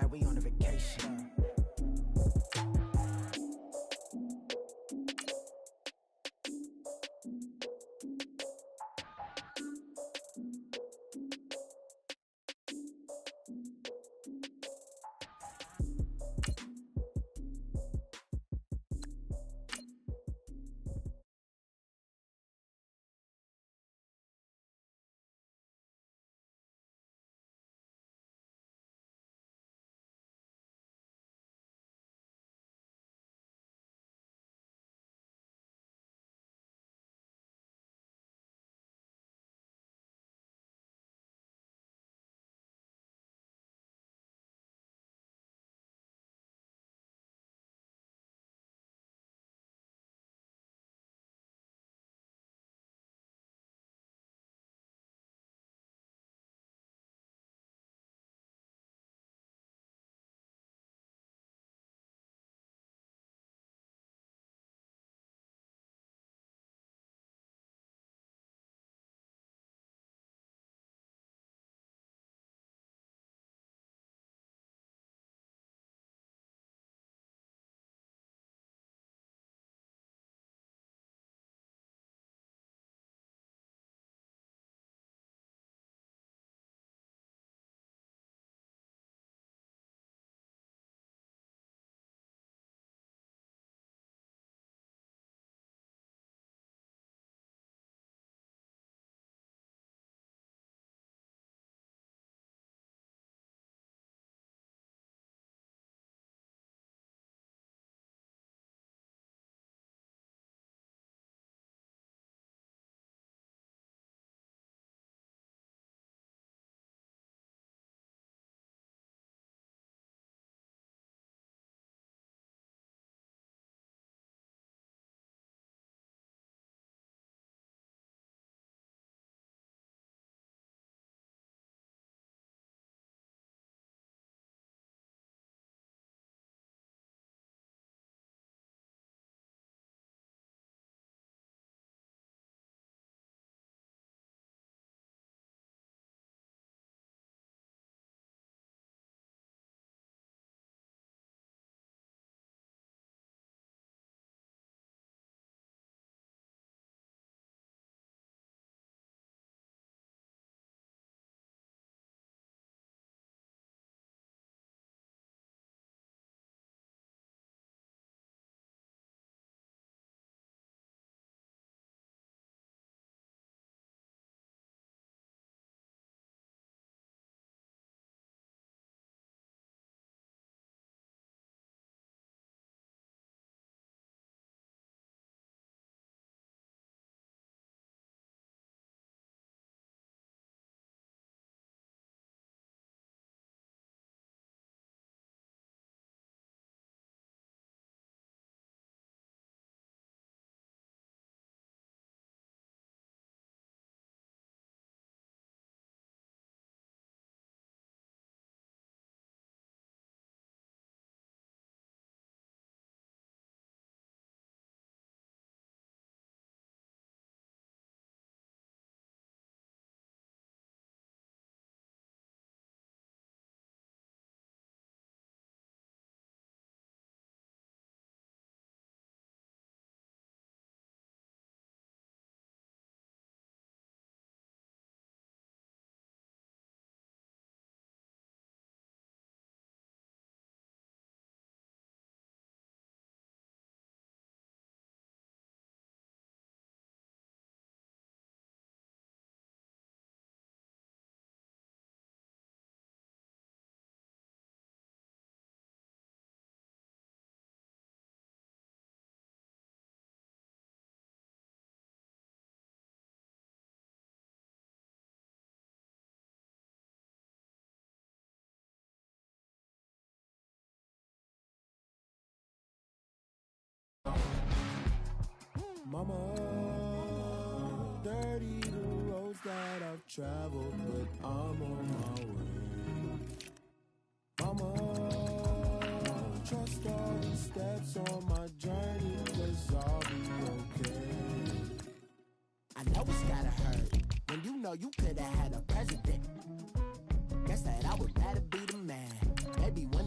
like we on a vacation. Mama, dirty the roads that I've traveled, but I'm on my way. Mama, trust all the steps on my journey, 'cause I'll be okay. I know it's gotta hurt when you know you could've had a president. Guess that I would rather be the man. Maybe when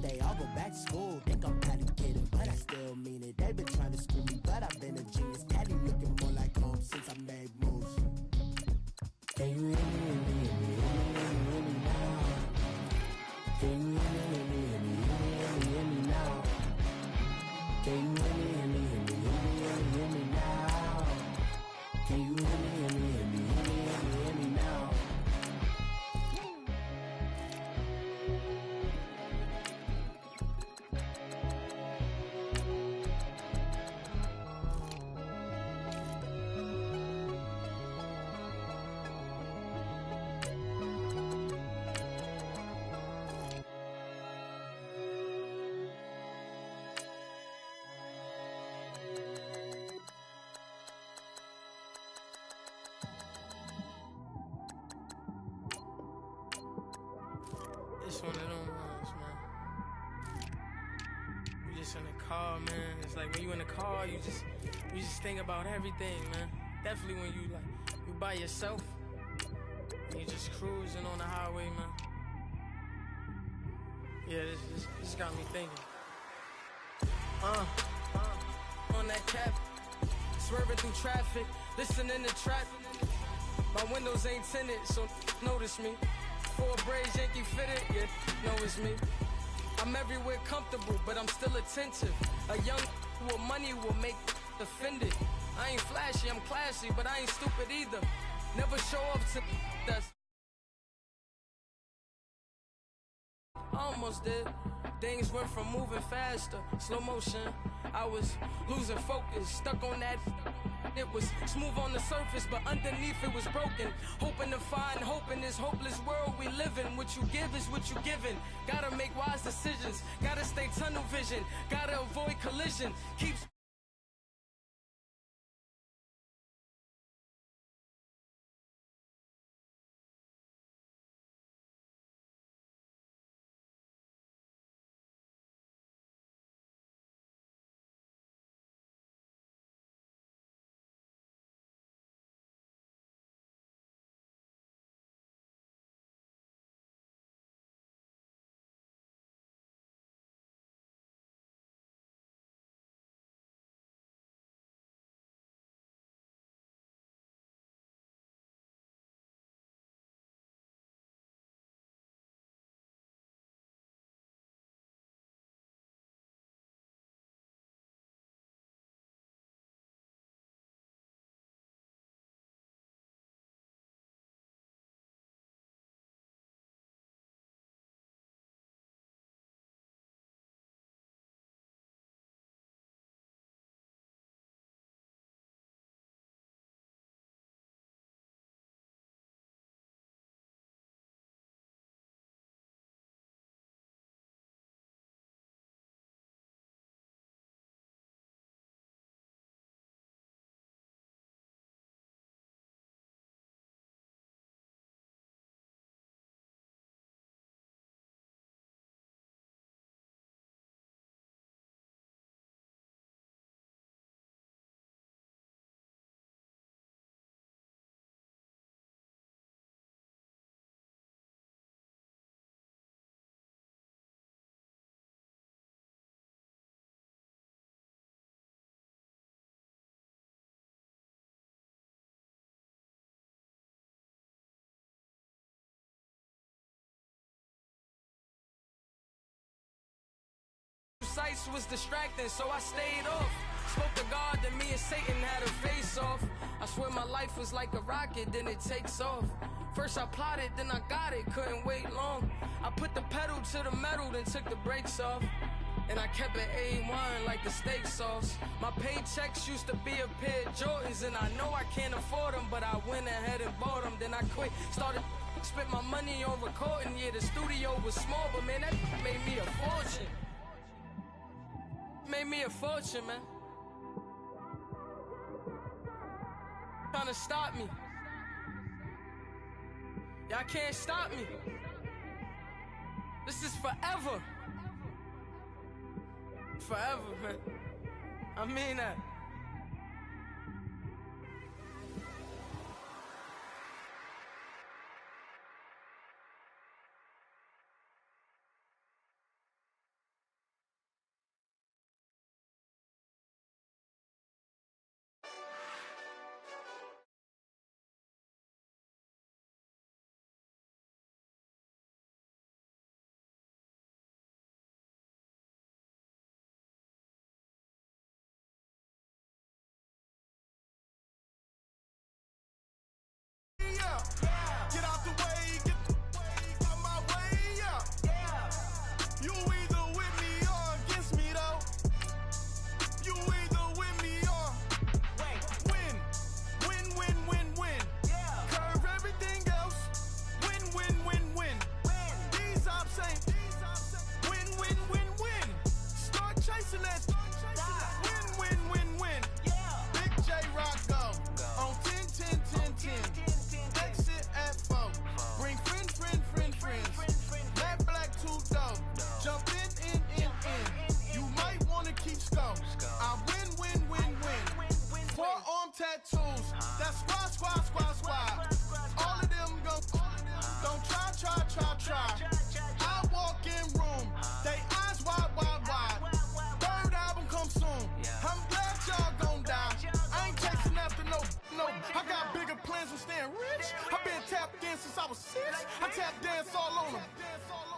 It's one of them ones, man. You just in the car, man. It's like when you in the car, you just think about everything, man. Definitely when you by yourself, and you just cruising on the highway, man. Yeah, this got me thinking. On that cap, swerving through traffic, listening to trap. My windows ain't tinted, so notice me. 4 braids, Yankee fitted, yeah, know it's me. I'm everywhere comfortable, but I'm still attentive. A young with money will make offended. I ain't flashy, I'm classy, but I ain't stupid either. Never show off to that's. Almost did. Things went from moving faster, slow motion. I was losing focus, stuck on that. It was smooth on the surface, but underneath it was broken. Hoping to find hope in this hopeless world we live in. What you give is what you given. Gotta make wise decisions. Gotta stay tunnel vision. Gotta avoid collision. Keep sights was distracting, so I stayed off. Spoke to God that me and Satan had a face off. I swear my life was like a rocket, then it takes off. First I plotted, then I got it, couldn't wait long. I put the pedal to the metal, then took the brakes off. And I kept it A1 like the steak sauce. My paychecks used to be a pair of Jordans, and I know I can't afford them, but I went ahead and bought them. Then I quit, started spent my money on recording. Yeah, the studio was small, but man, that made me a fortune. Made me a fortune, man. Trying to stop me. Y'all can't stop me. This is forever. Forever, man. I mean that. try. I walk in room, they eyes wide. Third album come soon. I'm glad y'all gon' die. I ain't chasing after no. I got bigger plans than staying rich. I've been tapped in since I was 6. I tap dance all on them.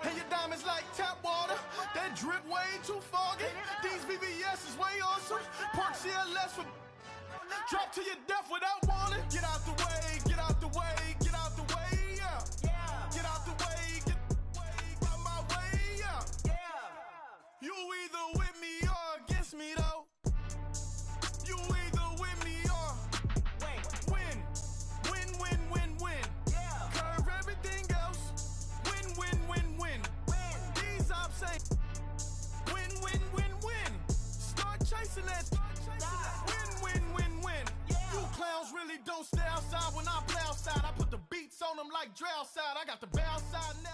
And your diamonds like tap water. That drip way too foggy. These VVS is way awesome. Park CLS for drop to your death without warning. Get out the way, get out the way, get out the way, yeah. Get out the way, get out my way, yeah. You either with me or against me though. You either with me or win. Curve everything else. Win. These ops say win. Start chasing that. Win. You clowns really don't stay outside when I play outside. I put the beats on them like Dre outside. I got the bow side and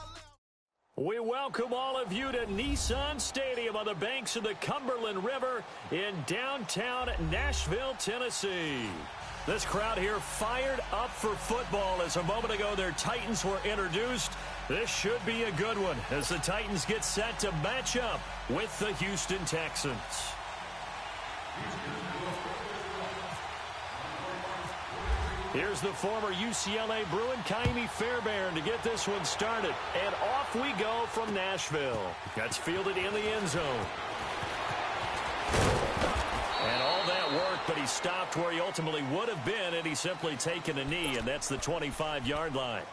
We welcome all of you to Nissan Stadium on the banks of the Cumberland River in downtown Nashville, Tennessee. This crowd here fired up for football as a moment ago their Titans were introduced. This should be a good one as the Titans get set to match up with the Houston Texans. Here's the former UCLA Bruin, Kaimi Fairbairn, to get this one started. And off we go from Nashville. That's fielded in the end zone. And all that worked, but he stopped where he ultimately would have been had he simply taken a knee, and that's the 25-yard line.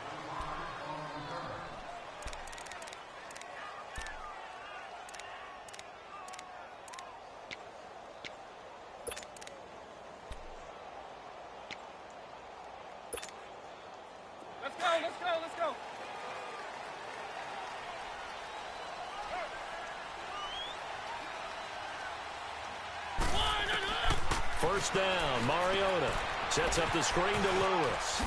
Let's go. First down, Mariota sets up the screen to Lewis.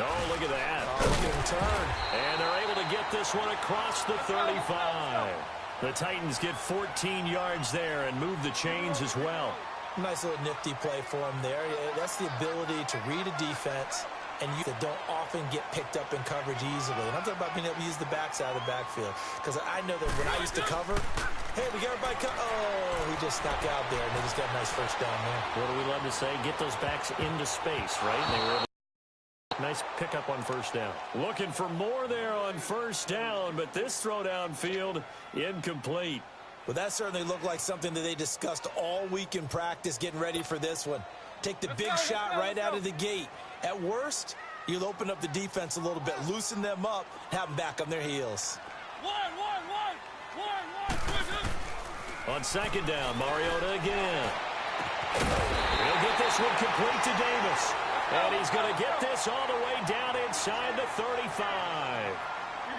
Oh, look at that. Good turn. And they're able to get this one across the 35. The Titans get 14 yards there and move the chains as well. Nice little nifty play for him there. That's the ability to read a defense and you don't often get picked up in coverage easily. And I'm talking about being able to use the backside of the backfield. Because I know that when I used to cover, hey, we got everybody he just snuck out there, and they just got a nice first down there. What do we love to say? Get those backs into space, right? And they were able to nice pickup on first down. Looking for more there on first down, but this throw downfield incomplete. Well, that certainly looked like something that they discussed all week in practice getting ready for this one. Take the big shot right out of the gate. At worst, you'll open up the defense a little bit, loosen them up, have them back on their heels. On second down, Mariota again. He'll get this one complete to Davis. And he's going to get this all the way down inside the 35.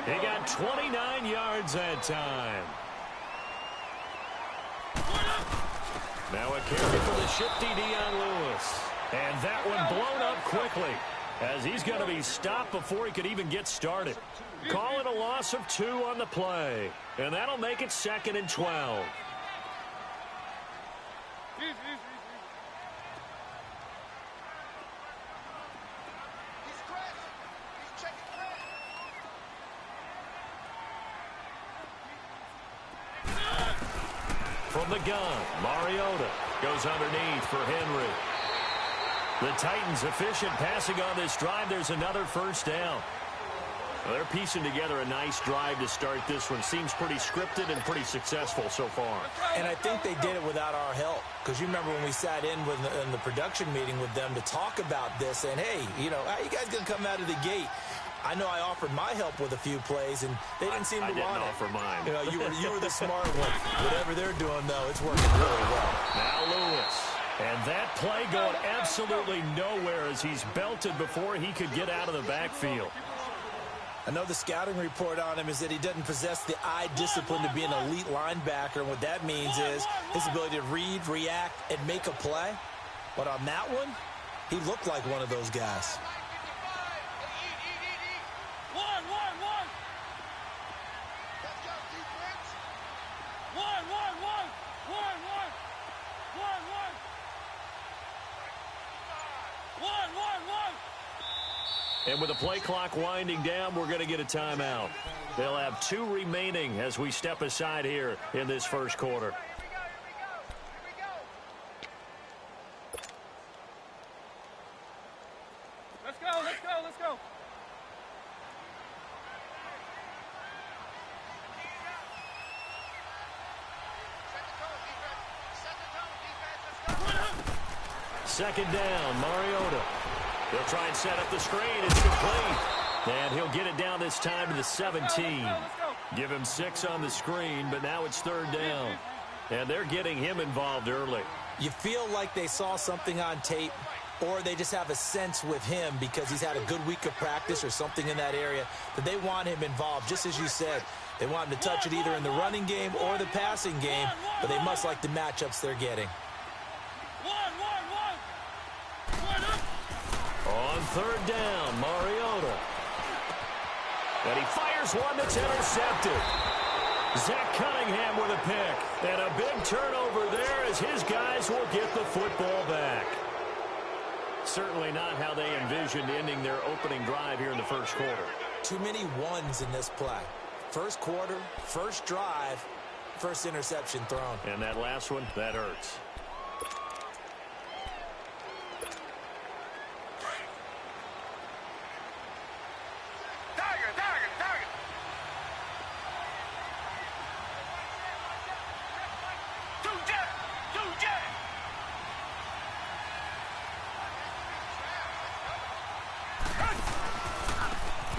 He got 29 yards that time. Now a carry for the shifty Dion Lewis. And that one blown up quickly as he's going to be stopped before he could even get started. Call it a loss of 2 on the play. And that'll make it 2nd and 12. From the gun, Mariota goes underneath for Henry. The Titans efficient passing on this drive. There's another first down. Well, they're piecing together a nice drive to start this one. Seems pretty scripted and pretty successful so far. And I think they did it without our help. Because you remember when we sat in the production meeting with them to talk about this. And, hey, how you guys going to come out of the gate? I know I offered my help with a few plays, and they didn't seem to want it. I didn't offer mine. You were the smart one. Whatever they're doing, though, it's working really well. Now Lewis. And that play going absolutely nowhere as he's belted before he could get out of the backfield. I know the scouting report on him is that he doesn't possess the eye discipline to be an elite linebacker. And what that means is his ability to read, react, and make a play. But on that one, he looked like one of those guys. And with the play clock winding down, we're going to get a timeout. They'll have 2 remaining as we step aside here in this first quarter. Let's go, let's go, let's go. Second down, Mariota. He'll try and set up the screen. It's complete. And he'll get it down this time to the 17. Give him 6 on the screen, but now it's third down. And they're getting him involved early. You feel like they saw something on tape, or they just have a sense with him because he's had a good week of practice or something in that area that they want him involved. Just as you said, they want him to touch it either in the running game or the passing game, but they must like the matchups they're getting. On third down, Mariota. And he fires one that's intercepted. Zach Cunningham with a pick. And a big turnover there as his guys will get the football back. Certainly not how they envisioned ending their opening drive here in the first quarter. Too many ones in this play. First quarter, first drive, first interception thrown. And that last one, that hurts.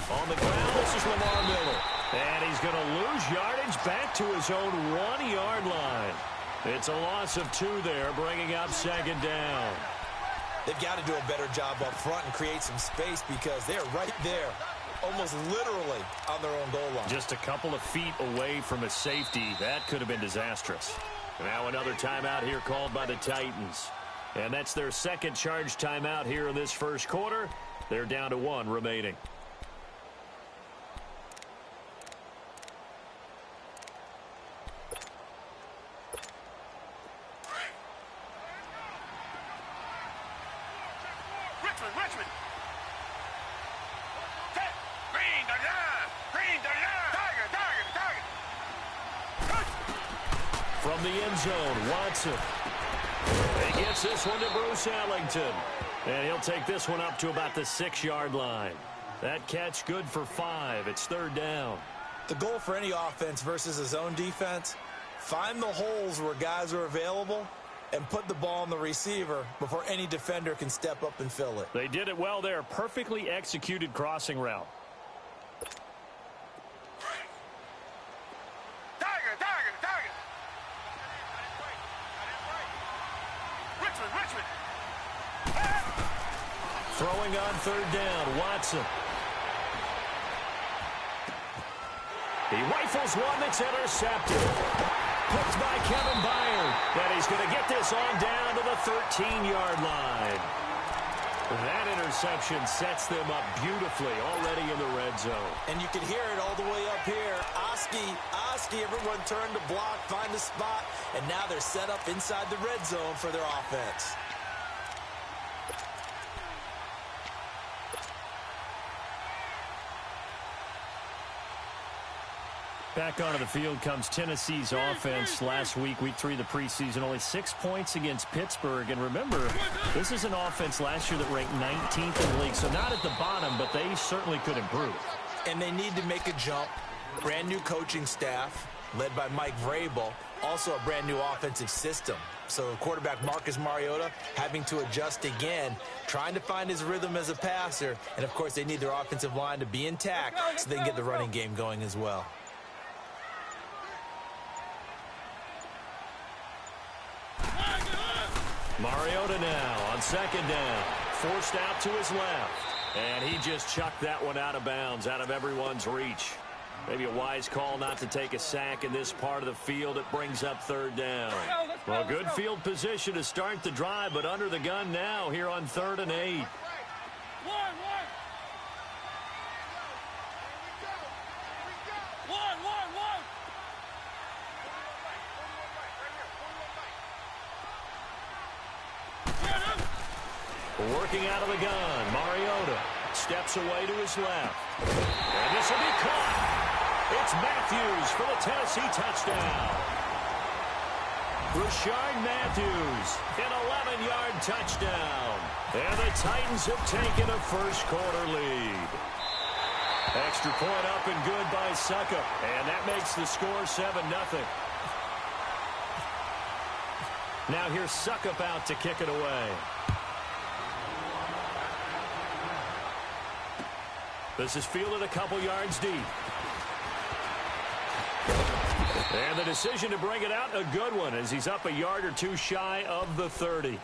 On the ground, this is Lamar Miller. And he's going to lose yardage back to his own 1-yard line. It's a loss of 2 there, bringing up second down. They've got to do a better job up front and create some space because they're right there, almost literally on their own goal line. Just a couple of feet away from a safety. That could have been disastrous. Now another timeout here called by the Titans. And that's their second charge timeout here in this first quarter. They're down to 1 remaining. From the end zone, Watson. He gets this one to Bruce Ellington. And he'll take this one up to about the 6-yard line. That catch good for 5. It's third down. The goal for any offense versus his own defense, find the holes where guys are available and put the ball on the receiver before any defender can step up and fill it. They did it well there. Perfectly executed crossing route. Throwing on third down, Watson. He rifles one that's intercepted. Picked by Kevin Byard. And he's going to get this on down to the 13-yard line. That interception sets them up beautifully already in the red zone. And you can hear it all the way up here. Oski, everyone turned to block, find a spot, and now they're set up inside the red zone for their offense. Back onto the field comes Tennessee's offense. Last week, week 3 of the preseason, only 6 points against Pittsburgh. And remember, this is an offense last year that ranked 19th in the league. So not at the bottom, but they certainly could improve. And they need to make a jump. Brand new coaching staff led by Mike Vrabel. Also a brand new offensive system. So quarterback Marcus Mariota having to adjust again, trying to find his rhythm as a passer. And, of course, they need their offensive line to be intact so they can get the running game going as well. Mariota now on second down. Forced out to his left. And he just chucked that one out of bounds, out of everyone's reach. Maybe a wise call not to take a sack in this part of the field. It brings up third down. Well, good field position to start the drive, but under the gun now here on 3rd and 8. Working out of the gun, Mariota steps away to his left. And this will be caught. It's Matthews for the Tennessee touchdown. Rashard Matthews, an 11-yard touchdown. And the Titans have taken a first-quarter lead. Extra point up and good by Suckup. And that makes the score 7-0. Now here's Suckup out to kick it away. This is fielded a couple yards deep. And the decision to bring it out, a good one, as he's up a yard or two shy of the 30.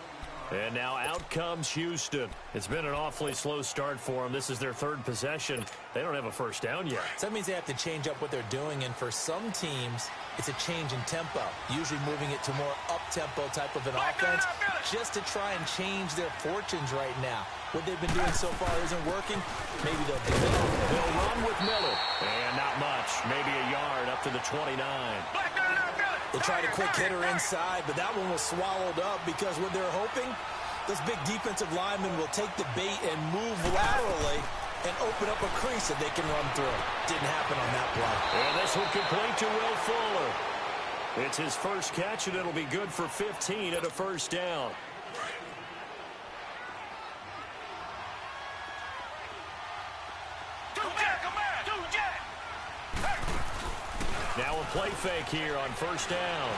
And now out comes Houston. It's been an awfully slow start for them. This is their third possession. They don't have a first down yet. So that means they have to change up what they're doing, and for some teams, it's a change in tempo, usually moving it to more up-tempo type of an offense just to try and change their fortunes right now. What they've been doing so far isn't working. Maybe they'll do it. They'll run with Miller. And not much. Maybe a yard up to the 29. They tried a quick hitter inside, but that one was swallowed up because what they're hoping, those big defensive linemen will take the bait and move laterally and open up a crease that they can run through. Didn't happen on that play. And this one complete to Will Fuller. It's his first catch, and it'll be good for 15 at a first down. Now a play fake here on first down.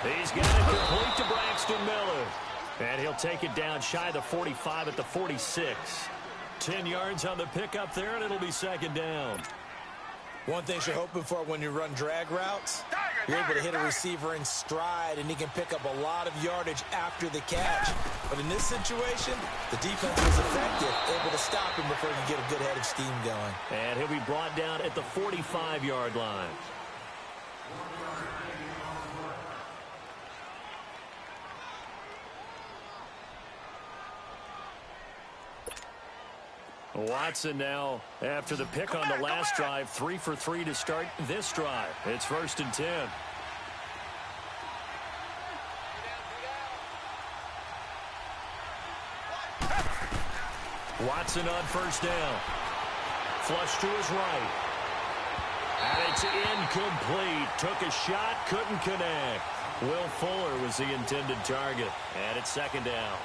He's got it complete to Braxton Miller. And he'll take it down shy the 45 at the 46. 10 yards on the pickup there, and it'll be second down. One thing you're hoping for when you run drag routes, you're able to hit a receiver in stride, and he can pick up a lot of yardage after the catch. But in this situation, the defense was effective, able to stop him before he could get a good head of steam going. And he'll be brought down at the 45-yard line. Watson now, after the pick on the last drive, 3 for 3 to start this drive. It's 1st and 10. Watson on first down. Flush to his right. And it's incomplete. Took a shot, couldn't connect. Will Fuller was the intended target. And it's second down.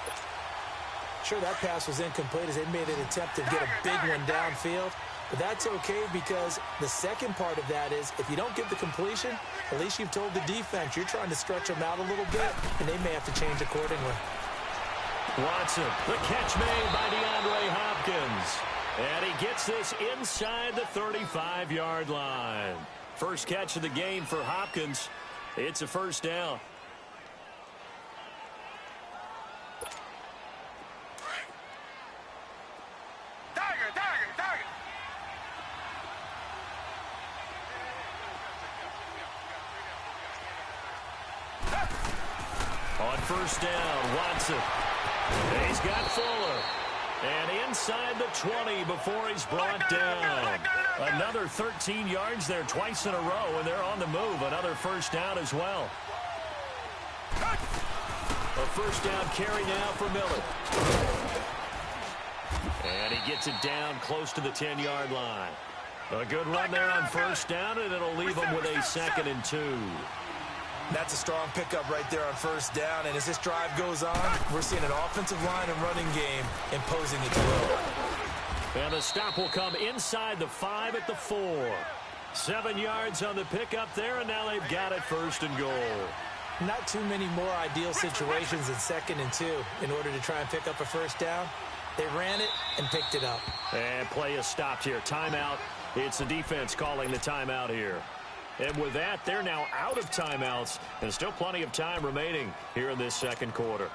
Sure, that pass was incomplete as they made an attempt to get a big one downfield. But that's okay because the second part of that is if you don't get the completion, at least you've told the defense you're trying to stretch them out a little bit, and they may have to change accordingly. Watson, the catch made by DeAndre Hopkins. And he gets this inside the 35-yard line. First catch of the game for Hopkins. It's a first down. On first down, Watson. He's got Fuller. And inside the 20 before he's brought down. Another 13 yards there twice in a row, and they're on the move. Another first down as well. A first down carry now for Miller. And he gets it down close to the 10-yard line. A good run there on first down, and it'll leave him with a 2nd and 2. That's a strong pickup right there on first down. And as this drive goes on, we're seeing an offensive line and running game imposing its will. And the stop will come inside the 5 at the 4. 7 yards on the pickup there, and now they've got it 1st and goal. Not too many more ideal situations in 2nd and 2 in order to try and pick up a first down. They ran it and picked it up. And play is stopped here. Timeout. It's the defense calling the timeout here. And with that, they're now out of timeouts, and still plenty of time remaining here in this second quarter.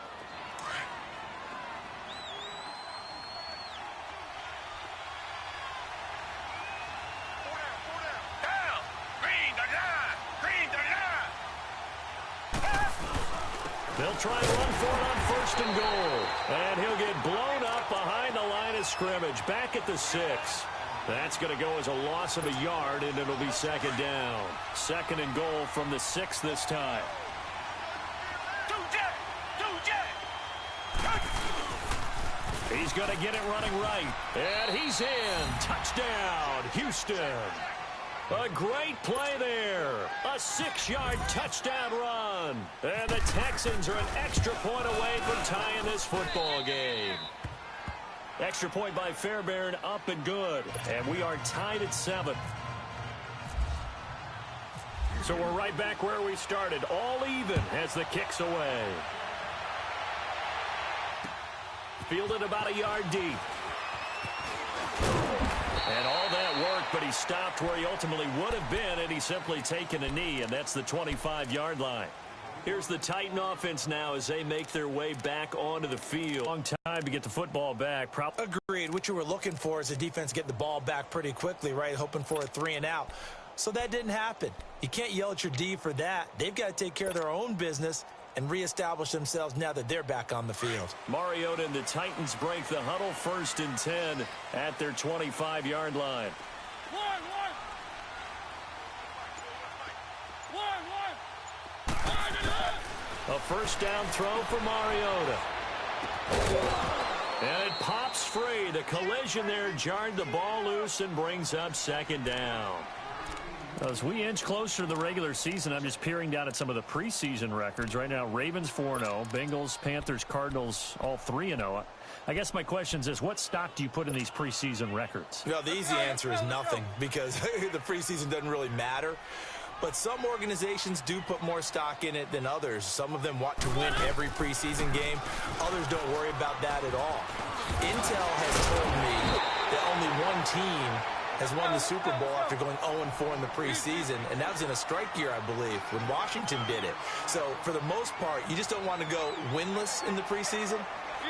They'll try and run for it on 1st and goal. And he'll get blown up behind the line of scrimmage, back at the 6. That's going to go as a loss of a yard, and it'll be 2nd down. 2nd and goal from the 6 this time. He's going to get it running right. And he's in. Touchdown, Houston. A great play there. A 6-yard touchdown run. And the Texans are an extra point away from tying this football game. Extra point by Fairbairn, up and good. And we are tied at 7. So we're right back where we started. All even as the kick's away. Fielded about a yard deep. And all that work, but he stopped where he ultimately would have been had he simply taken a knee, and that's the 25-yard line. Here's the Titan offense now as they make their way back onto the field. Long time to get the football back. Agreed. What you were looking for is the defense get the ball back pretty quickly, right? Hoping for a 3-and-out. So that didn't happen. You can't yell at your D for that. They've got to take care of their own business and reestablish themselves now that they're back on the field. Mariota and the Titans break the huddle, 1st and 10 at their 25-yard line. A first down throw for Mariota. And it pops free. The collision there jarred the ball loose and brings up 2nd down. As we inch closer to the regular season, I'm just peering down at some of the preseason records. Right now, Ravens 4-0, Bengals, Panthers, Cardinals, all 3-0. I guess my question is, what stock do you put in these preseason records? You know, the easy answer is nothing, because the preseason doesn't really matter. But some organizations do put more stock in it than others. Some of them want to win every preseason game. Others don't worry about that at all. Intel has told me that only one team has won the Super Bowl after going 0-4 in the preseason, and that was in a strike year, I believe, when Washington did it. So, for the most part, you just don't want to go winless in the preseason.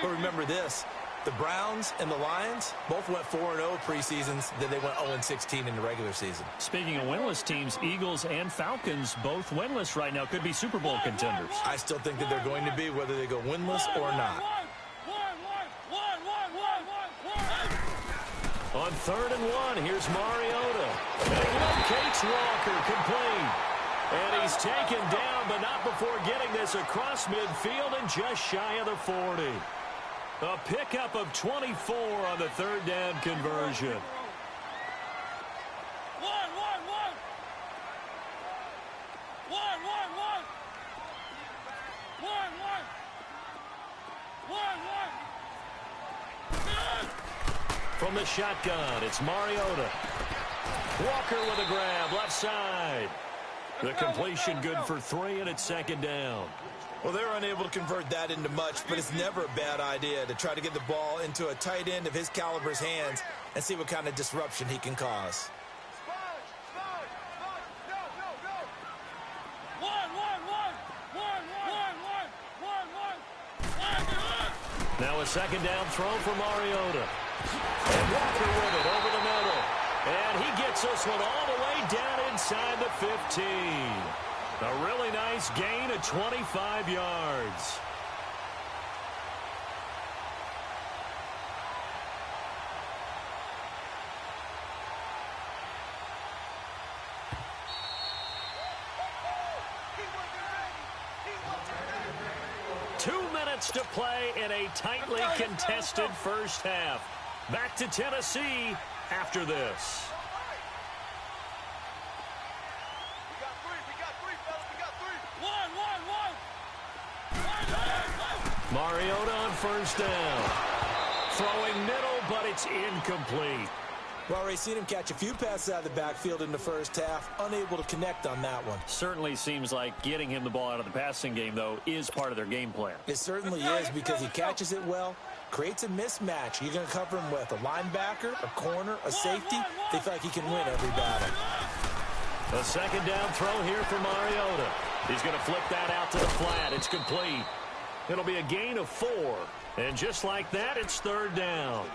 But remember this, the Browns and the Lions both went 4-0 preseasons, then they went 0-16 in the regular season. Speaking of winless teams, Eagles and Falcons both winless right now, could be Super Bowl contenders. I still think that they're going to be, whether they go winless or not. On 3rd and 1, here's Mariota. And he locates Walker, complete. And he's taken down, but not before getting this across midfield and just shy of the 40. A pickup of 24 on the 3rd down conversion. From the shotgun, it's Mariota. Walker with a grab, left side. The completion good for 3, and it's 2nd down. Well, they're unable to convert that into much, but it's never a bad idea to try to get the ball into a tight end of his caliber's hands and see what kind of disruption he can cause. Now a 2nd down throw for Mariota. And Walker with it over the middle. And he gets this one all the way down inside the 15. A really nice gain of 25 yards. To play in a tightly contested first half. Back to Tennessee after this. Mariota on 1st down. Throwing middle, but it's incomplete. Well, Ray, seen him catch a few passes out of the backfield in the first half, unable to connect on that one. Certainly seems like getting him the ball out of the passing game, though, is part of their game plan. It certainly is, because he catches it well, creates a mismatch. You're going to cover him with a linebacker, a corner, a safety. They feel like he can win every battle. A 2nd down throw here for Mariota. He's going to flip that out to the flat. It's complete. It'll be a gain of 4. And just like that, it's 3rd down.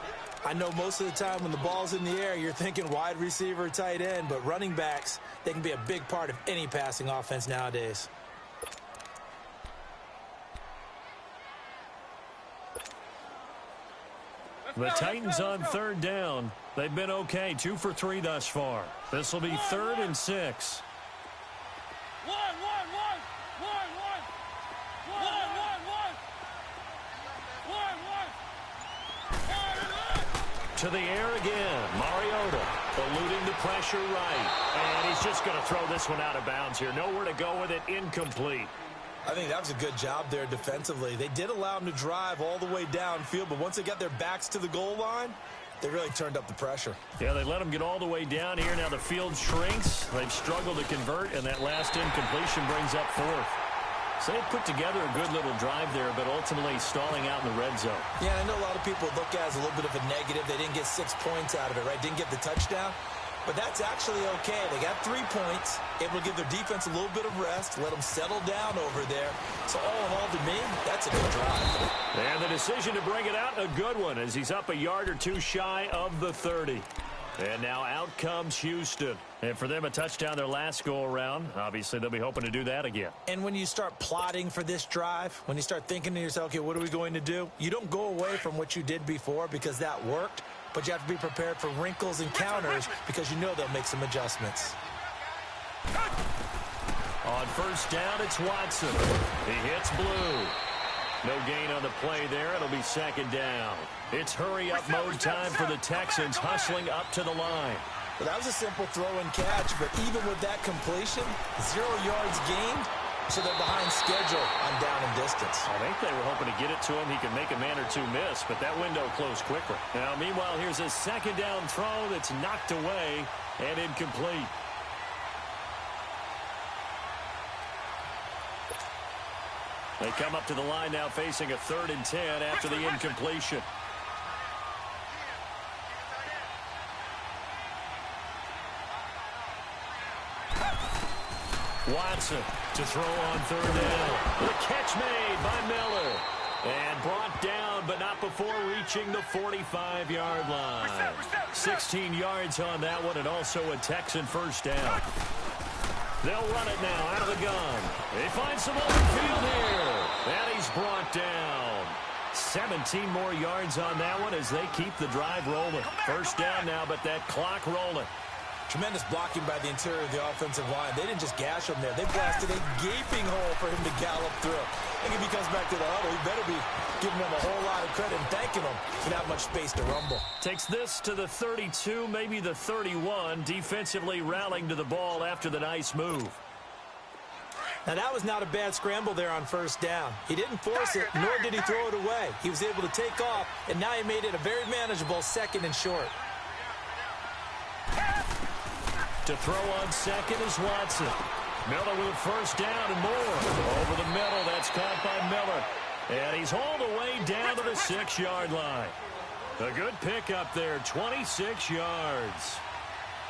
I know most of the time when the ball's in the air, you're thinking wide receiver, tight end, but running backs, they can be a big part of any passing offense nowadays. The Titans on 3rd down. They've been okay, 2 for 3 thus far. This will be 3rd and 6. To the air again. Mariota eluding the pressure right. And he's just going to throw this one out of bounds here. Nowhere to go with it. Incomplete. I think that was a good job there defensively. They did allow him to drive all the way downfield, but once they got their backs to the goal line, they really turned up the pressure. Yeah, they let him get all the way down here. Now the field shrinks. They've struggled to convert, and that last incompletion brings up fourth. So they put together a good little drive there, but ultimately stalling out in the red zone. Yeah, I know a lot of people look at it as a little bit of a negative. They didn't get 6 points out of it, right? Didn't get the touchdown. But that's actually okay. They got 3 points, able to give their defense a little bit of rest, let them settle down over there. So all in all, to me, that's a good drive. And the decision to bring it out, a good one, as he's up a yard or two shy of the 30. And now out comes Houston. And for them, a touchdown their last go-around. Obviously, they'll be hoping to do that again. And when you start plotting for this drive, when you start thinking to yourself, okay, what are we going to do? You don't go away from what you did before because that worked, but you have to be prepared for wrinkles and counters because you know they'll make some adjustments. On first down, it's Watson. He hits blue. No gain on the play there. It'll be second down. It's hurry-up mode time for the Texans, hustling up to the line. Well, that was a simple throw and catch, but even with that completion, 0 yards gained, so they're behind schedule on down and distance. I think they were hoping to get it to him. He could make a man or two miss, but that window closed quickly. Now, meanwhile, here's a second down throw that's knocked away and incomplete. They come up to the line now facing a 3rd and 10 after the incompletion. Watson to throw on 3rd down. The catch made by Miller. And brought down, but not before reaching the 45-yard line. 16 yards on that one, and also a Texan first down. They'll run it now out of the gun. They find some open field here. And he's brought down. 17 more yards on that one as they keep the drive rolling. First down now, but that clock rolling. Tremendous blocking by the interior of the offensive line. They didn't just gash him there. They blasted a gaping hole for him to gallop through. I think if he comes back to the huddle, he better be giving them a whole lot of credit and thanking them for that much space to rumble. Takes this to the 32, maybe the 31, defensively rallying to the ball after the nice move. Now, that was not a bad scramble there on first down. He didn't force it, nor did he throw it away. He was able to take off, and now he made it a very manageable 2nd and short. To throw on second is Watson. Miller with first down and more. Over the middle, that's caught by Miller. And he's all the way down to the 6-yard line. A good pickup there, 26 yards.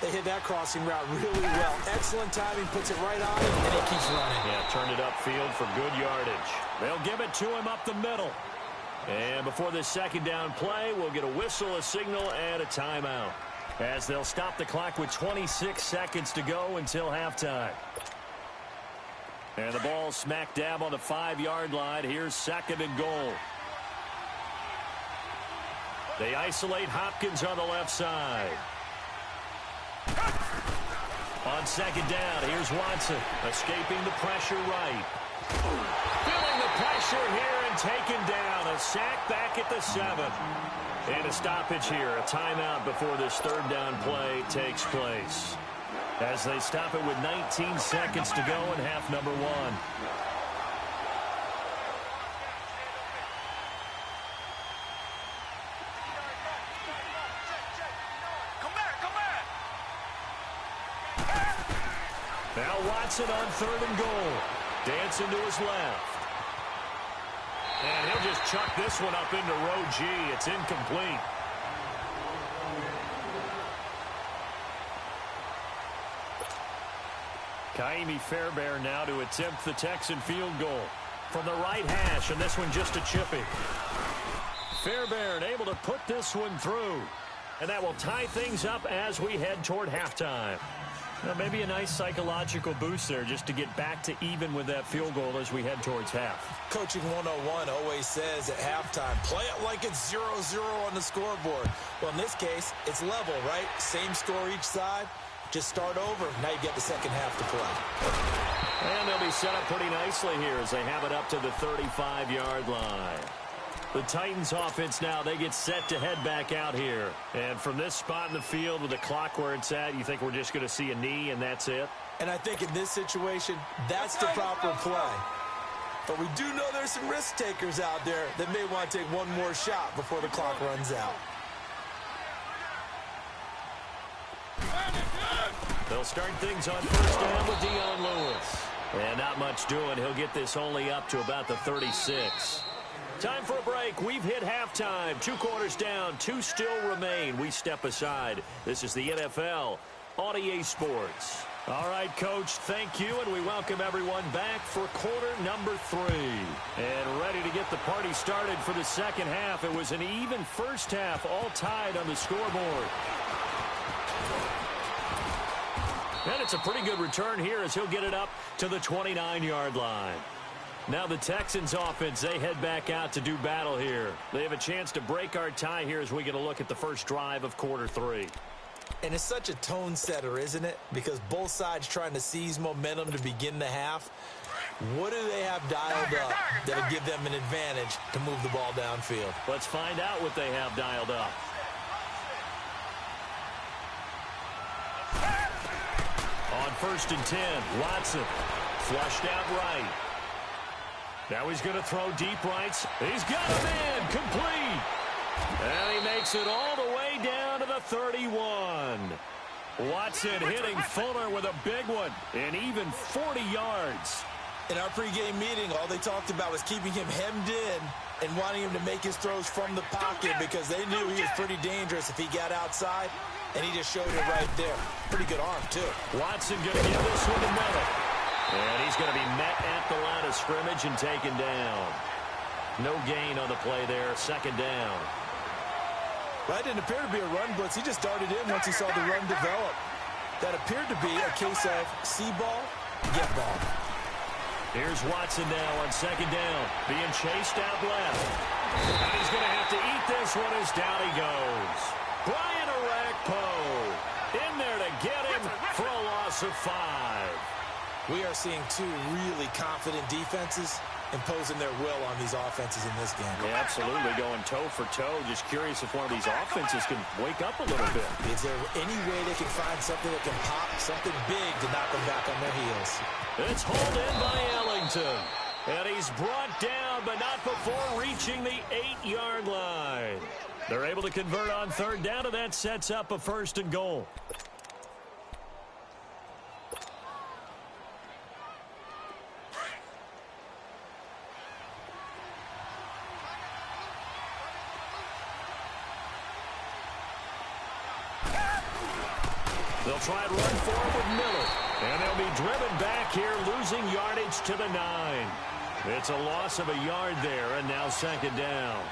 They hit that crossing route really well. Excellent timing, puts it right on him, and he keeps running. Yeah, turned it upfield for good yardage. They'll give it to him up the middle. And before this second down play, we'll get a whistle, a signal, and a timeout, as they'll stop the clock with 26 seconds to go until halftime. And the ball smack dab on the 5-yard line. Here's 2nd and goal. They isolate Hopkins on the left side. On second down, here's Watson, escaping the pressure right. Feeling the pressure here and taken down. A sack back at the 7. And a stoppage here, a timeout before this 3rd down play takes place, as they stop it with 19 seconds to go in half number 1. Now Watson on 3rd and goal. Dancing to his left. And he'll just chuck this one up into row G. It's incomplete. Kaimi Fairbairn now to attempt the Texan field goal from the right hash, and this one just a chippy. Fairbairn able to put this one through, and that will tie things up as we head toward halftime. Now, maybe a nice psychological boost there just to get back to even with that field goal as we head towards half. Coaching 101 always says at halftime, play it like it's 0-0 on the scoreboard. Well, in this case, it's level, right? Same score each side. Just start over. Now you get the second half to play. And they'll be set up pretty nicely here as they have it up to the 35-yard line. The Titans offense now, they get set to head back out here. And from this spot in the field with the clock where it's at, you think we're just going to see a knee and that's it? And I think in this situation, that's the proper play. But we do know there's some risk takers out there that may want to take one more shot before the clock runs out. They'll start things on first down with Dion Lewis. And not much doing. He'll get this only up to about the 36. Time for a break. We've hit halftime. 2 quarters down. 2 still remain. We step aside. This is the NFL on EA Sports. All right, Coach, thank you, and we welcome everyone back for quarter number 3. And ready to get the party started for the second half. It was an even first half, all tied on the scoreboard. And it's a pretty good return here as he'll get it up to the 29-yard line. Now the Texans offense, they head back out to do battle here. They have a chance to break our tie here as we get a look at the first drive of quarter 3. And it's such a tone setter, isn't it? Because both sides trying to seize momentum to begin the half. What do they have dialed up that'll give them an advantage to move the ball downfield? Let's find out what they have dialed up. On 1st and 10, Watson flushed out right. Now he's going to throw deep rights. He's got him in, complete. And he makes it all the way down to the 31. Watson hitting Fuller with a big one, and even 40 yards. In our pregame meeting, all they talked about was keeping him hemmed in and wanting him to make his throws from the pocket because they knew he was pretty dangerous if he got outside, and he just showed it right there. Pretty good arm, too. Watson going to give this one to Miller. And he's going to be met at the line of scrimmage and taken down. No gain on the play there, 2nd down. That didn't appear to be a run blitz. He just darted in once he saw the run develop. That appeared to be a case of see ball, get ball. Here's Watson now on 2nd down, being chased out left. And he's going to have to eat this one as down he goes. Brian Orakpo in there to get him for a loss of 5. We are seeing 2 really confident defenses imposing their will on these offenses in this game. Yeah, absolutely, going toe for toe. Just curious if one of these offenses can wake up a little bit. Is there any way they can find something that can pop, something big to knock them back on their heels? It's hauled in by Ellington. And he's brought down, but not before reaching the 8-yard line. They're able to convert on 3rd down, and that sets up a 1st and goal. They'll try and run forward with Miller. And they'll be driven back here, losing yardage to the 9. It's a loss of a yard there, and now 2nd down.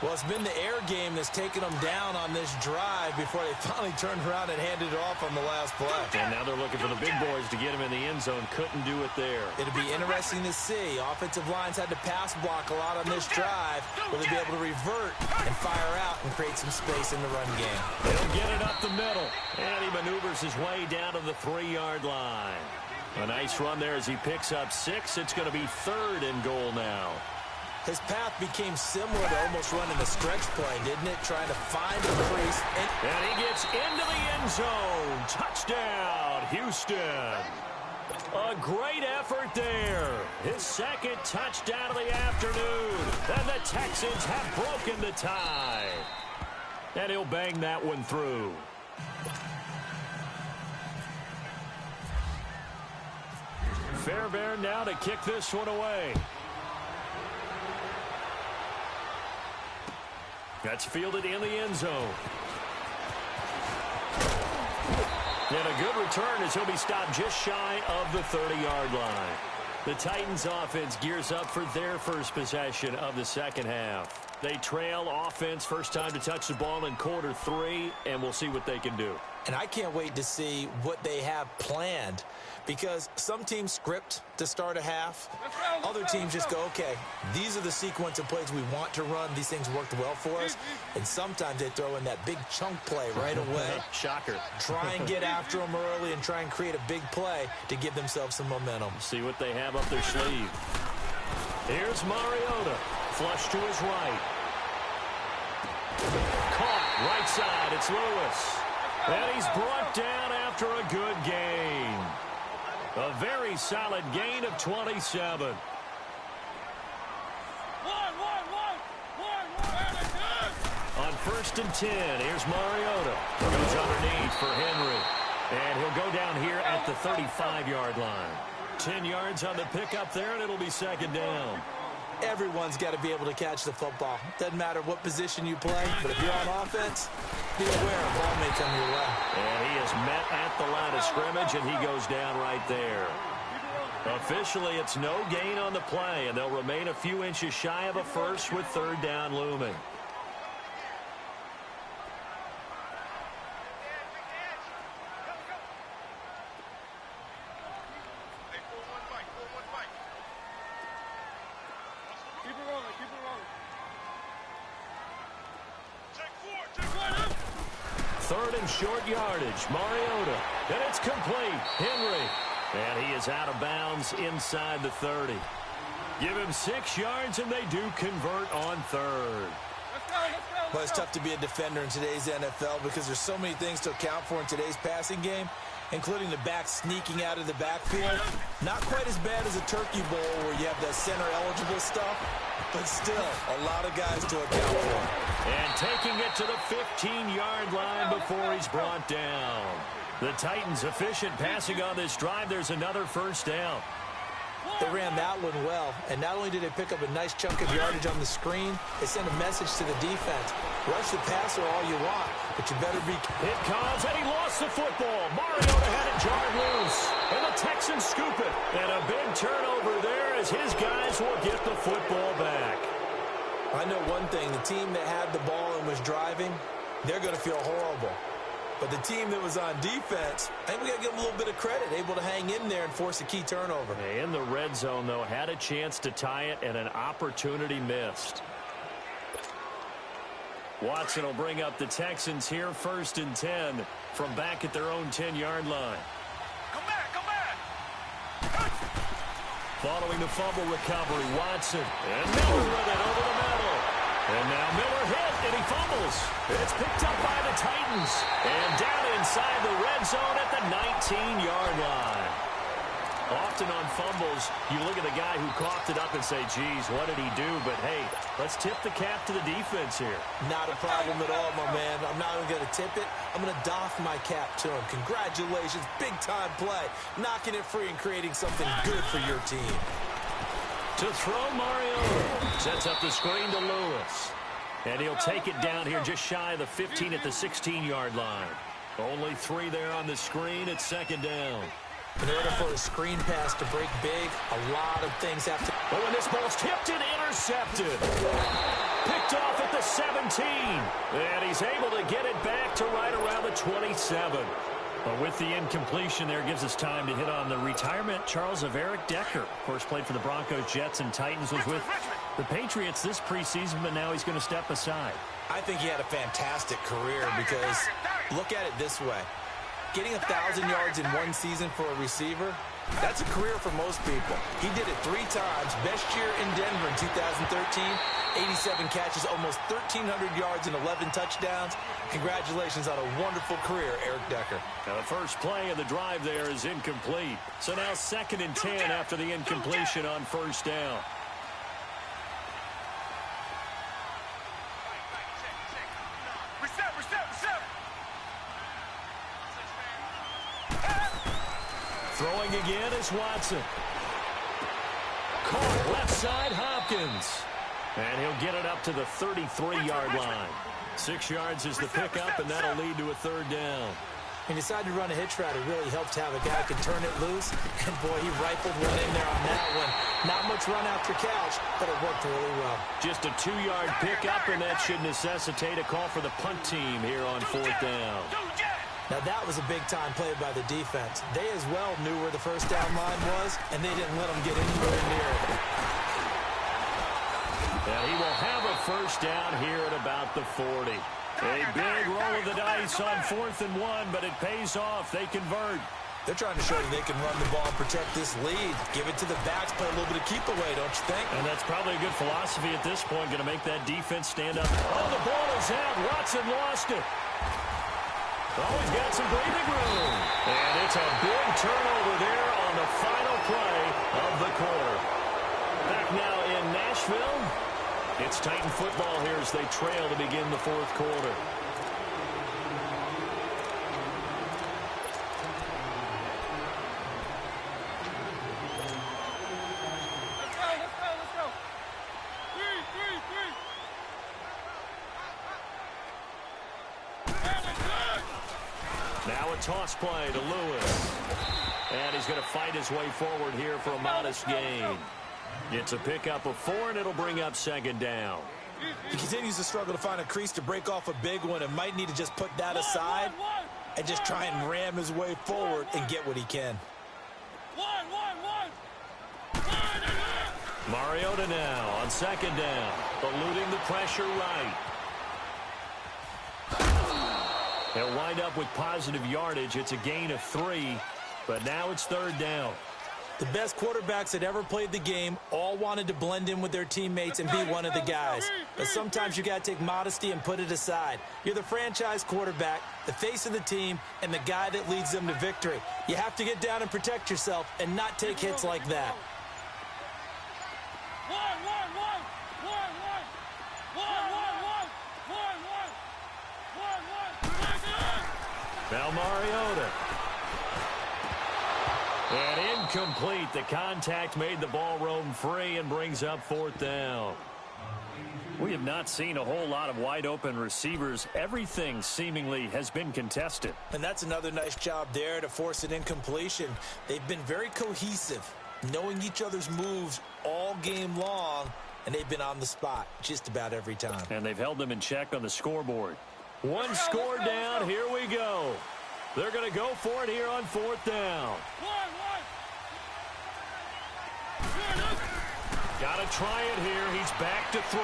Well, it's been the air game that's taken them down on this drive before they finally turned around and handed it off on the last play. And now they're looking for the big boys to get him in the end zone. Couldn't do it there. It'll be interesting to see. Offensive lines had to pass block a lot on this drive. Will they be able to revert and fire out and create some space in the run game? He'll get it up the middle. And he maneuvers his way down to the 3-yard line. A nice run there as he picks up 6. It's going to be 3rd and goal now. His path became similar to almost running a stretch play, didn't it? Trying to find a crease. And he gets into the end zone. Touchdown, Houston. A great effort there. His 2nd touchdown of the afternoon. And the Texans have broken the tie. And he'll bang that one through. Fairbairn now to kick this one away. That's fielded in the end zone. And a good return as he'll be stopped just shy of the 30-yard line. The Titans offense gears up for their first possession of the second half. They trail offense, first time to touch the ball in quarter 3, and we'll see what they can do. And I can't wait to see what they have planned, because some teams script to start a half. Other teams just go, okay, these are the sequence of plays we want to run. These things worked well for us. And sometimes they throw in that big chunk play right away. Shocker. Try and get after them early and try and create a big play to give themselves some momentum. See what they have up their sleeve. Here's Mariota. flush to his right. Caught right side. It's Lewis. And he's brought down after a good gain. A very solid gain of 27. On 1st and 10, here's Mariota. Goes underneath for Henry. And he'll go down here at the 35-yard line. 10 yards on the pickup there, and it'll be 2nd down. Everyone's got to be able to catch the football. Doesn't matter what position you play, but if you're on offense, be aware a ball may come your way. And he is met at the line of scrimmage, and he goes down right there. Officially, it's no gain on the play, and they'll remain a few inches shy of a first with 3rd down looming. Short yardage, Mariota, and it's complete. Henry, and he is out of bounds inside the 30. Give him 6 yards, and they do convert on 3rd. Well, it's tough to be a defender in today's NFL because there's so many things to account for in today's passing game, including the back sneaking out of the backfield. Not quite as bad as a turkey bowl where you have the center-eligible stuff, but still a lot of guys to account for. And taking it to the 15-yard line before he's brought down. The Titans efficient passing on this drive. There's another 1st down. They ran that one well, and not only did they pick up a nice chunk of yardage on the screen, they sent a message to the defense. Rush the passer all you want, but you better be... It comes, and he lost the football. Mariota had it jarred loose, and the Texans scoop it. And a big turnover there as his guys will get the football back. I know one thing, the team that had the ball and was driving, they're going to feel horrible. But the team that was on defense, I think we got to give them a little bit of credit, able to hang in there and force a key turnover. In the red zone, though, had a chance to tie it and an opportunity missed. Watson will bring up the Texans here, 1st and 10 from back at their own 10-yard line. Come back, come back. Following the fumble recovery, Watson. And Miller with it over the middle. And now Miller hit, and he fumbles. It's picked up by the Titans. And down inside the red zone at the 19-yard line. Often on fumbles, you look at the guy who coughed it up and say, geez, what did he do? But, hey, let's tip the cap to the defense here. Not a problem at all, my man. I'm not even going to tip it. I'm going to doff my cap to him. Congratulations, big-time play. Knocking it free and creating something good for your team. To throw, Mariota sets up the screen to Lewis. And he'll take it down here just shy of the 15 at the 16-yard line. Only 3 there on the screen. It's 2nd down. In order for a screen pass to break big, a lot of things have to... Oh, and this ball's tipped and intercepted. Picked off at the 17. And he's able to get it back to right around the 27. But with the incompletion there, gives us time to hit on the retirement, Charles, of Eric Decker. Of course, played for the Broncos, Jets, and Titans. Was with the Patriots this preseason, but now he's going to step aside. I think he had a fantastic career because look at it this way. Getting 1,000 yards in one season for a receiver, that's a career for most people. He did it 3 times. Best year in Denver in 2013, 87 catches, almost 1,300 yards and 11 touchdowns. Congratulations on a wonderful career, Eric Decker. Now the first play of the drive there is incomplete. So now 2nd and 10 after the incompletion on 1st down. Throwing again is Watson. Caught left side, Hopkins. And he'll get it up to the 33-yard line. 6 yards is the pickup, and that'll lead to a 3rd down. He decided to run a hitch route. It really helped to have a guy who can turn it loose. And, boy, he rifled one in there on that one. Not much run after catch, but it worked really well. Just a 2-yard pickup, and that should necessitate a call for the punt team here on 4th down. Now, that was a big-time play by the defense. They as well knew where the 1st down line was, and they didn't let them get anywhere near it. And he will have a 1st down here at about the 40. A big roll of the dice on 4th and 1, but it pays off. They convert. They're trying to show that they can run the ball and protect this lead. Give it to the backs, play a little bit of keep away, don't you think? And that's probably a good philosophy at this point, going to make that defense stand up. Oh, the ball is out. Watson lost it. Oh, he's got some breathing room. And it's a big turnover there on the final play of the quarter. Back now in Nashville. It's Titan football here as they trail to begin the fourth quarter. Now a toss play to Lewis. And he's going to fight his way forward here for a modest gain. It's a pickup of 4, and it'll bring up second down. He continues to struggle to find a crease to break off a big one and might need to just put that aside and just try and ram his way forward and get what he can. Mariota now on second down, eluding the pressure right. They'll wind up with positive yardage. It's a gain of 3, but now it's third down. The best quarterbacks that ever played the game all wanted to blend in with their teammates and be one of the guys. But sometimes you got to take modesty and put it aside. You're the franchise quarterback, the face of the team, and the guy that leads them to victory. You have to get down and protect yourself and not take hits like that. Now Mariota. And incomplete. The contact made the ball roam free and brings up fourth down. We have not seen a whole lot of wide-open receivers. Everything seemingly has been contested. And that's another nice job there to force an incompletion. They've been very cohesive, knowing each other's moves all game long, and they've been on the spot just about every time. And they've held them in check on the scoreboard. One score down. Here we go. They're going to go for it here on fourth down. Got to try it here. He's back to throw.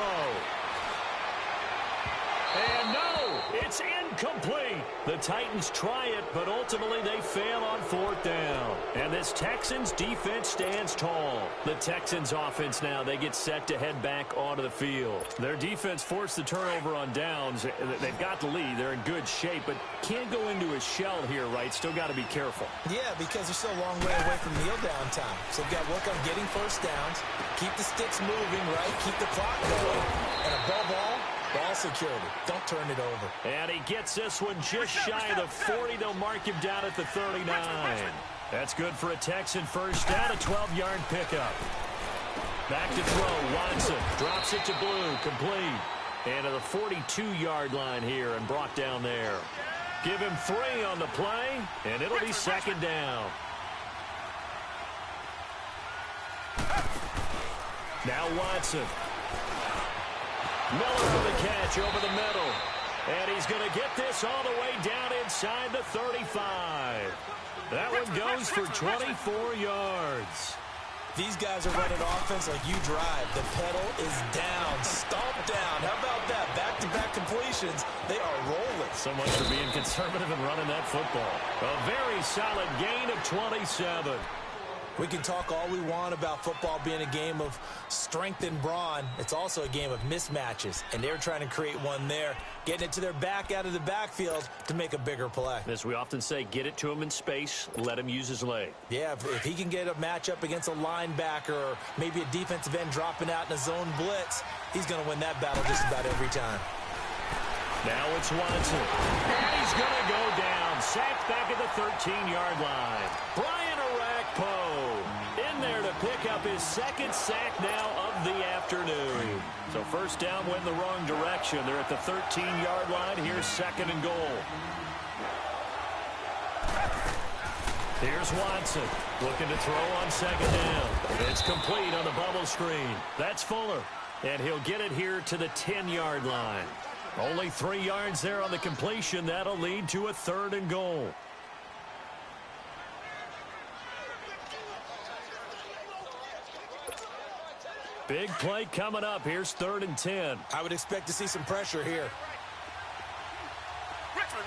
And no, it's incomplete. The Titans try it, but ultimately they fail on fourth down. And this Texans defense stands tall. The Texans offense now, they get set to head back onto the field. Their defense forced the turnover on downs. They've got the lead. They're in good shape, but can't go into a shell here, right? Still got to be careful. Yeah, because they're still a long way away from kneel down time. So they've got to work on getting first downs, keep the sticks moving, right? Keep the clock going. And above all, ball security. Don't turn it over. And he gets this one just shy of the 40. They'll mark him down at the 39. That's good for a Texan first down, a 12-yard pickup. Back to throw. Watson drops it to Blue. Complete. And to the 42-yard line here and brought down there. Give him 3 on the play, and it'll be second down. Now Watson. Miller on the catch over the middle. And he's going to get this all the way down inside the 35. That one goes for 24 yards. These guys are running offense like you drive. The pedal is down, stomp down. How about that? Back-to-back completions. They are rolling. So much for being conservative and running that football. A very solid gain of 27. We can talk all we want about football being a game of strength and brawn. It's also a game of mismatches, and they're trying to create one there, getting it to their back out of the backfield to make a bigger play. As we often say, get it to him in space, let him use his leg. Yeah, if he can get a matchup against a linebacker or maybe a defensive end dropping out in a zone blitz, he's going to win that battle just about every time. Now it's Watson, and he's going to go down. Sacked back at the 13-yard line. Brian Orakpo in there to pick up his second sack now of the afternoon. So first down went the wrong direction. They're at the 13-yard line. Here's second and goal. Here's Watson looking to throw on second down. It's complete on the bubble screen. That's Fuller, and he'll get it here to the 10-yard line. Only 3 yards there on the completion. That'll lead to a third and goal. Big play coming up. Here's 3rd and 10. I would expect to see some pressure here. Richmond.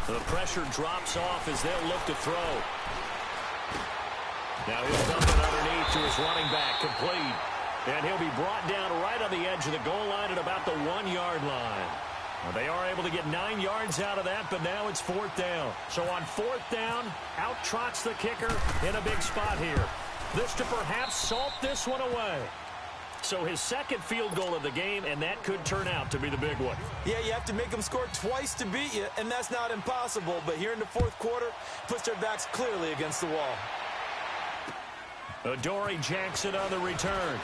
The pressure drops off as they'll look to throw. Now he'll dump it underneath to his running back, complete. And he'll be brought down right on the edge of the goal line at about the 1-yard line. Well, they are able to get 9 yards out of that, but now it's 4th down. So on 4th down, out trots the kicker in a big spot here. This to perhaps salt this one away. So his second field goal of the game, and that could turn out to be the big one. Yeah, you have to make them score twice to beat you, and that's not impossible. But here in the 4th quarter, puts their backs clearly against the wall. Adoree Jackson on the return.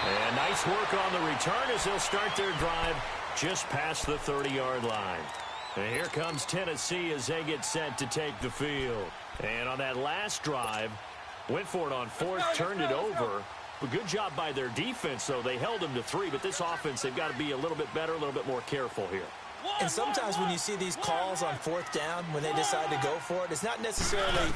And nice work on the return as they'll start their drive just past the 30-yard line. And here comes Tennessee as they get set to take the field. And on that last drive, went for it on 4th, turned it over. A good job by their defense, though. They held them to 3, but this offense, they've got to be a little bit better, a little bit more careful here. And sometimes when you see these calls on 4th down, when they decide to go for it, it's not necessarily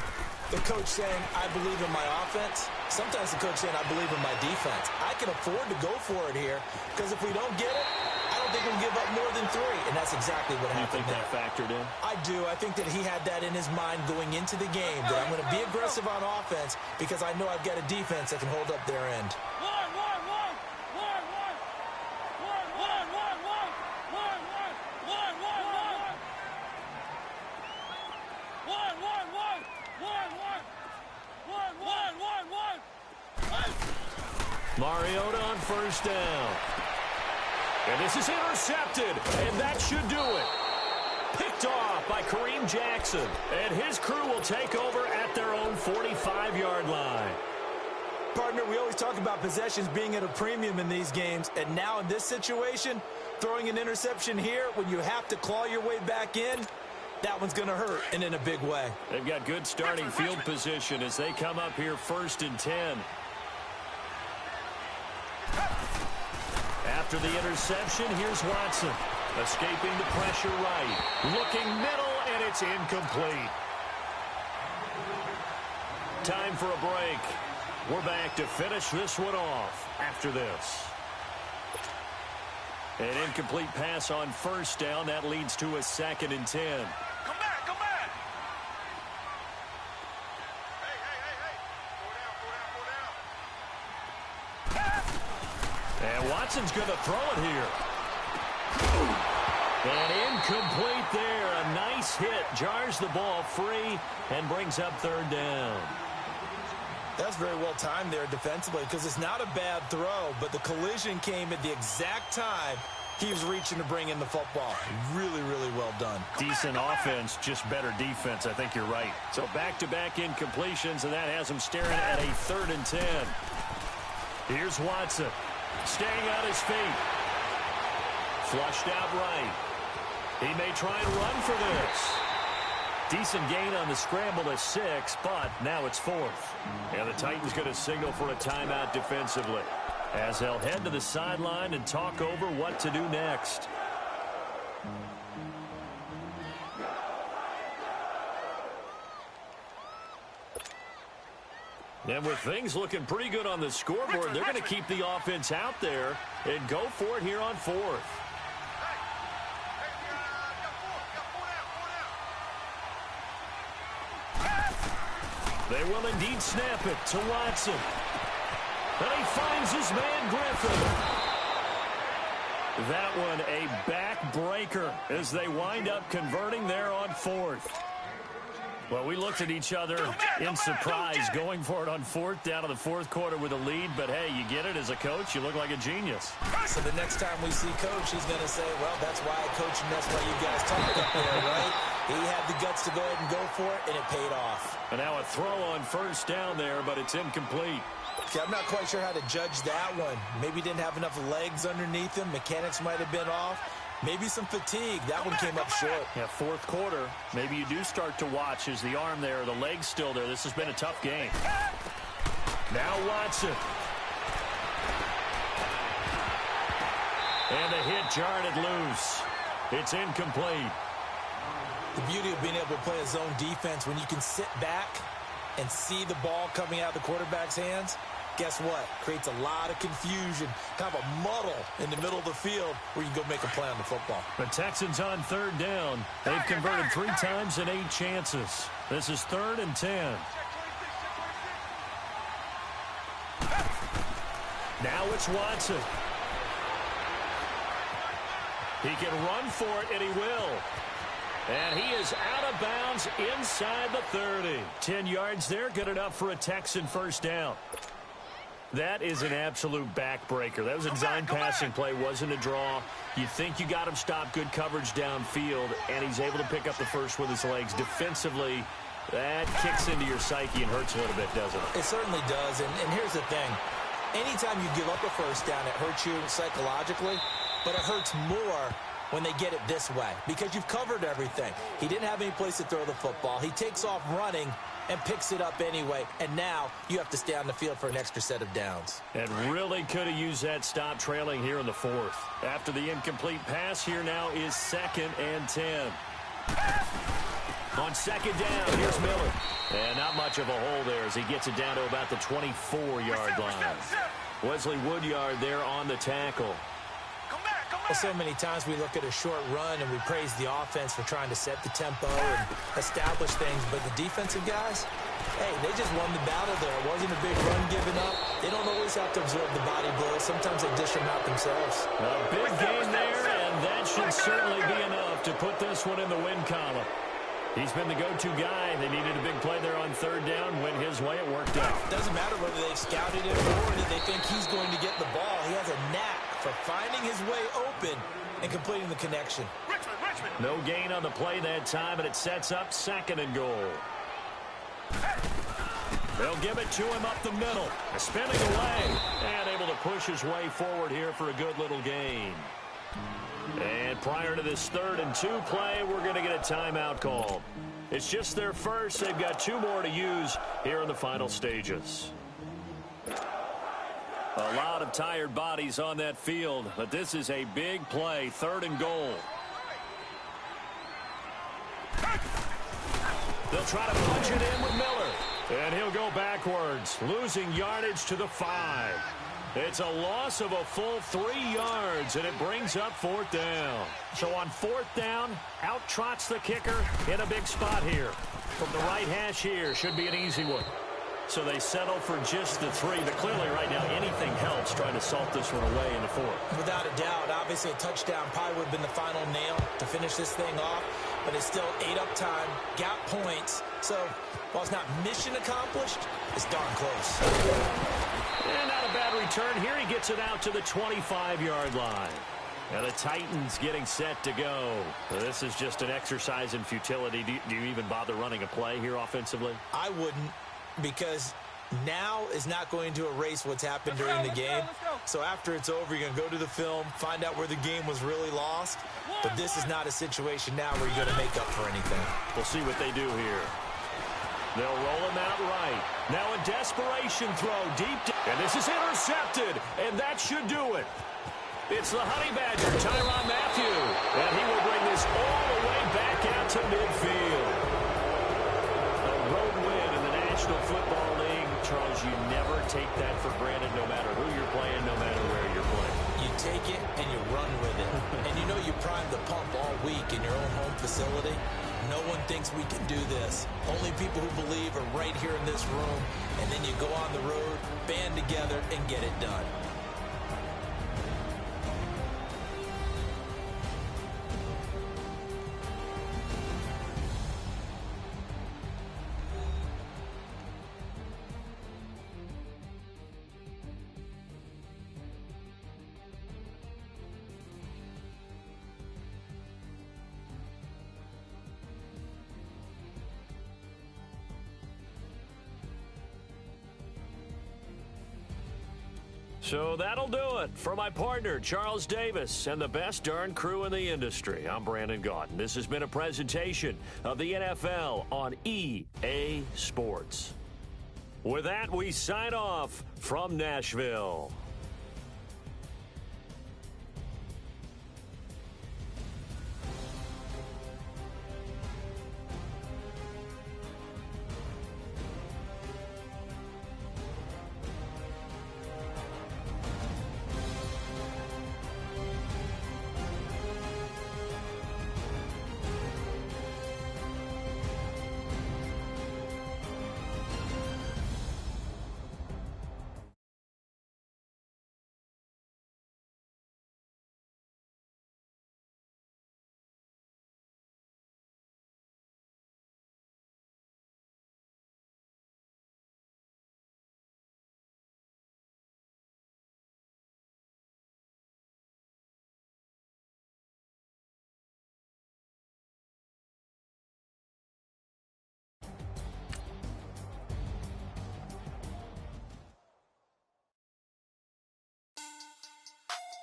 the coach saying, I believe in my offense. Sometimes the coach saying, I believe in my defense. I can afford to go for it here, because if we don't get it, I don't think we'll give up more than 3. And that's exactly what happened. You think that factored in? I do. I think that he had that in his mind going into the game, that I'm going to be aggressive on offense because I know I've got a defense that can hold up their end. Mariota on 1st down. And this is intercepted, and that should do it. Picked off by Kareem Jackson, and his crew will take over at their own 45-yard line. Partner, we always talk about possessions being at a premium in these games, and now in this situation, throwing an interception here when you have to claw your way back in, that one's going to hurt, and in a big way. They've got good starting field position as they come up here 1st and 10. After the interception, here's Watson. Escaping the pressure right. Looking middle, and it's incomplete. Time for a break. We're back to finish this one off after this. An incomplete pass on 1st down. That leads to a 2nd and 10. Come back, come back. Hey, And Watson's going to throw it here. And incomplete there. A nice hit. Jars the ball free and brings up 3rd down. That's very well timed there defensively because it's not a bad throw, but the collision came at the exact time he was reaching to bring in the football. Really, really well done. Decent offense, just better defense. I think you're right. So back-to-back incompletions, and that has him staring at a 3rd and 10. Here's Watson. Staying on his feet. Flushed out right. He may try and run for this. Decent gain on the scramble to 6, but now it's 4th. And the Titans going to signal for a timeout defensively as they'll head to the sideline and talk over what to do next. And with things looking pretty good on the scoreboard, they're going to keep the offense out there and go for it here on 4th. They will indeed snap it to Watson. And he finds his man Griffin. That one a backbreaker as they wind up converting there on 4th. Well, we looked at each other in surprise going for it on 4th down to the 4th quarter with a lead. But, hey, you get it as a coach. You look like a genius. So the next time we see Coach, he's going to say, well, that's why I coach and that's why you guys talk up there, right? He had the guts to go ahead and go for it, and it paid off. And now a throw on 1st down there, but it's incomplete. Okay, I'm not quite sure how to judge that one. Maybe he didn't have enough legs underneath him. Mechanics might have been off. Maybe some fatigue. That one came up short. Yeah, 4th quarter. Maybe you do start to watch. Is the arm there, the leg's still there? This has been a tough game. Now Watson. And the hit jarred it loose. It's incomplete. The beauty of being able to play a zone defense when you can sit back and see the ball coming out of the quarterback's hands, guess what? Creates a lot of confusion, kind of a muddle in the middle of the field where you can go make a play on the football. The Texans on 3rd down. They've converted 3 times in 8 chances. This is 3rd and 10. Now it's Watson. He can run for it, and he will. And he is out of bounds inside the 30. 10 yards there, good enough for a Texan first down. That is an absolute backbreaker. That was a design passing play, wasn't a draw. You think you got him stopped, good coverage downfield, and he's able to pick up the first with his legs. Defensively, that kicks into your psyche and hurts a little bit, doesn't it? It certainly does, and here's the thing. Anytime you give up a first down, it hurts you psychologically, but it hurts more when they get it this way because you've covered everything. He didn't have any place to throw the football. He takes off running and picks it up anyway, and now you have to stay on the field for an extra set of downs. And really could have used that stop trailing here in the 4th. After the incomplete pass, here now is 2nd and 10. On 2nd down, here's Miller. And not much of a hole there as he gets it down to about the 24-yard line. Wesley Woodyard there on the tackle. Well, so many times we look at a short run and we praise the offense for trying to set the tempo and establish things, but the defensive guys, hey, they just won the battle there. It wasn't a big run given up. They don't always have to absorb the body blows. Sometimes they dish them out themselves. A big gain there, and that should certainly be enough to put this one in the win column. He's been the go-to guy. They needed a big play there on 3rd down. Went his way. It worked out. Doesn't matter whether they've scouted him or did they think he's going to get the ball. He has a knack for finding his way open and completing the connection. No gain on the play that time, and it sets up 2nd and goal. They'll give it to him up the middle. Spinning away and able to push his way forward here for a good little gain. And prior to this 3rd and 2 play, we're going to get a timeout called. It's just their first. They've got 2 more to use here in the final stages. A lot of tired bodies on that field, but this is a big play. 3rd and goal. They'll try to punch it in with Miller. And he'll go backwards, losing yardage to the 5. It's a loss of a full 3 yards, and it brings up 4th down. So on 4th down, out trots the kicker in a big spot here. From the right hash here, should be an easy one. So they settle for just the 3, but clearly right now anything helps trying to salt this one away in the 4th. Without a doubt, obviously a touchdown probably would have been the final nail to finish this thing off, but it's still 8 up time, got points. So while it's not mission accomplished, it's darn close. And not a bad return here. He gets it out to the 25-yard line. And the Titans getting set to go. This is just an exercise in futility. Do you even bother running a play here offensively? I wouldn't, because now is not going to erase what's happened during the game. So after it's over, you're going to go to the film, find out where the game was really lost. But this is not a situation now where you're going to make up for anything. We'll see what they do here. They'll roll him out right. Now a desperation throw deep. And this is intercepted. And that should do it. It's the Honey Badger, Tyrann Mathieu. And he will bring this all the way back out to midfield. A road win in the National Football League. Charles, you never take that for granted no matter who you're playing, no matter where you're playing. You take it and you run with it. And you know you primed the pump all week in your own home facility. No one thinks we can do this. Only people who believe are right here in this room. And then you go on the road, band together, and get it done. So that'll do it. For my partner, Charles Davis, and the best darn crew in the industry, I'm Brandon Gaudin. This has been a presentation of the NFL on EA Sports. With that, we sign off from Nashville.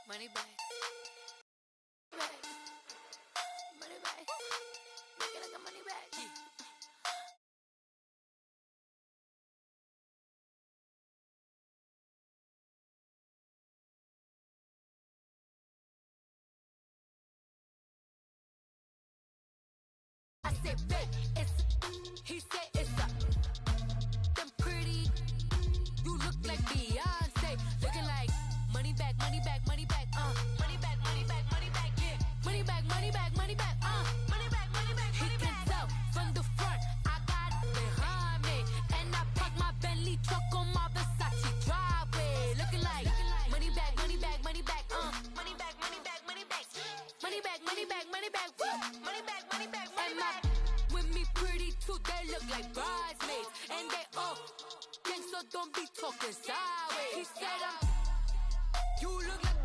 Money back. Money back. Make it like a money back. I said, bet it's. He said it's up. Them pretty. You look like Beyonce. Looking like money back, money back, money back. Money back, money back, money back. Yeah. Money back, money back, money back. Money back, money back, money back. He can tell from the front. I got it behind me, and I park my Bentley truck on my Versace driveway. Looking like money back, money back, money back. Money back, money back, money back. Money back, money back, money back. Money back, money back, money back. With me pretty too, they look like bridesmaids, and they all gang, so don't be talking sideways. He said you look like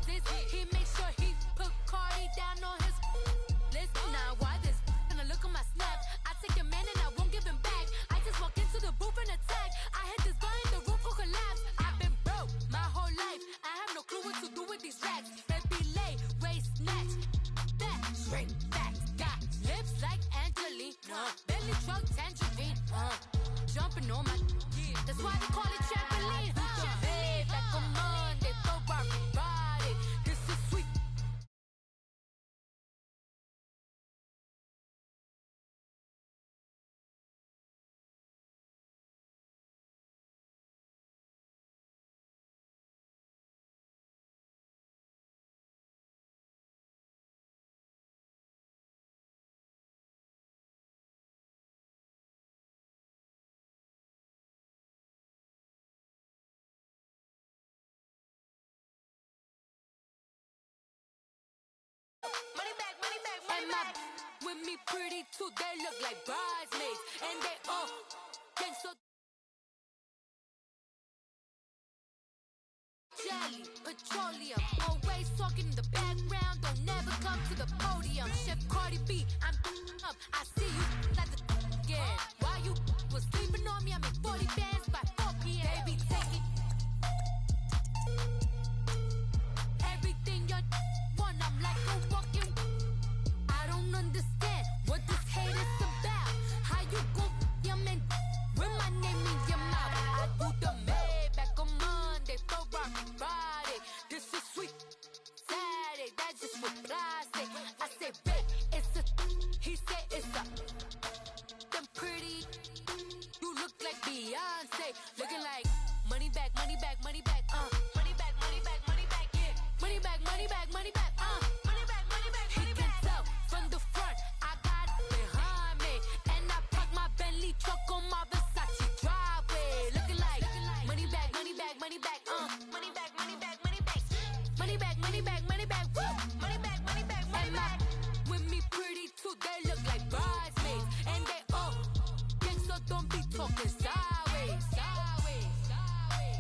this. He makes sure he put Cardi down on his list. Now why this? Gonna look at my snap. I take your man and I won't give him back. I just walk into the booth and attack. I hit this guy in the roof will collapse. I've been broke my whole life. I have no clue what to do with these racks. Baby lay, waist snatch, that straight back. Got lips like Angelina, belly truck tangerine. Jumping on my, that's why they call it trampoline. Hey, back on Monday, Ferrari body. This is sweet. Money back, money back, money back. With me pretty too, they look like bridesmaids, and they all gang, so jelly, petroleum, always talking in the background, don't never come to the podium. Chef Cardi B, I'm up, I see you like the again. Why you was sleeping on me? I make 40 bands by 4 p.m. Baby, take it. Everything you want, I'm like a walking. I don't understand what this hate is about. How you go your man with my name in your mouth? I do the Maybach on Monday, Ferrari body. This is sweet Saturday, that's just for plastic. I say, bet it's a. He said it's a. Them pretty. You look like Beyonce. Looking like money back, money back, money back. Money back, money back, money back. Yeah. Money back, money back, money back. Money back, money back, money back. He can tell from the front. I got it behind me, and I park my Bentley truck on my Versace driveway. Looking like money back, money back, money back. Money back, money back, money back. Money back, money back, money back. Money back, money back, money back. With me pretty too, they look like bridesmaids, and they all gang, so don't be talking sideways. Sideways, sideways.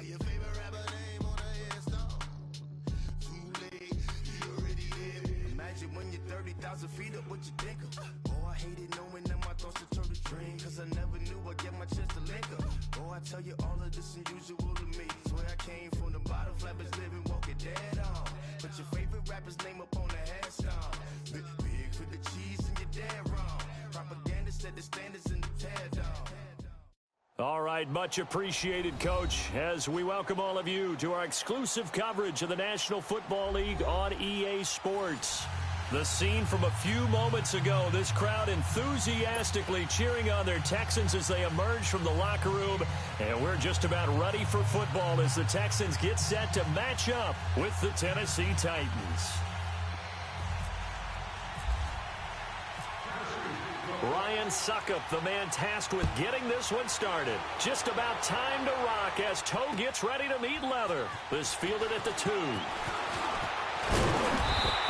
Your favorite rapper name on a headstone. Too late, you already there. Imagine when you're 30,000 feet up, what you think of? Oh, I hated knowing that my thoughts would turn to dream, cause I never knew I'd get my chance to link up. Oh, I tell you all of this unusual to me. Swear I came from the bottom, flappers living, walking dead on. Put your favorite rapper's name up on the headstone. Big for the cheese and you're dead wrong. Propaganda set the standards in the tear down. All right, much appreciated, Coach, as we welcome all of you to our exclusive coverage of the National Football League on EA Sports. The scene from a few moments ago, this crowd enthusiastically cheering on their Texans as they emerge from the locker room. And we're just about ready for football as the Texans get set to match up with the Tennessee Titans. Ryan Suckup, the man tasked with getting this one started. Just about time to rock as Toe gets ready to meet leather. This fielded at the 2.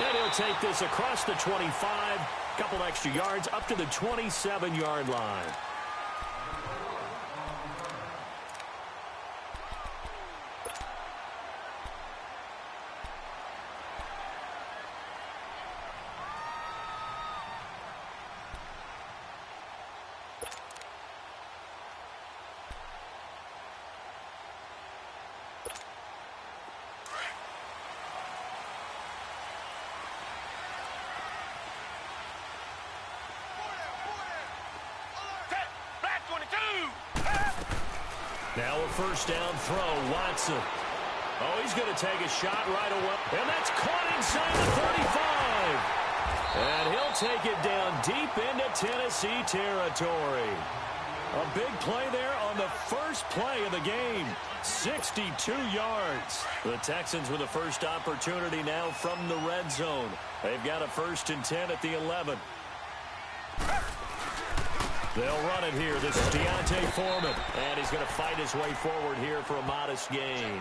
And he'll take this across the 25, couple extra yards up to the 27-yard line. Now a first down throw, Watson. Oh, he's going to take a shot right away. And that's caught inside the 35. And he'll take it down deep into Tennessee territory. A big play there on the first play of the game. 62 yards. The Texans with a first opportunity now from the red zone. They've got a 1st and 10 at the 11. They'll run it here. This is Deontay Foreman. And he's going to fight his way forward here for a modest gain.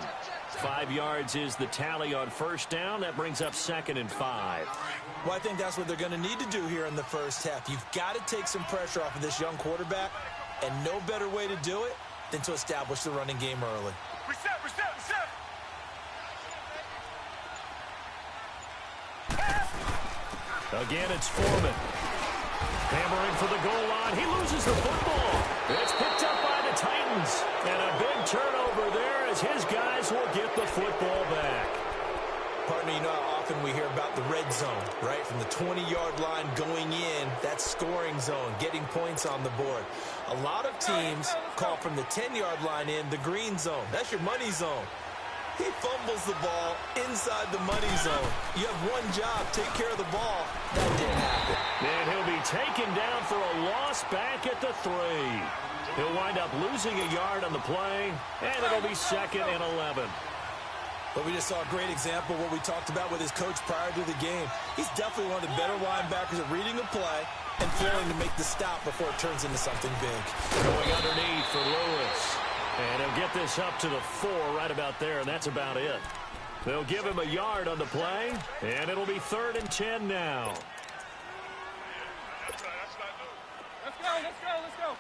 5 yards is the tally on first down. That brings up 2nd and 5. Well, I think that's what they're going to need to do here in the first half. You've got to take some pressure off of this young quarterback. And no better way to do it than to establish the running game early. Reset. Again, it's Foreman. Hammering for the goal line. He loses the football. It's picked up by the Titans. And a big turnover there as his guys will get the football back. Partner, you know how often we hear about the red zone, right? From the 20-yard line going in, that's scoring zone, getting points on the board. A lot of teams call from the 10-yard line in the green zone. That's your money zone. He fumbles the ball inside the money zone. You have one job, take care of the ball. That didn't happen. And he'll be taken down for a loss back at the 3. He'll wind up losing a yard on the play, and it'll be 2nd and 11. But we just saw a great example of what we talked about with his coach prior to the game. He's definitely one of the better linebackers at reading a play and failing to make the stop before it turns into something big. Going underneath for Lewis. And he'll get this up to the 4 right about there, and that's about it. They'll give him a yard on the play, and it'll be 3rd and 10 now. Let's go.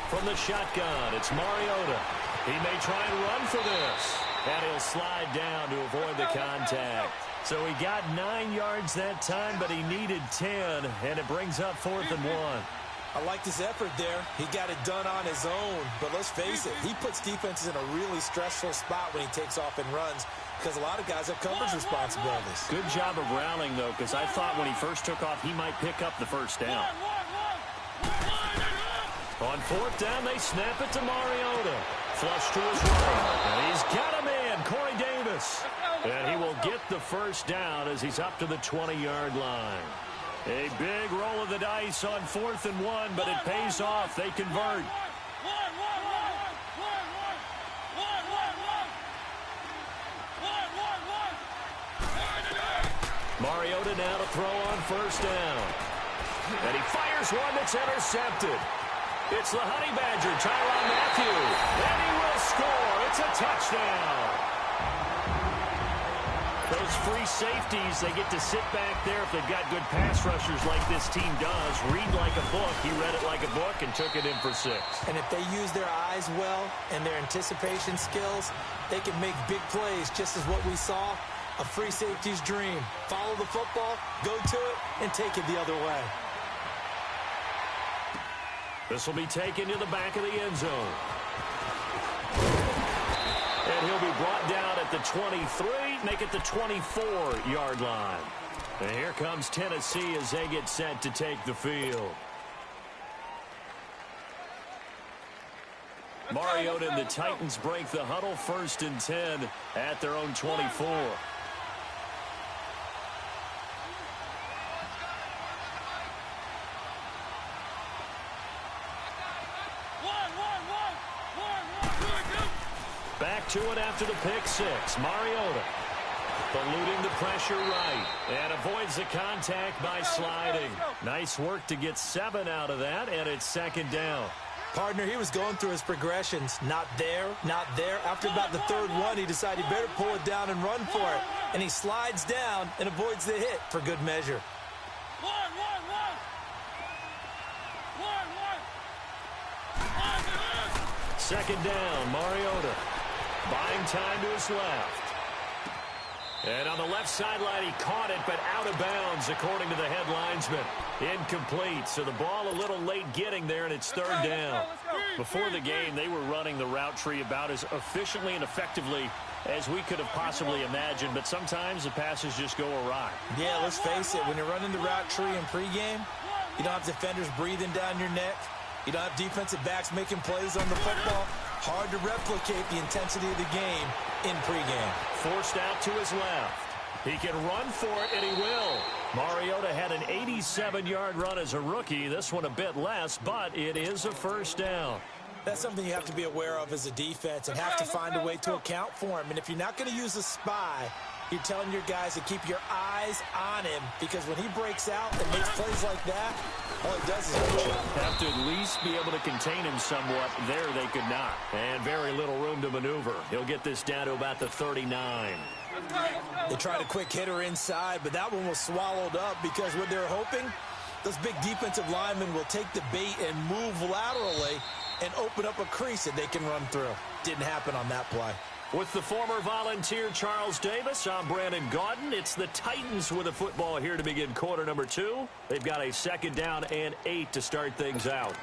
From the shotgun, it's Mariota. He may try and run for this. And he'll slide down to avoid the contact. So he got 9 yards that time, but he needed 10, and it brings up 4th and 1. I like this effort there. He got it done on his own, but let's face it, he puts defenses in a really stressful spot when he takes off and runs because a lot of guys have coverage responsibilities. Good job of rallying, though, because I thought when he first took off, he might pick up the first down. On 4th down, they snap it to Mariota. Flush to his right. And he's got a man, Corey Davis. And he will get the first down as he's up to the 20-yard line. A big roll of the dice on 4th and 1, but it pays off. They convert. Mariota now to throw on first down. And he fires one that's intercepted. It's the Honey Badger, Tyrann Mathieu. And he will score. It's a touchdown. Those free safeties, they get to sit back there if they've got good pass rushers like this team does. Read like a book. He read it like a book and took it in for 6. And if they use their eyes well and their anticipation skills, they can make big plays, just as what we saw. A free safety's dream. Follow the football, go to it, and take it the other way. This will be taken to the back of the end zone. And he'll be brought down at the 23, make it the 24-yard line. And here comes Tennessee as they get set to take the field. Mariota and the Titans break the huddle, 1st and 10 at their own 24. Back to it after the pick six. Mariota eluding the pressure right and avoids the contact by sliding. Nice work to get 7 out of that, and it's 2nd down. Partner, he was going through his progressions. Not there, not there. After about the 3rd one, he decided he better pull it down and run for it. And he slides down and avoids the hit for good measure. Second down, Mariota. Buying time to his left. And on the left sideline, he caught it, but out of bounds, according to the head linesman. Incomplete, so the ball a little late getting there, and it's 3rd down. Before the game, they were running the route tree about as efficiently and effectively as we could have possibly imagined, but sometimes the passes just go awry. Yeah, let's face it, when you're running the route tree in pregame, you don't have defenders breathing down your neck. You don't have defensive backs making plays on the football. Hard to replicate the intensity of the game in pregame. Forced out to his left. He can run for it, and he will. Mariota had an 87-yard run as a rookie. This one a bit less, but it is a 1st down. That's something you have to be aware of as a defense and have to find a way to account for him. And if you're not going to use a spy, you're telling your guys to keep your eyes on him, because when he breaks out and makes plays like that, all he does is hurt you. Have to at least be able to contain him somewhat. There they could not. And very little room to maneuver. He'll get this down to about the 39. They tried a quick hitter inside, but that one was swallowed up because what they're hoping, those big defensive linemen will take the bait and move laterally and open up a crease that they can run through. Didn't happen on that play. With the former Volunteer Charles Davis, I'm Brandon Gaudin. It's the Titans with the football here to begin quarter number 2. They've got a 2nd down and 8 to start things out.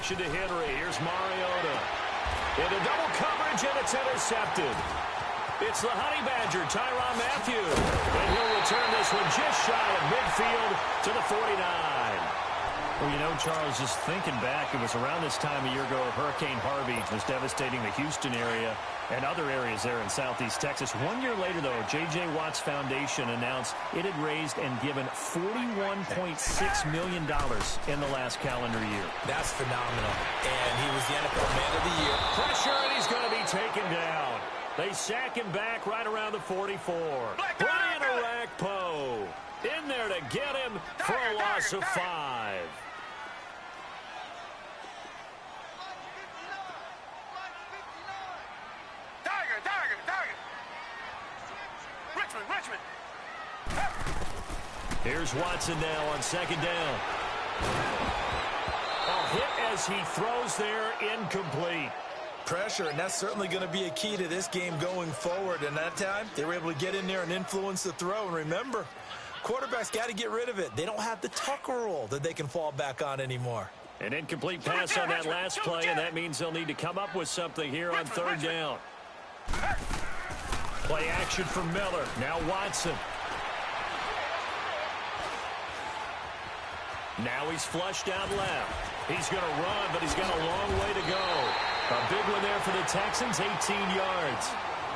To Henry. Here's Mariota. Into double coverage, and it's intercepted. It's the Honey Badger, Tyrann Mathieu. And he'll return this one just shy of midfield to the 49. Well, you know, Charles, just thinking back, it was around this time a year ago, Hurricane Harvey was devastating the Houston area and other areas there in southeast Texas. 1 year later, though, J.J. Watt's Foundation announced it had raised and given $41.6 million in the last calendar year. That's phenomenal. And he was the NFL Man of the Year. Pressure, and he's going to be taken down. They sack him back right around the 44. Brian Orakpo in there to get him for a loss of 5. Here's Watson now on 2nd down. A hit as he throws there, incomplete. Pressure, and that's certainly going to be a key to this game going forward. And that time, they were able to get in there and influence the throw. And remember, quarterbacks got to get rid of it. They don't have the Tucker rule that they can fall back on anymore. An incomplete pass on that last play, and that means they'll need to come up with something here on 3rd down. Play action for Miller. Now Watson. Now he's flushed out left. He's going to run, but he's got a long way to go. A big one there for the Texans, 18 yards.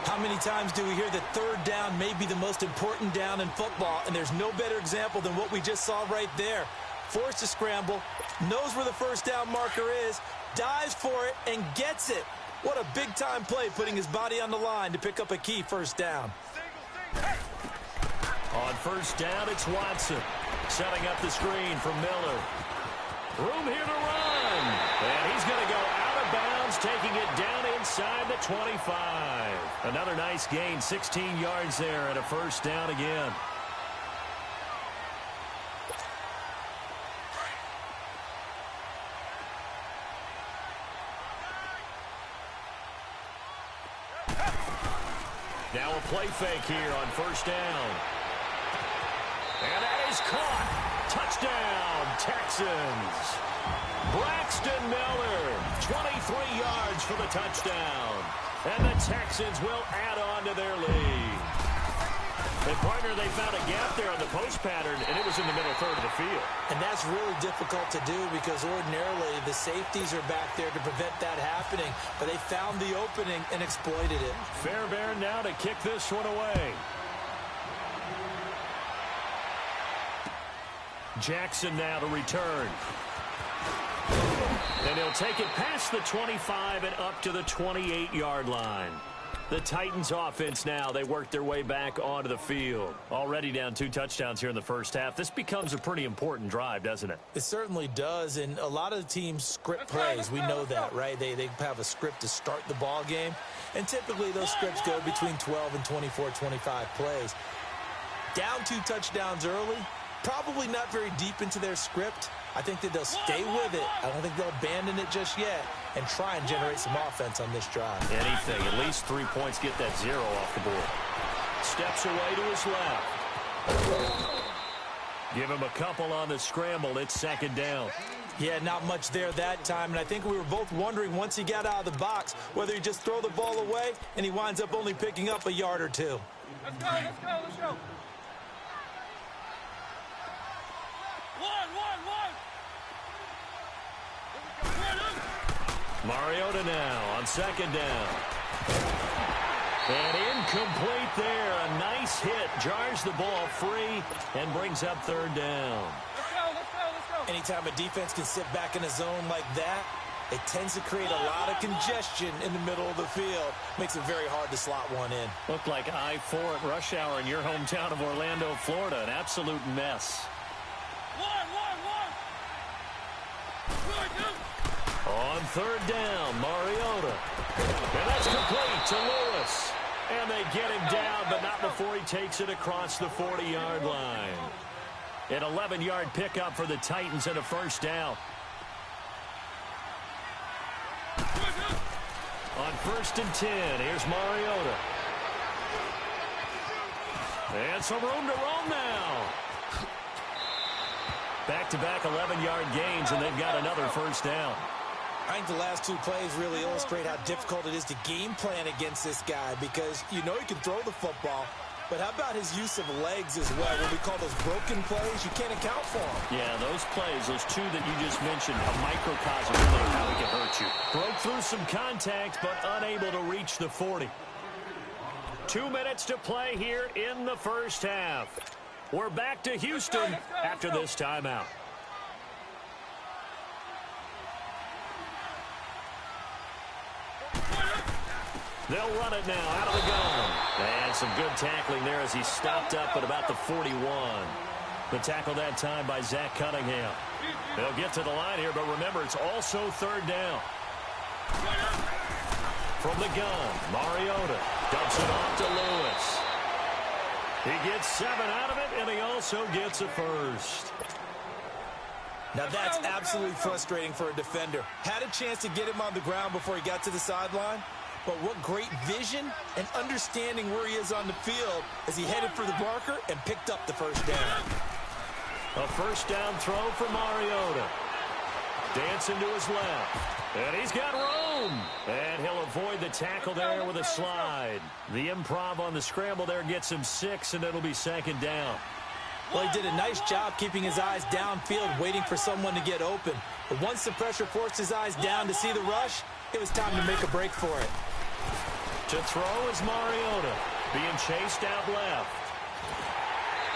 How many times do we hear that 3rd down may be the most important down in football, and there's no better example than what we just saw right there. Forced to scramble, knows where the 1st down marker is, dives for it, and gets it. What a big-time play, putting his body on the line to pick up a key 1st down. On 1st down, it's Watson. Setting up the screen from Miller. Room here to run. And he's going to go out of bounds, taking it down inside the 25. Another nice gain, 16 yards there, and a 1st down again. Now a play fake here on first down. And that is caught. Touchdown, Texans. Braxton Miller, 23 yards for the touchdown. And the Texans will add on to their lead. And, partner, they found a gap there on the post pattern, and it was in the middle third of the field. And that's really difficult to do because ordinarily the safeties are back there to prevent that happening. But they found the opening and exploited it. Fairbairn now to kick this one away. Jackson now to return. And he'll take it past the 25 and up to the 28-yard line. The Titans offense now, they work their way back onto the field. Already down 2 touchdowns here in the first half. This becomes a pretty important drive, doesn't it? It certainly does, and a lot of the teams script plays. We know that, right? They have a script to start the ball game, and typically those scripts go between 12 and 24, 25 plays. Down 2 touchdowns early, probably not very deep into their script. I think that they'll stay with it. I don't think they'll abandon it just yet and try and generate some offense on this drive. Anything. At least 3 points, get that 0 off the board. Steps away to his left. Give him a couple on the scramble. It's second down. Yeah, not much there that time, and I think we were both wondering once he got out of the box whether he just throw the ball away and he winds up only picking up a yard or 2. Let's go, let's go, let's go. Mariota now on second down. And incomplete there. A nice hit. Jars the ball free and brings up third down. Let's go, let's go, let's go. Anytime a defense can sit back in a zone like that, it tends to create a lot of congestion in the middle of the field. Makes it very hard to slot one in. Looked like I-4 at rush hour in your hometown of Orlando, Florida. An absolute mess. On third down, Mariota. And that's complete to Lewis. And they get him down, but not before he takes it across the 40-yard line. An 11-yard pickup for the Titans and a first down. On first and 10, here's Mariota. And some room to roam now. Back-to-back 11-yard gains, and they've got another first down. I think the last 2 plays really illustrate how difficult it is to game plan against this guy because you know he can throw the football, but how about his use of legs as well? What we call those broken plays, you can't account for them. Yeah, those plays, those 2 that you just mentioned, a microcosm really of how he can hurt you. Broke through some contact, but unable to reach the 40. 2 minutes to play here in the first half. We're back to Houston after this timeout. They'll run it now out of the gun. And some good tackling there as he stopped up at about the 41. The tackle that time by Zach Cunningham. They'll get to the line here, but remember, it's also third down. From the gun, Mariota dumps it off to Lewis. He gets 7 out of it, and he also gets a first. Now that's absolutely frustrating for a defender. Had a chance to get him on the ground before he got to the sideline, but what great vision and understanding where he is on the field as he headed for the marker and picked up the first down. A first down throw for Mariota. Dancing to his left. And he's got room. And he'll avoid the tackle there with a slide. The improv on the scramble there gets him 6, and it'll be second down. Well, he did a nice job keeping his eyes downfield, waiting for someone to get open. But once the pressure forced his eyes down to see the rush, it was time to make a break for it. To throw is Mariota, being chased out left.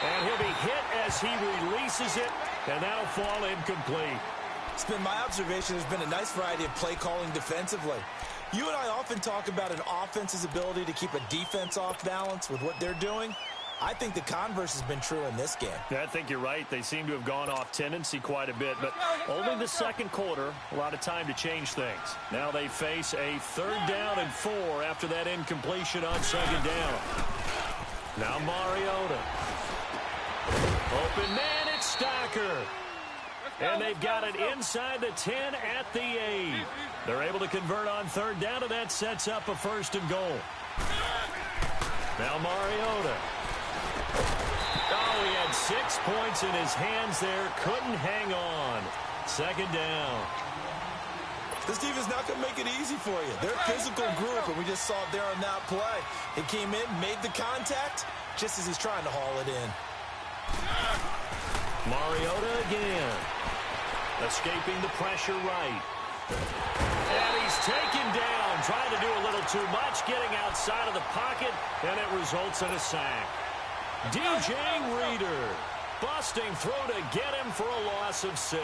And he'll be hit as he releases it, and that'll fall incomplete. It's been my observation there's been a nice variety of play calling defensively. You and I often talk about an offense's ability to keep a defense off balance with what they're doing. I think the converse has been true in this game. I think you're right. They seem to have gone off tendency quite a bit, but only the second quarter, a lot of time to change things. Now they face a third down and 4 after that incompletion on second down. Now Mariota. Open man, it's Stocker. And they've got it inside the 10 at the 8. They're able to convert on third down, and that sets up a first and goal. Now Mariota. Oh, he had 6 points in his hands there. Couldn't hang on. Second down. This defense is not going to make it easy for you. They're a physical group, and we just saw it there on that play. He came in, made the contact, just as he's trying to haul it in. Mariota again. Escaping the pressure right. And he's taken down. Trying to do a little too much, getting outside of the pocket, and it results in a sack. DJ Reader busting through to get him for a loss of 6.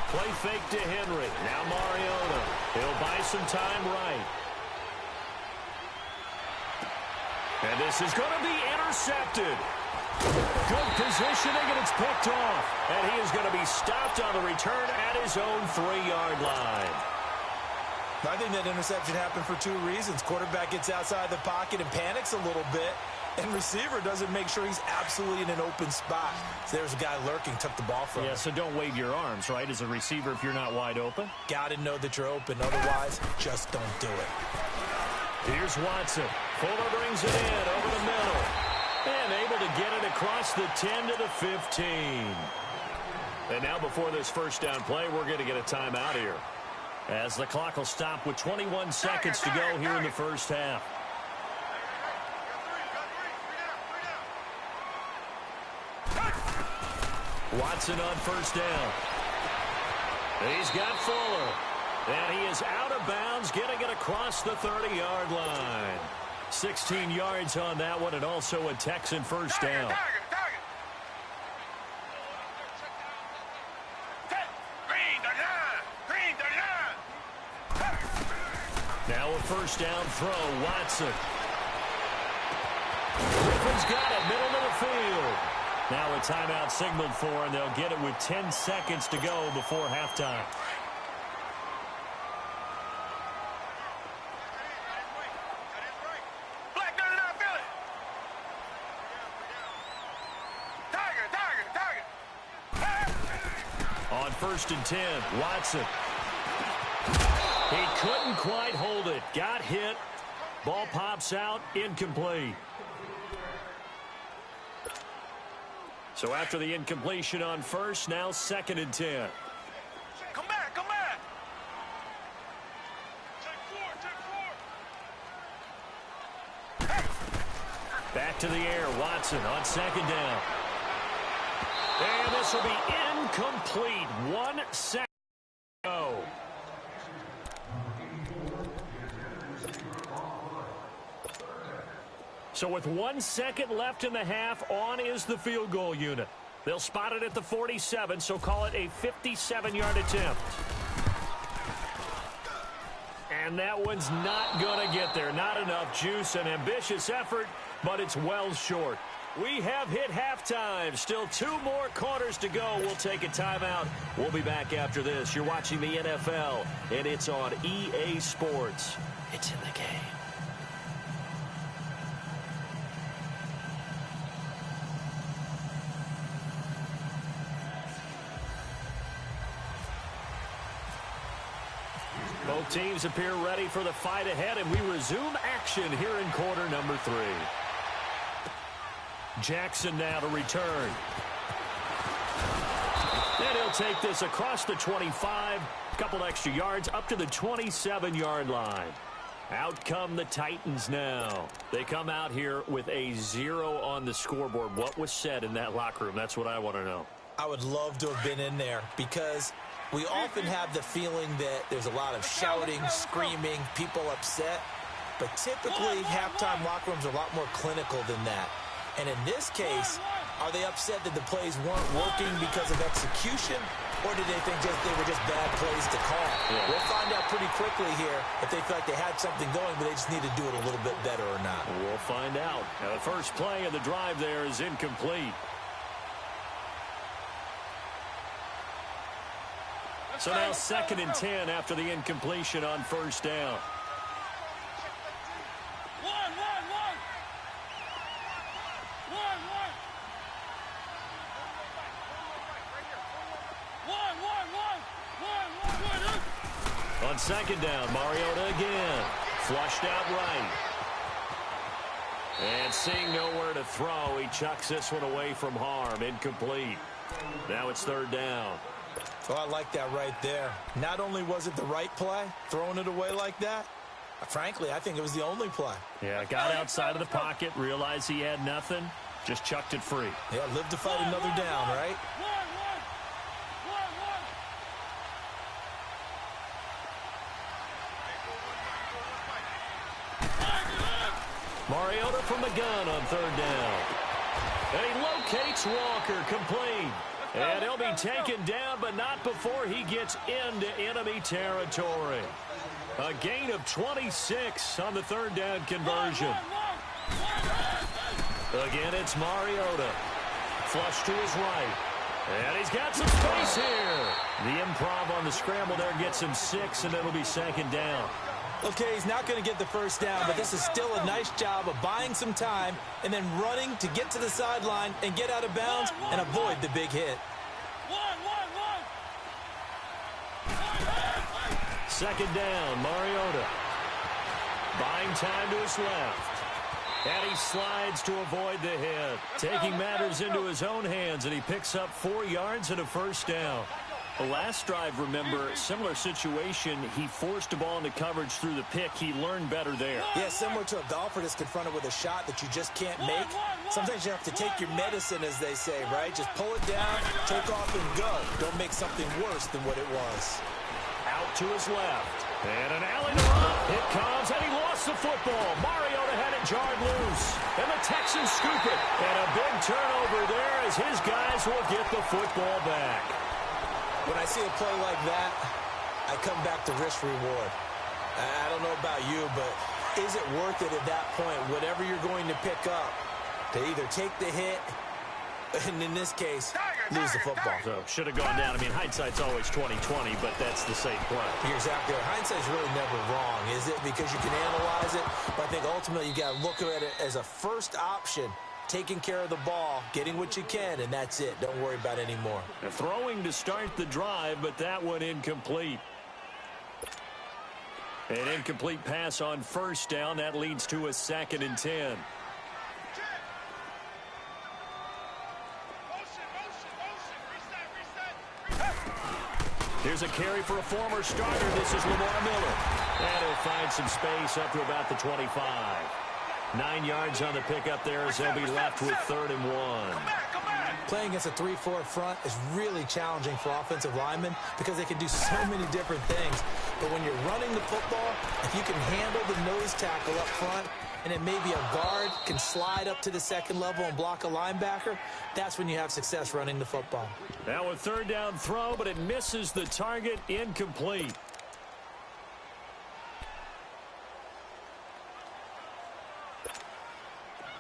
Play fake to Henry. Now Mariota. He'll buy some time right. And this is going to be intercepted. Good positioning, and it's picked off. And he is going to be stopped on the return at his own 3-yard line. I think that interception happened for 2 reasons. Quarterback gets outside the pocket and panics a little bit. And receiver doesn't make sure he's absolutely in an open spot. So there's a guy lurking, took the ball from him. Yeah, so don't wave your arms, right, as a receiver if you're not wide open. Got to know that you're open. Otherwise, just don't do it. Here's Watson. Fuller brings it in over the middle. And able to get it across the 10 to the 15. And now before this first down play, we're going to get a timeout here, as the clock will stop with 21 seconds to go here in the first half. Watson on first down. He's got Fuller. And he is out of bounds, getting it across the 30-yard line. 16 yards on that one, and also a Texan first down. Now a first down throw, Watson. Griffin's got it, middle of the field. Now a timeout signaled for, and they'll get it with 10 seconds to go before halftime. On first and 10, Watson. He couldn't quite hold it. Got hit. Ball pops out, incomplete. So after the incompletion on first, now second and 10. Come back, come back. Back to the air, Watson on second down. And this will be incomplete. 1 second to go. So with 1 second left in the half, on is the field goal unit. They'll spot it at the 47, so call it a 57-yard attempt. And that one's not going to get there. Not enough juice. An ambitious effort, but it's well short. We have hit halftime. Still 2 more quarters to go. We'll take a timeout. We'll be back after this. You're watching the NFL, and it's on EA Sports. It's in the game. Both teams appear ready for the fight ahead, and we resume action here in quarter number 3. Jackson now to return. And he'll take this across the 25, a couple extra yards up to the 27-yard line. Out come the Titans now. They come out here with a 0 on the scoreboard. What was said in that locker room? That's what I want to know. I would love to have been in there, because we often have the feeling that there's a lot of shouting, screaming, people upset. But typically, halftime locker rooms are a lot more clinical than that. And in this case, are they upset that the plays weren't working because of execution, or did they think they were just bad plays to call? Yeah. We'll find out pretty quickly here if they feel like they had something going, but they just need to do it a little bit better or not. We'll find out. Now, the first play of the drive there is incomplete. So now second and 10 after the incompletion on first down. On second down, Mariota again. Flushed out right. And seeing nowhere to throw, he chucks this one away from harm. Incomplete. Now it's third down. Oh, I like that right there. Not only was it the right play, throwing it away like that, frankly, I think it was the only play. Yeah, got outside of the pocket, realized he had nothing, just chucked it free. Yeah, live to fight another down, right? Mariota from the gun on third down. And he locates Walker, complete. And he'll be taken down, but not before he gets into enemy territory. A gain of 26 on the third down conversion. Again, it's Mariota. Flush to his right. And he's got some space here. The improv on the scramble there gets him 6, and it'll be second down. Okay, he's not going to get the first down, but this is still a nice job of buying some time and then running to get to the sideline and get out of bounds and avoid the big hit. Second down, Mariota. Buying time to his left. And he slides to avoid the hit. Taking matters into his own hands, and he picks up 4 yards and a first down. The last drive, remember, similar situation. He forced the ball into coverage through the pick. He learned better there. Yeah, similar to a golfer that's confronted with a shot that you just can't make. Sometimes you have to take your medicine, as they say, right? Just pull it down, take off, and go. Don't make something worse than what it was. Out to his left. And an alley to run. It comes, and he lost the football. Mariota had it jarred loose. And the Texans scoop it. And a big turnover there as his guys will get the football back. When I see a play like that, I come back to risk-reward. I don't know about you, but is it worth it at that point, whatever you're going to pick up, to either take the hit, and in this case, lose the football? So, should have gone down. I mean, hindsight's always 20/20, but that's the safe play. You're exactly right. Hindsight's really never wrong, is it? Because you can analyze it, but I think ultimately you got to look at it as a first option. Taking care of the ball, getting what you can, and that's it. Don't worry about it anymore. Throwing to start the drive, but that one incomplete. An incomplete pass on first down. That leads to a 2nd and 10. Here's a carry for a former starter. This is Lamar Miller. And he'll find some space up to about the 25. 9 yards on the pickup there as they'll be left with 3rd and 1. Playing against a 3-4 front is really challenging for offensive linemen because they can do so many different things. But when you're running the football, if you can handle the nose tackle up front, and then maybe a guard can slide up to the 2nd level and block a linebacker, that's when you have success running the football. Now a 3rd down throw, but it misses the target. Incomplete.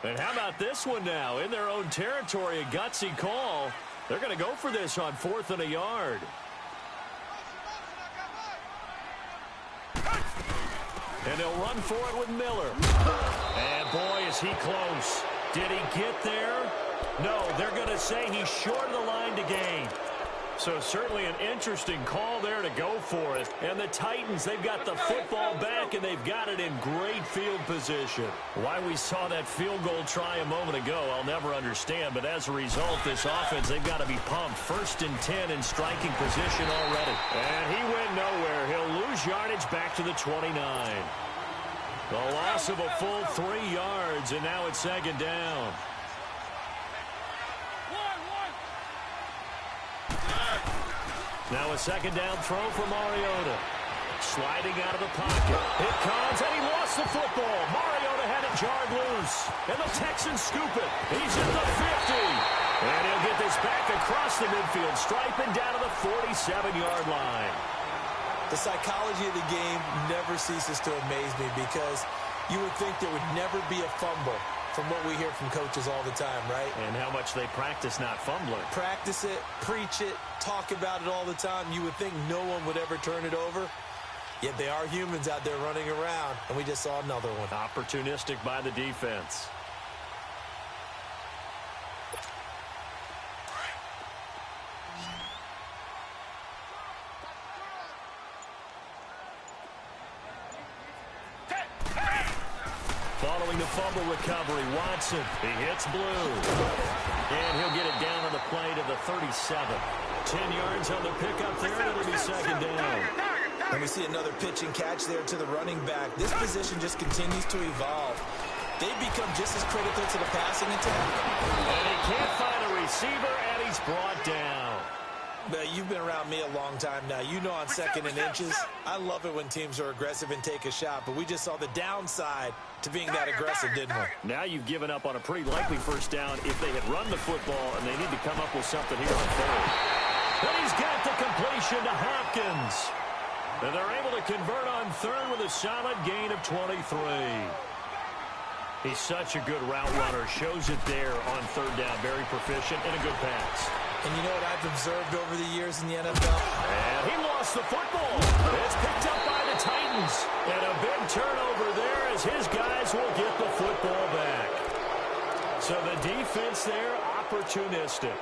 And how about this one now? In their own territory, a gutsy call. They're going to go for this on 4th and a yard. And they'll run for it with Miller. And boy, is he close. Did he get there? No, they're going to say he's short of the line to gain. So certainly an interesting call there to go for it. And the Titans, they've got the football back, and they've got it in great field position. Why we saw that field goal try a moment ago, I'll never understand. But as a result, this offense, they've got to be pumped. 1st and 10 in striking position already. And he went nowhere. He'll lose yardage back to the 29. The loss of a full 3 yards, and now it's 2nd down. Now a 2nd down throw for Mariota. Sliding out of the pocket. It comes, and he lost the football. Mariota had it jarred loose. And the Texans scoop it. He's at the 50. And he'll get this back across the midfield stripe and down to the 47-yard line. The psychology of the game never ceases to amaze me because you would think there would never be a fumble from what we hear from coaches all the time, right? And how much they practice not fumbling. Practice it, preach it, talk about it all the time. You would think no one would ever turn it over. Yet they are humans out there running around, and we just saw another one. Opportunistic by the defense. Following the fumble recovery, Watson, he hits Blue. And he'll get it down on the play to the 37. 10 yards on the pickup there, and it'll be second down. And we see another pitch and catch there to the running back. This position just continues to evolve. They've become just as critical to the passing attack. And he can't find a receiver, and he's brought down. Now, you've been around me a long time now. You know on second and inches, I love it when teams are aggressive and take a shot, but we just saw the downside to being that aggressive, didn't we? Now you've given up on a pretty likely first down if they had run the football, and they need to come up with something here on third. But he's got the completion to Hopkins. And they're able to convert on third with a solid gain of 23. He's such a good route runner. Shows it there on third down. Very proficient and a good pass. And you know what I've observed over the years in the NFL? And he lost the football. It's picked up by the Titans. And a big turnover there as his guys will get the football back. So the defense there, opportunistic.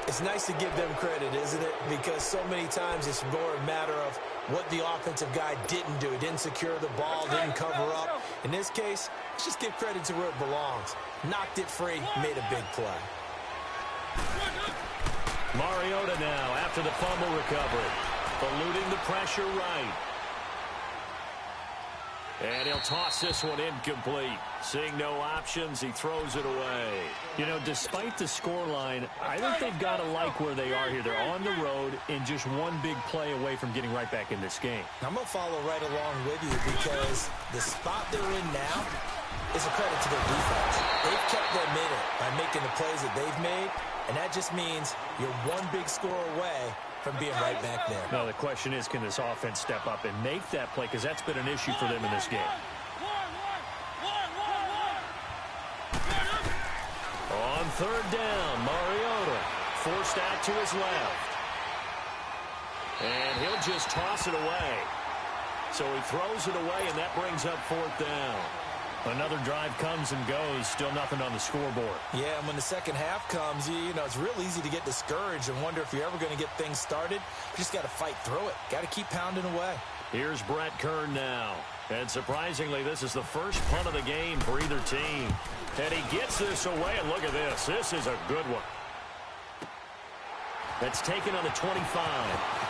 It's nice to give them credit, isn't it? Because so many times it's more a matter of what the offensive guy didn't do. He didn't secure the ball, didn't cover up. In this case, let's just give credit to where it belongs. Knocked it free, made a big play. Mariota now after the fumble recovery. Eluding the pressure right. And he'll toss this one incomplete. Seeing no options, he throws it away. You know, despite the scoreline, I think they've got to like where they are here. They're on the road and just one big play away from getting right back in this game. I'm going to follow right along with you because the spot they're in now is a credit to their defense. They've kept them in it by making the plays that they've made, and that just means you're one big score away from being right back there. No, the question is, can this offense step up and make that play? Because that's been an issue for them in this game. On third down, Mariota forced out to his left. And he'll just toss it away. So he throws it away, and that brings up fourth down. Another drive comes and goes. Still nothing on the scoreboard. Yeah, and when the second half comes, you know, it's real easy to get discouraged and wonder if you're ever going to get things started. You just got to fight through it. Got to keep pounding away. Here's Brett Kern now. And surprisingly, this is the first punt of the game for either team. And he gets this away, and look at this. This is a good one. That's taken on the 25.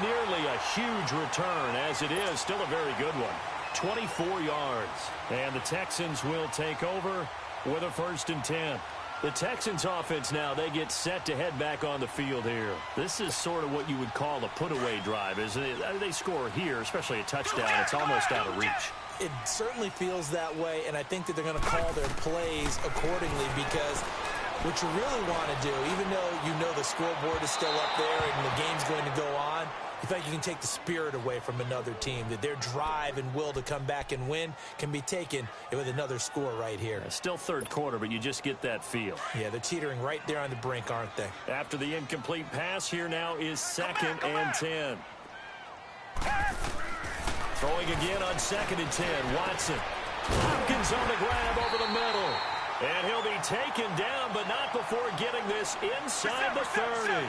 Nearly a huge return, as it is still a very good one. 24 yards. And the Texans will take over with a 1st and 10. The Texans offense now, they get set to head back on the field here. This is sort of what you would call a put-away drive, isn't it? They score here, especially a touchdown. It's almost out of reach. It certainly feels that way, and I think that they're going to call their plays accordingly because what you really want to do, even though you know the scoreboard is still up there and the game's going to go on, you feel like you can take the spirit away from another team, that their drive and will to come back and win can be taken with another score right here. Still third quarter, but you just get that feel. Yeah, they're teetering right there on the brink, aren't they? After the incomplete pass, here now is 2nd and 10. Throwing again on 2nd and 10. Watson. Hopkins on the grab over the middle. And he'll be taken down, but not before getting this inside the 30.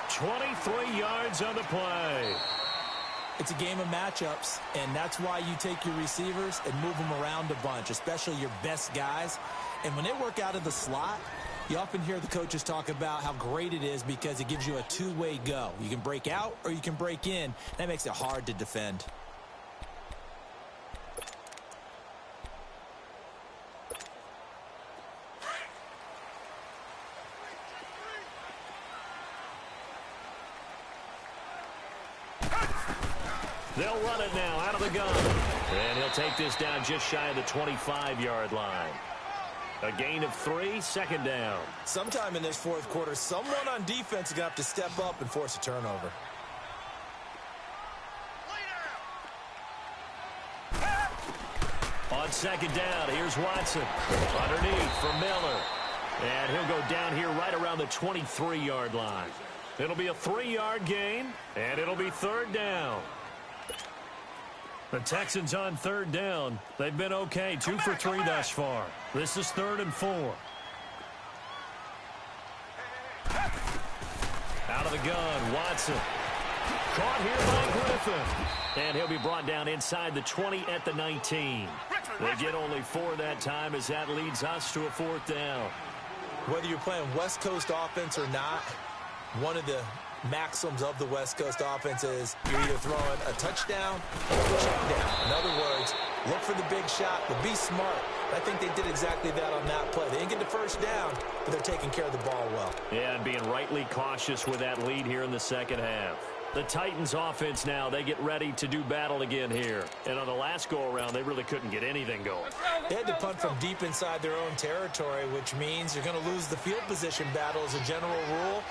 23 yards on the play. It's a game of matchups, and that's why you take your receivers and move them around a bunch, especially your best guys. And when they work out of the slot, you often hear the coaches talk about how great it is because it gives you a two-way go. You can break out or you can break in. That makes it hard to defend. They'll run it now out of the gun. And he'll take this down just shy of the 25-yard line. A gain of 3, 2nd down. Sometime in this fourth quarter, someone on defense is going to have to step up and force a turnover. On 2nd down, here's Watson. Underneath for Miller. And he'll go down here right around the 23-yard line. It'll be a 3-yard gain, and it'll be 3rd down. The Texans on 3rd down. They've been okay, 2 for 3 thus far. This is 3rd and 4. Out of the gun, Watson. Caught here by Griffin. Griffin. And he'll be brought down inside the 20 at the 19. They get only 4 that time as that leads us to a 4th down. Whether you're playing West Coast offense or not, one of the maxims of the West Coast offense is you're either throwing a touchdown or a check down. In other words, look for the big shot, but be smart. I think they did exactly that on that play. They didn't get the first down, but they're taking care of the ball well. Yeah, and being rightly cautious with that lead here in the second half. The Titans offense now, they get ready to do battle again here. And on the last go-around, they really couldn't get anything going. They had to punt from deep inside their own territory, which means you're going to lose the field position battle as a general rule.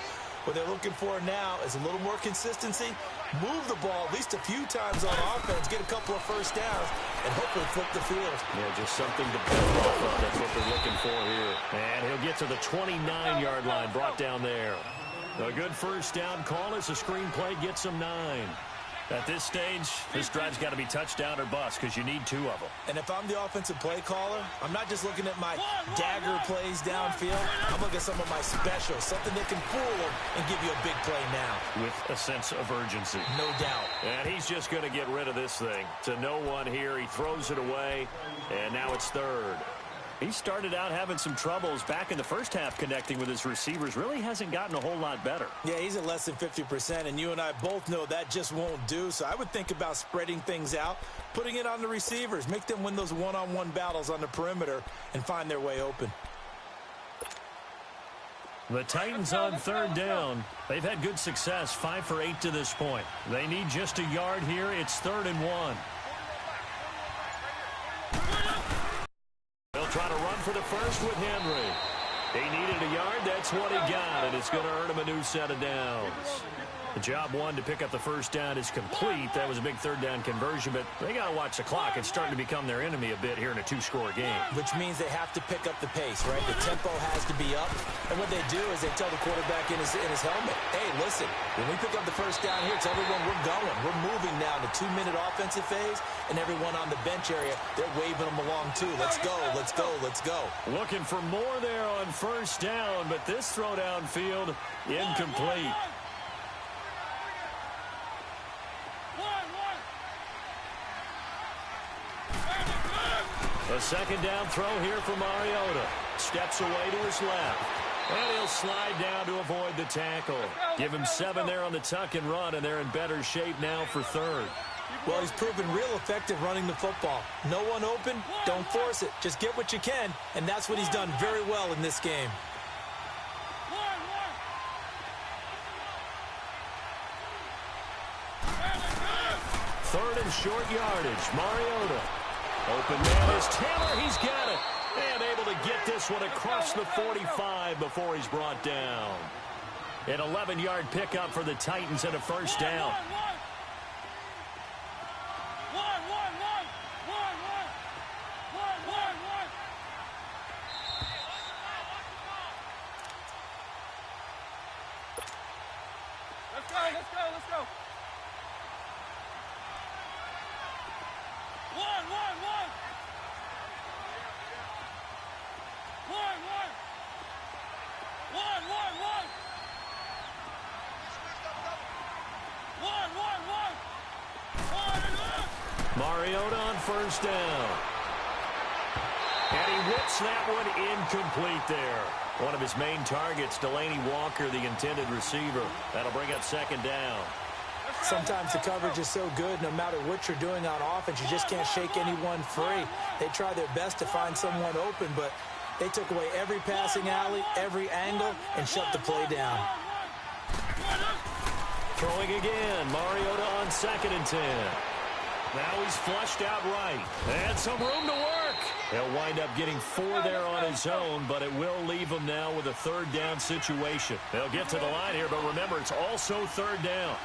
What they're looking for now is a little more consistency, move the ball at least a few times on offense, get a couple of first downs, and hopefully flip the field. Yeah, just something to build off of. That's what they're looking for here. And he'll get to the 29-yard line, brought down there. A good first down call as the screenplay gets them 9. At this stage, this drive's got to be touchdown or bust because you need 2 of them. And if I'm the offensive play caller, I'm not just looking at my dagger plays downfield. I'm looking at some of my specials, something that can fool them and give you a big play now. With a sense of urgency. No doubt. And he's just going to get rid of this thing. To no one here. He throws it away, and now it's 3rd. He started out having some troubles back in the first half connecting with his receivers. Really hasn't gotten a whole lot better. Yeah, he's at less than 50%, and you and I both know that just won't do. So I would think about spreading things out, putting it on the receivers, make them win those one-on-one battles on the perimeter and find their way open. The Titans on 3rd down. They've had good success, 5 for 8 to this point. They need just a yard here. It's 3rd and 1. They'll try to run for the first with Henry. He needed a yard. That's what he got, and it's going to earn him a new set of downs. The job 1 to pick up the first down is complete. That was a big 3rd down conversion, but they got to watch the clock. It's starting to become their enemy a bit here in a 2-score game. Which means they have to pick up the pace, right? The tempo has to be up. And what they do is they tell the quarterback in his helmet, hey, listen, when we pick up the first down here, tell everyone we're going. We're moving now to 2-minute offensive phase, and everyone on the bench area, they're waving them along too. Let's go, let's go, let's go. Looking for more there on first down, but this throw downfield incomplete. A second down throw here for Mariota. Steps away to his left. And he'll slide down to avoid the tackle. Give him 7 there on the tuck and run, and they're in better shape now for 3rd. Well, he's proven real effective running the football. No one open, don't force it. Just get what you can, and that's what he's done very well in this game. Third and short yardage. Mariota. Open man is Taylor. He's got it. And able to get this one across the 45 before he's brought down. An 11-yard pickup for the Titans and a first down. Let's go. Mariota on first down. And he whips that one incomplete there. One of his main targets, Delaney Walker, the intended receiver. That'll bring up second down. Sometimes the coverage is so good, no matter what you're doing on offense, you just can't shake anyone free. They try their best to find someone open, but they took away every passing alley, every angle, and shut the play down. Throwing again. Mariota on 2nd and 10. Now he's flushed out right. And some room to work. He'll wind up getting 4 there on his own, but it will leave him now with a 3rd down situation. They'll get to the line here, but remember, it's also 3rd down.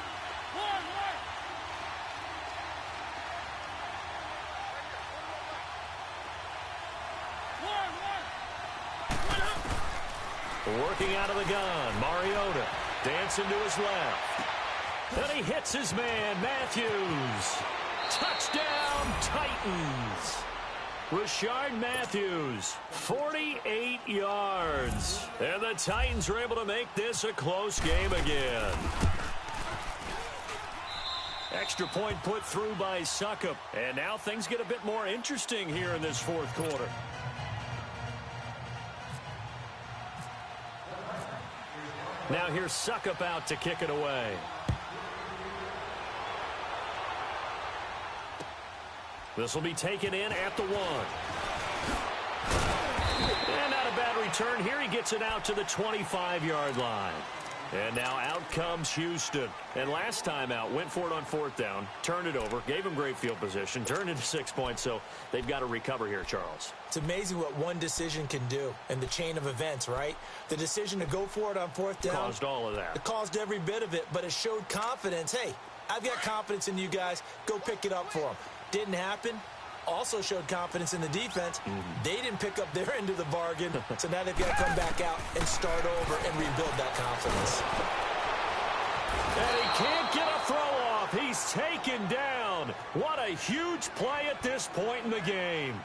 Working out of the gun. Mariota dancing to his left. Then he hits his man, Matthews. Touchdown, Titans. Rashard Matthews, 48 yards. And the Titans are able to make this a close game again. Extra point put through by Suckup. And now things get a bit more interesting here in this fourth quarter. Now here's Suckup out to kick it away. This will be taken in at the 1. And not a bad return here. He gets it out to the 25-yard line. And now out comes Houston. And last time out, went for it on 4th down, turned it over, gave him great field position, turned into 6 points, so they've got to recover here, Charles. It's amazing what one decision can do in the chain of events, right? The decision to go for it on 4th down. Caused all of that. It caused every bit of it, but it showed confidence. Hey, I've got confidence in you guys. Go pick it up for them. Didn't happen. Also showed confidence in the defense. They didn't pick up their end of the bargain, so now they've got to come back out and start over and rebuild that confidence. And he can't get a throw off. He's taken down. What a huge play at this point in the game.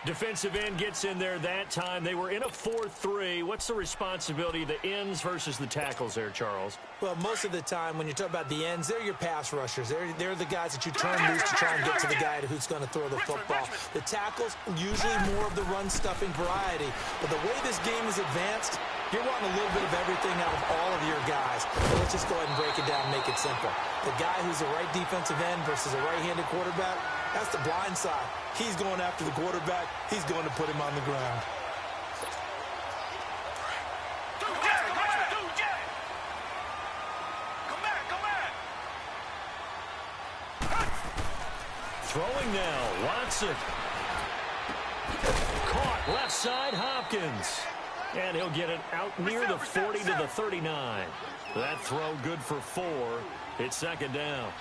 Defensive end gets in there that time. They were in a 4-3. What's the responsibility of the ends versus the tackles there, Charles? Well, most of the time when you talk about the ends, they're your pass rushers. They're the guys that you turn loose to try and get to the guy who's going to throw the football. The tackles, usually more of the run-stuffing variety. But the way this game is advanced, you're wanting a little bit of everything out of all of your guys. But let's just go ahead and break it down and make it simple. The guy who's a right defensive end versus a right-handed quarterback, that's the blind side. He's going after the quarterback. He's going to put him on the ground. Throwing now, Watson. Caught left side, Hopkins. And he'll get it out near the 40 to the 39. That throw good for 4. It's 2nd down.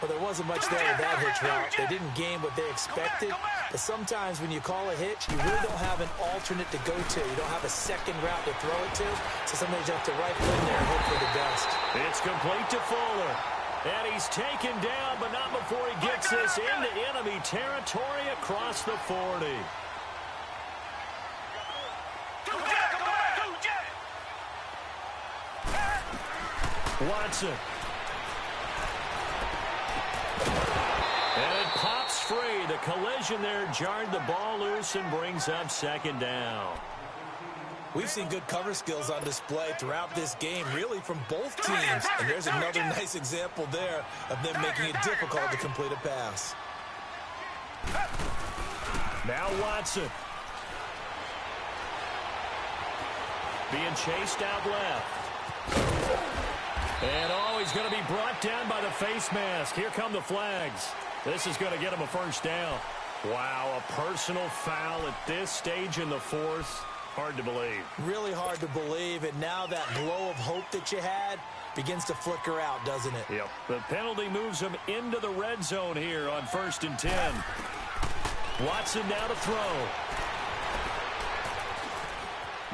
Well, there wasn't much there with that hitch route. They didn't gain what they expected. But sometimes when you call a hitch, you really don't have an alternate to go to. You don't have a second route to throw it to. So sometimes you have to rifle in there and hope for the best. It's complete to Fuller. And he's taken down, but not before he gets this into enemy territory across the 40. Watson. And it pops free. The collision there jarred the ball loose and brings up 2nd down. We've seen good cover skills on display throughout this game, really from both teams. And there's another nice example there of them making it difficult to complete a pass. Now Watson. Being chased out left. And he's going to be brought down by the face mask. Here come the flags. This is going to get him a 1st down. Wow, a personal foul at this stage in the 4th. Hard to believe. Really hard to believe, and now that glow of hope that you had begins to flicker out, doesn't it? Yep. The penalty moves him into the red zone here on 1st and 10. Watson now to throw.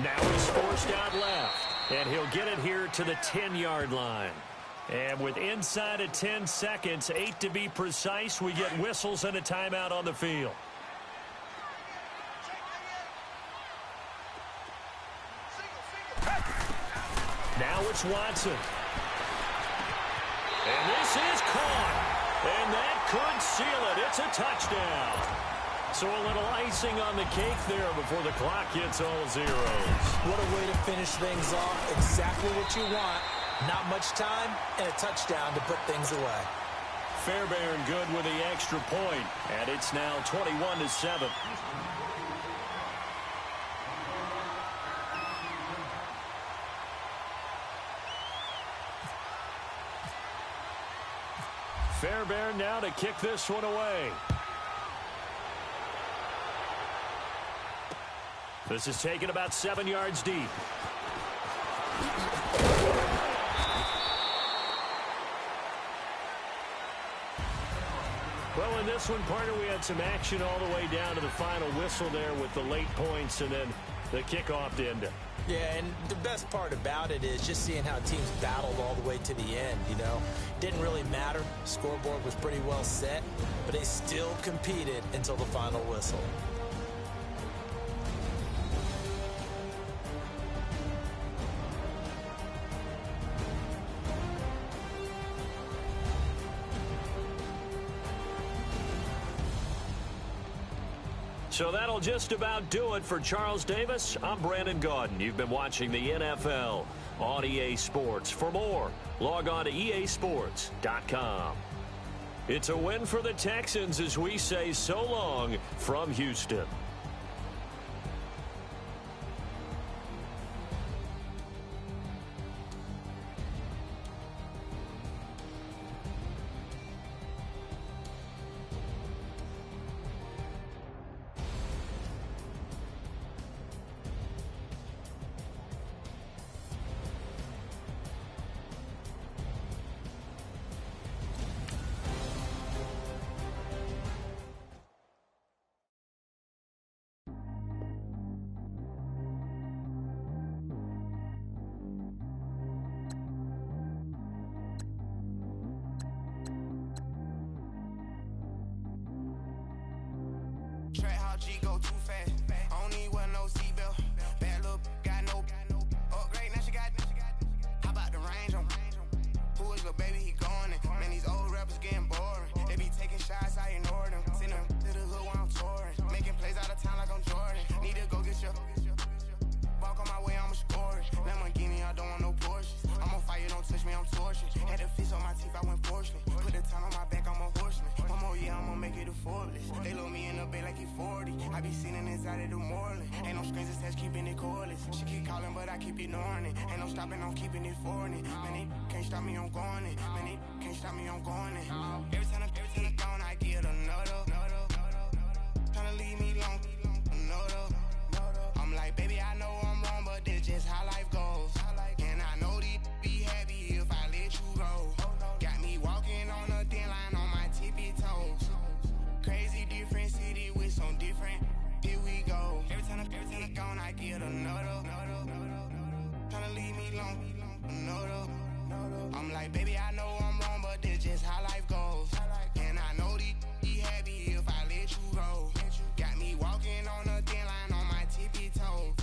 Now he's forced out left, and he'll get it here to the 10-yard line. And with inside of 10 seconds, 8 to be precise, we get whistles and a timeout on the field. Now it's Watson. And this is caught. And that could seal it. It's a touchdown. So a little icing on the cake there before the clock hits all zeros. What a way to finish things off. Exactly what you want. Not much time and a touchdown to put things away. Fairbairn good with the extra point. And it's now 21-7. Fairbairn now to kick this one away. This is taken about 7 yards deep. Well, in this one, partner, we had some action all the way down to the final whistle there with the late points and then the kickoff to end it. Yeah, and the best part about it is just seeing how teams battled all the way to the end, you know. Didn't really matter. Scoreboard was pretty well set, but they still competed until the final whistle. So that'll just about do it for Charles Davis. I'm Brandon Gaudin. You've been watching the NFL on EA Sports. For more, log on to easports.com. It's a win for the Texans as we say so long from Houston. Track how G go too fast. I don't need wear no seatbelt. Bad look, got no upgrade. Now she got. How about the range on? Who is the baby? He going in. Man, these old rappers getting boring. They be taking shots, I ignore them. Send them to the hood while I'm touring. Making plays out of town like I'm Jordan. Need to go get your. Walk on my way, I'ma score it. Lamborghini, I don't want no Porsches. I'm on fire, don't touch me, I'm tortured. Had the fish on my teeth, I went porcelain. Put the time on my back, I'm a horseman. One more year, I'ma make it a Forbes. They load me in the bay like he 40. I be sitting inside of the Moreland. Ain't no screens attached, keeping it cordless. She keep calling, but I keep ignoring it. Ain't no stopping, I'm keeping it for it. Man, they can't stop me, I'm going it. Man, they can't stop me, I'm going it. Every time I gone, I get another. Tryna leave me long, another. I'm like, baby, I know I'm wrong, but this just how life goes. And I know these be happy if I let you go. Got me walking on a thin line on my tippy toes. Crazy different city with some different. Here we go. Every time I gone, I get another. Tryna leave me long, another. I'm like, baby, I know I'm wrong, but this just how life goes. And I know these be happy if I let you go. Got me walking on a thin line on my tippy toes.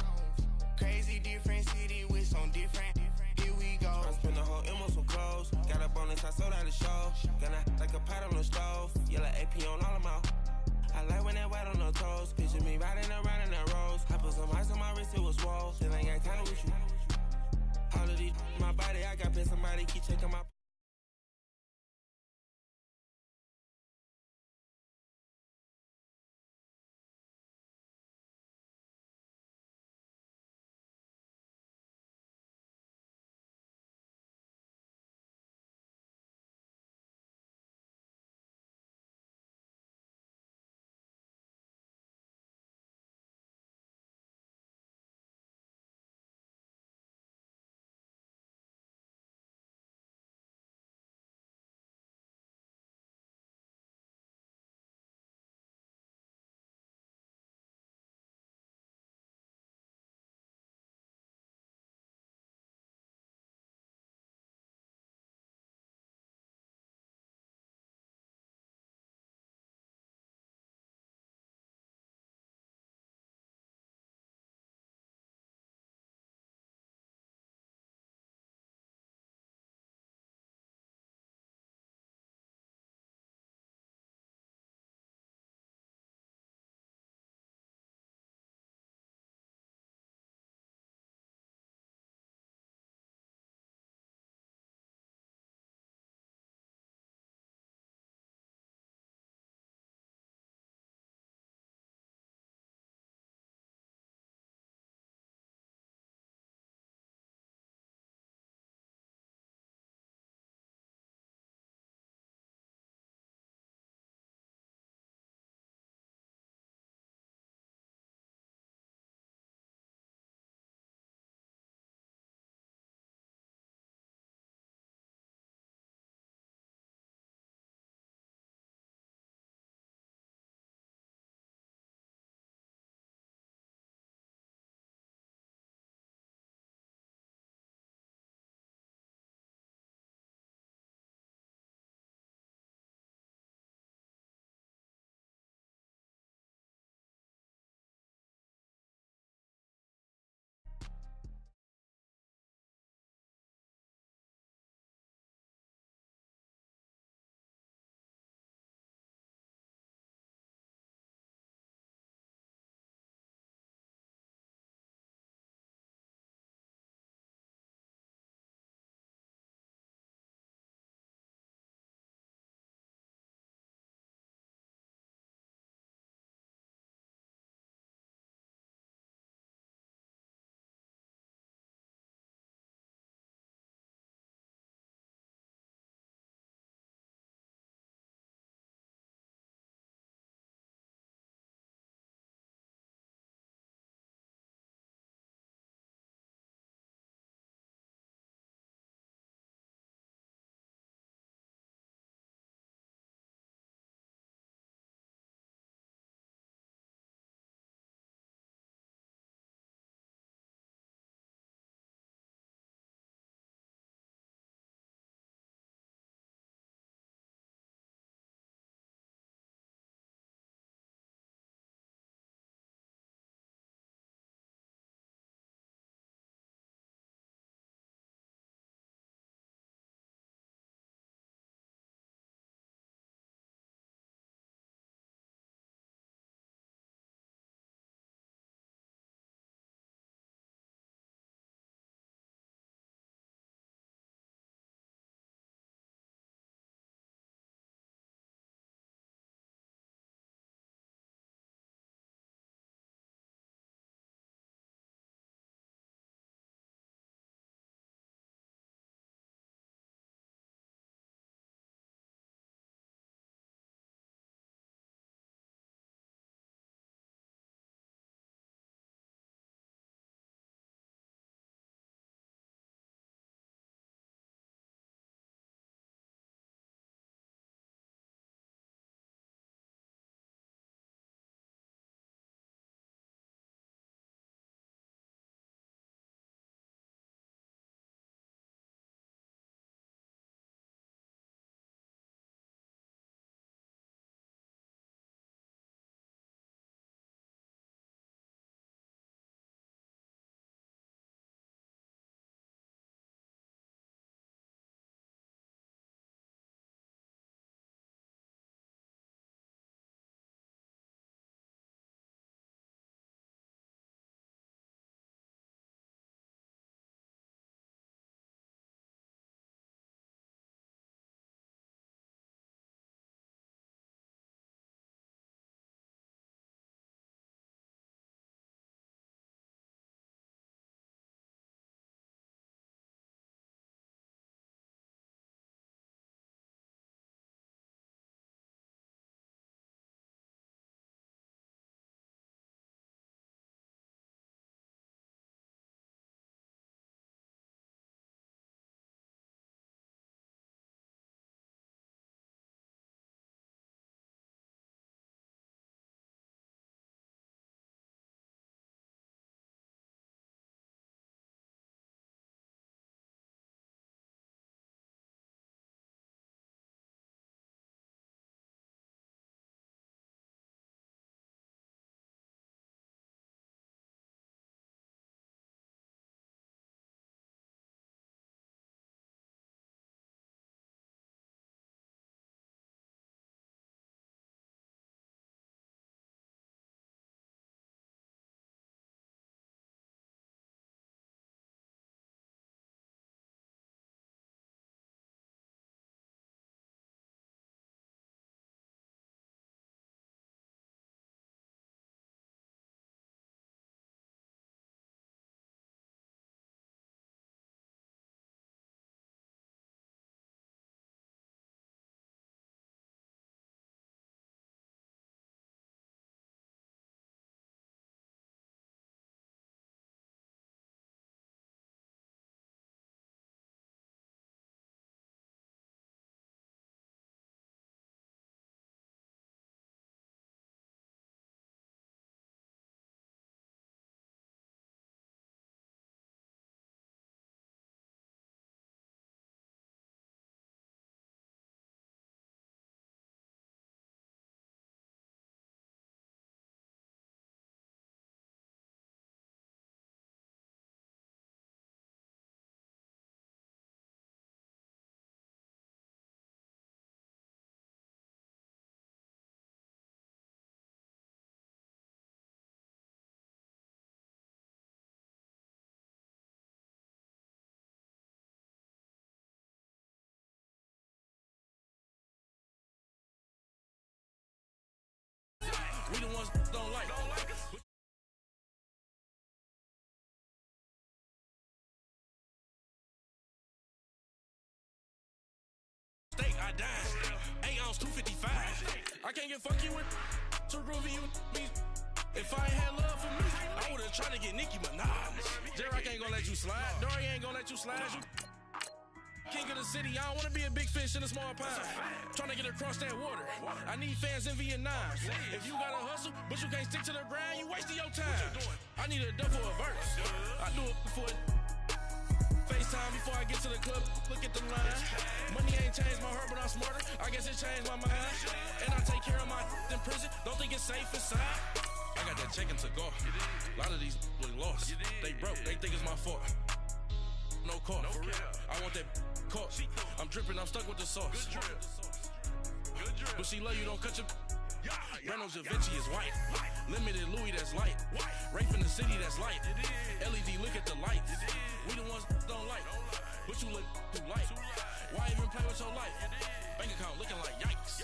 We the ones that don't like us. Steak, I died. 8 ounce, 255. I can't get funky with too groovy you me. If I ain't had love for me, I would've tried to get Nicki Minaj. J-Rock ain't gonna let you slide. Dory ain't gonna let you slide. You king of the city, I don't wanna be a big fish in a small pond. Trying to get across that water. I need fans in Vietnam. If you gotta hustle, but you can't stick to the grind, you wasting your time. I need a dub for a verse. I do it for it. FaceTime before I get to the club, look at the line. Money ain't changed my heart, but I'm smarter. I guess it changed my mind. And I take care of my in prison. Don't think it's safe inside. I got that chicken to go. A lot of these really lost. They broke, they think it's my fault. No call. I want that caught. I'm dripping, I'm stuck with the sauce. But she love you, don't cut your. Breno Da Vinci is white. Limited Louis, that's light. Rape in the city, that's light. LED, look at the lights. We the ones that don't like. But you look too light. Why even play with your life? Bank account looking like yikes.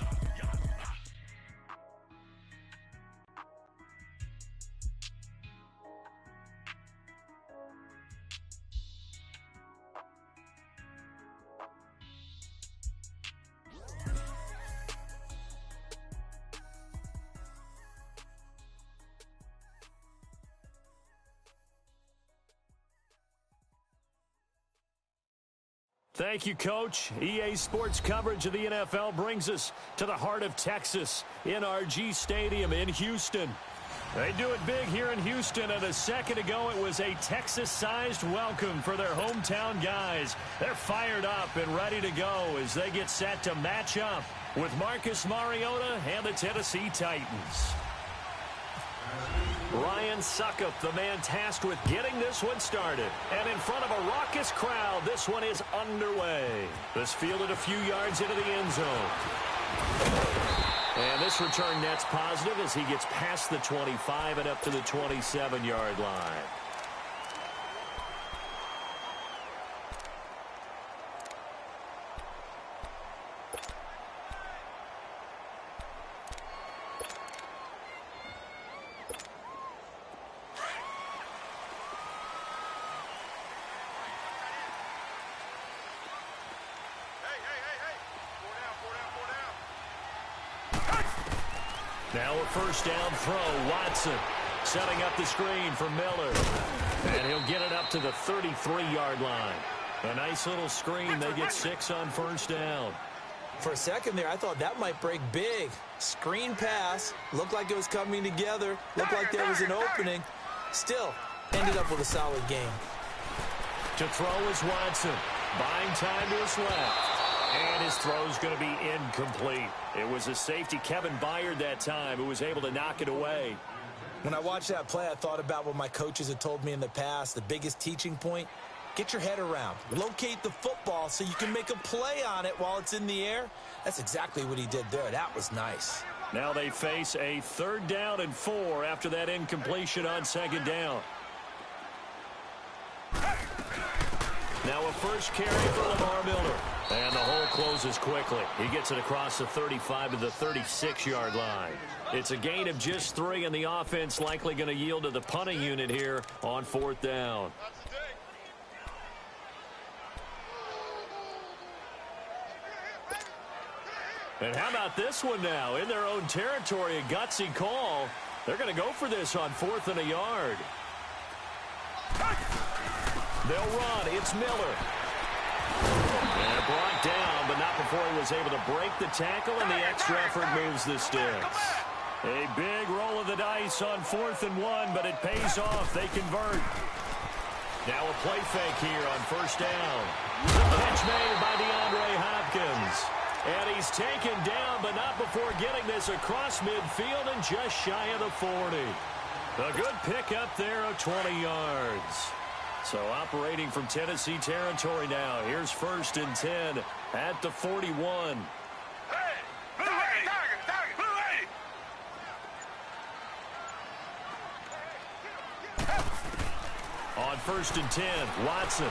Thank you, Coach. EA Sports coverage of the NFL brings us to the heart of Texas, NRG Stadium in Houston. They do it big here in Houston, and a second ago it was a Texas-sized welcome for their hometown guys. They're fired up and ready to go as they get set to match up with Marcus Mariota and the Tennessee Titans. Ryan Suckup, the man tasked with getting this one started. And in front of a raucous crowd, this one is underway. This fielded a few yards into the end zone. And this return net's positive as he gets past the 25 and up to the 27-yard line. Now a first down throw, Watson setting up the screen for Miller. And he'll get it up to the 33-yard line. A nice little screen. They get 6 on first down. For a second there, I thought that might break big. Screen pass. Looked like it was coming together. Looked like there was an opening. Still, ended up with a solid game. To throw is Watson. Buying time to his left. And his throw's going to be incomplete. It was a safety, Kevin Byard, that time, who was able to knock it away. When I watched that play, I thought about what my coaches had told me in the past. The biggest teaching point, get your head around. Locate the football so you can make a play on it while it's in the air. That's exactly what he did there. That was nice. Now they face a 3rd down and 4 after that incompletion on 2nd down. Now a first carry for Lamar Miller. And the hole closes quickly. He gets it across the 35 to the 36-yard line. It's a gain of just 3, and the offense likely going to yield to the punting unit here on 4th down. And how about this one now? In their own territory, a gutsy call. They're going to go for this on 4th and a yard. They'll run. It's Miller. And brought down, but not before he was able to break the tackle, and the extra effort moves the sticks. A big roll of the dice on 4th and 1, but it pays off. They convert. Now a play fake here on first down. Catch made by DeAndre Hopkins. And he's taken down, but not before getting this across midfield and just shy of the 40. A good pickup there of 20 yards. So operating from Tennessee territory now. Here's 1st and 10 at the 41. On 1st and 10, Watson.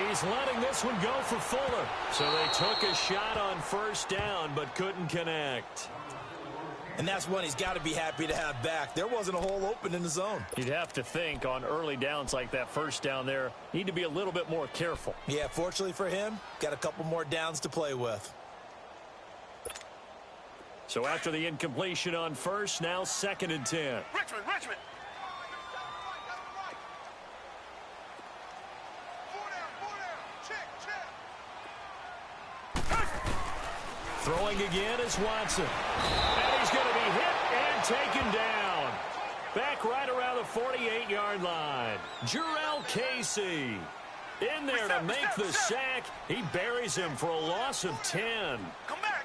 He's letting this one go for Fuller. So they took a shot on first down, but couldn't connect. And that's one he's got to be happy to have back. There wasn't a hole open in the zone. You'd have to think on early downs like that first down there, need to be a little bit more careful. Yeah, fortunately for him, got a couple more downs to play with. So after the incompletion on first, now 2nd and 10. Richmond. Throwing again is Watson. And he's going to be hit and taken down. Back right around the 48-yard line. Jarrell Casey in there to make the sack. He buries him for a loss of 10. Come back.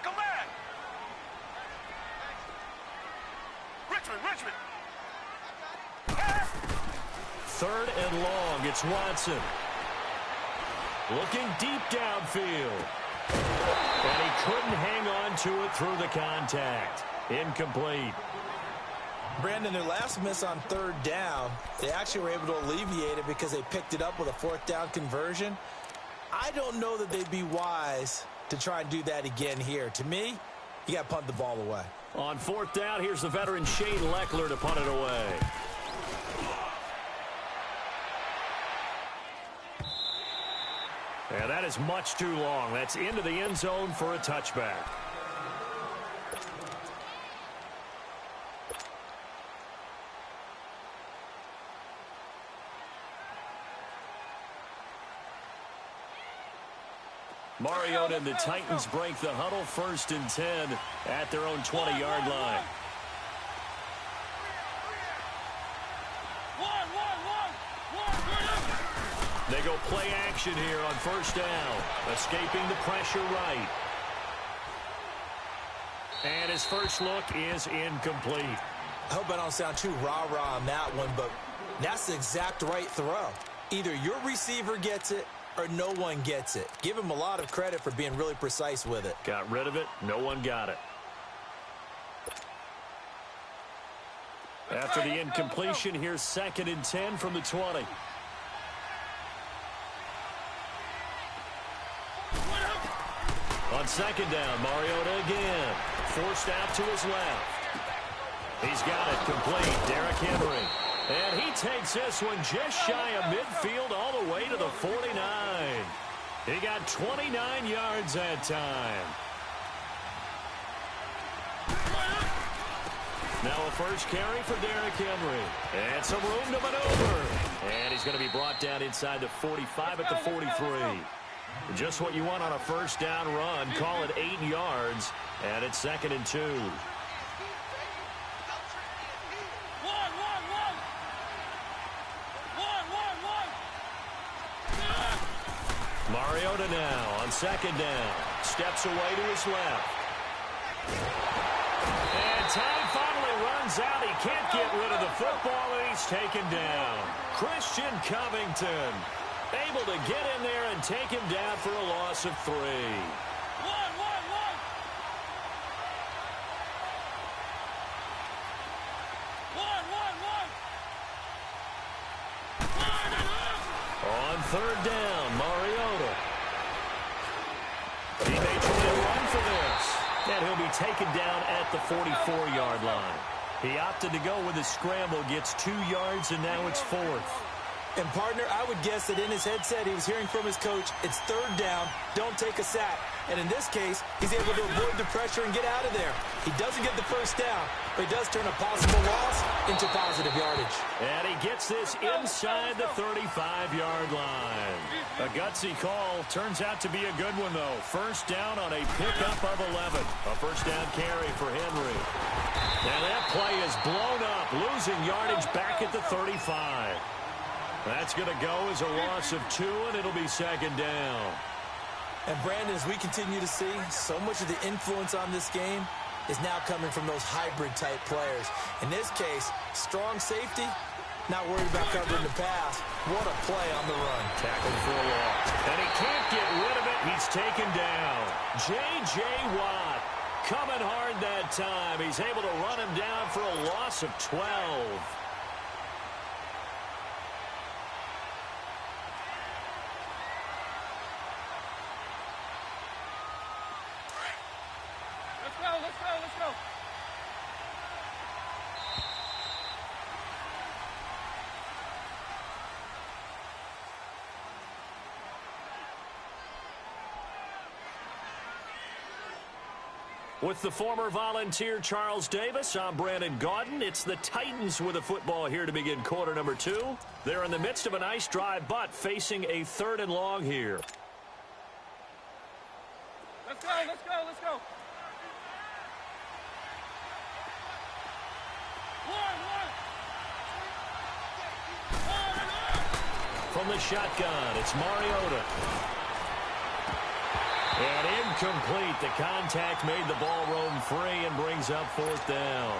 Richmond. 3rd and long. It's Watson. Looking deep downfield. And he couldn't hang on to it through the contact. Incomplete. Brandon, their last miss on 3rd down, they actually were able to alleviate it because they picked it up with a 4th down conversion. I don't know that they'd be wise to try and do that again here. To me, you got to punt the ball away. On 4th down, here's the veteran Shane Leckler to punt it away. And that is much too long. That's into the end zone for a touchback. Mariota and the Titans break the huddle, 1st and 10 at their own 20-yard line. They go play action here on 1st down. Escaping the pressure right. And his first look is incomplete. I hope I don't sound too rah-rah on that one, but that's the exact right throw. Either your receiver gets it or no one gets it. Give him a lot of credit for being really precise with it. Got rid of it. No one got it. After the incompletion, here's 2nd and 10 from the 20. On 2nd down, Mariota again. Forced out to his left. He's got it complete. Derrick Henry. And he takes this one just shy of midfield all the way to the 49. He got 29 yards that time. Now a first carry for Derrick Henry. And some room to maneuver. And he's going to be brought down inside the 45 at the 43. Just what you want on a 1st down run. Call it 8 yards. And it's 2nd and 2. Mariota now on 2nd down. Steps away to his left. And time finally runs out. He can't get rid of the football, and he's taken down. Christian Covington able to get in there and take him down for a loss of 3. On 3rd down, Mariota. He may try to run for this. And he'll be taken down at the 44-yard line. He opted to go with a scramble, gets 2 yards, and now it's 4th. And, partner, I would guess that in his headset he was hearing from his coach, it's 3rd down, don't take a sack. And in this case, he's able to avoid the pressure and get out of there. He doesn't get the 1st down, but he does turn a possible loss into positive yardage. And he gets this inside the 35-yard line. A gutsy call. Turns out to be a good one, though. 1st down on a pickup of 11. A 1st down carry for Henry. And that play is blown up, losing yardage back at the 35. That's going to go as a loss of 2, and it'll be 2nd down. And, Brandon, as we continue to see, so much of the influence on this game is now coming from those hybrid-type players. In this case, strong safety, not worried about covering the pass. What a play on the run. Tackled for a loss. And he can't get rid of it. He's taken down. J.J. Watt coming hard that time. He's able to run him down for a loss of 12. Let's go. With the former Volunteer Charles Davis, I'm Brandon Gaudin. It's the Titans with the football here to begin quarter number 2. They're in the midst of a nice drive, but facing a 3rd and long here. Let's go, let's go, let's go. From the shotgun, it's Mariota. And incomplete. The contact made the ball roam free and brings up 4th down.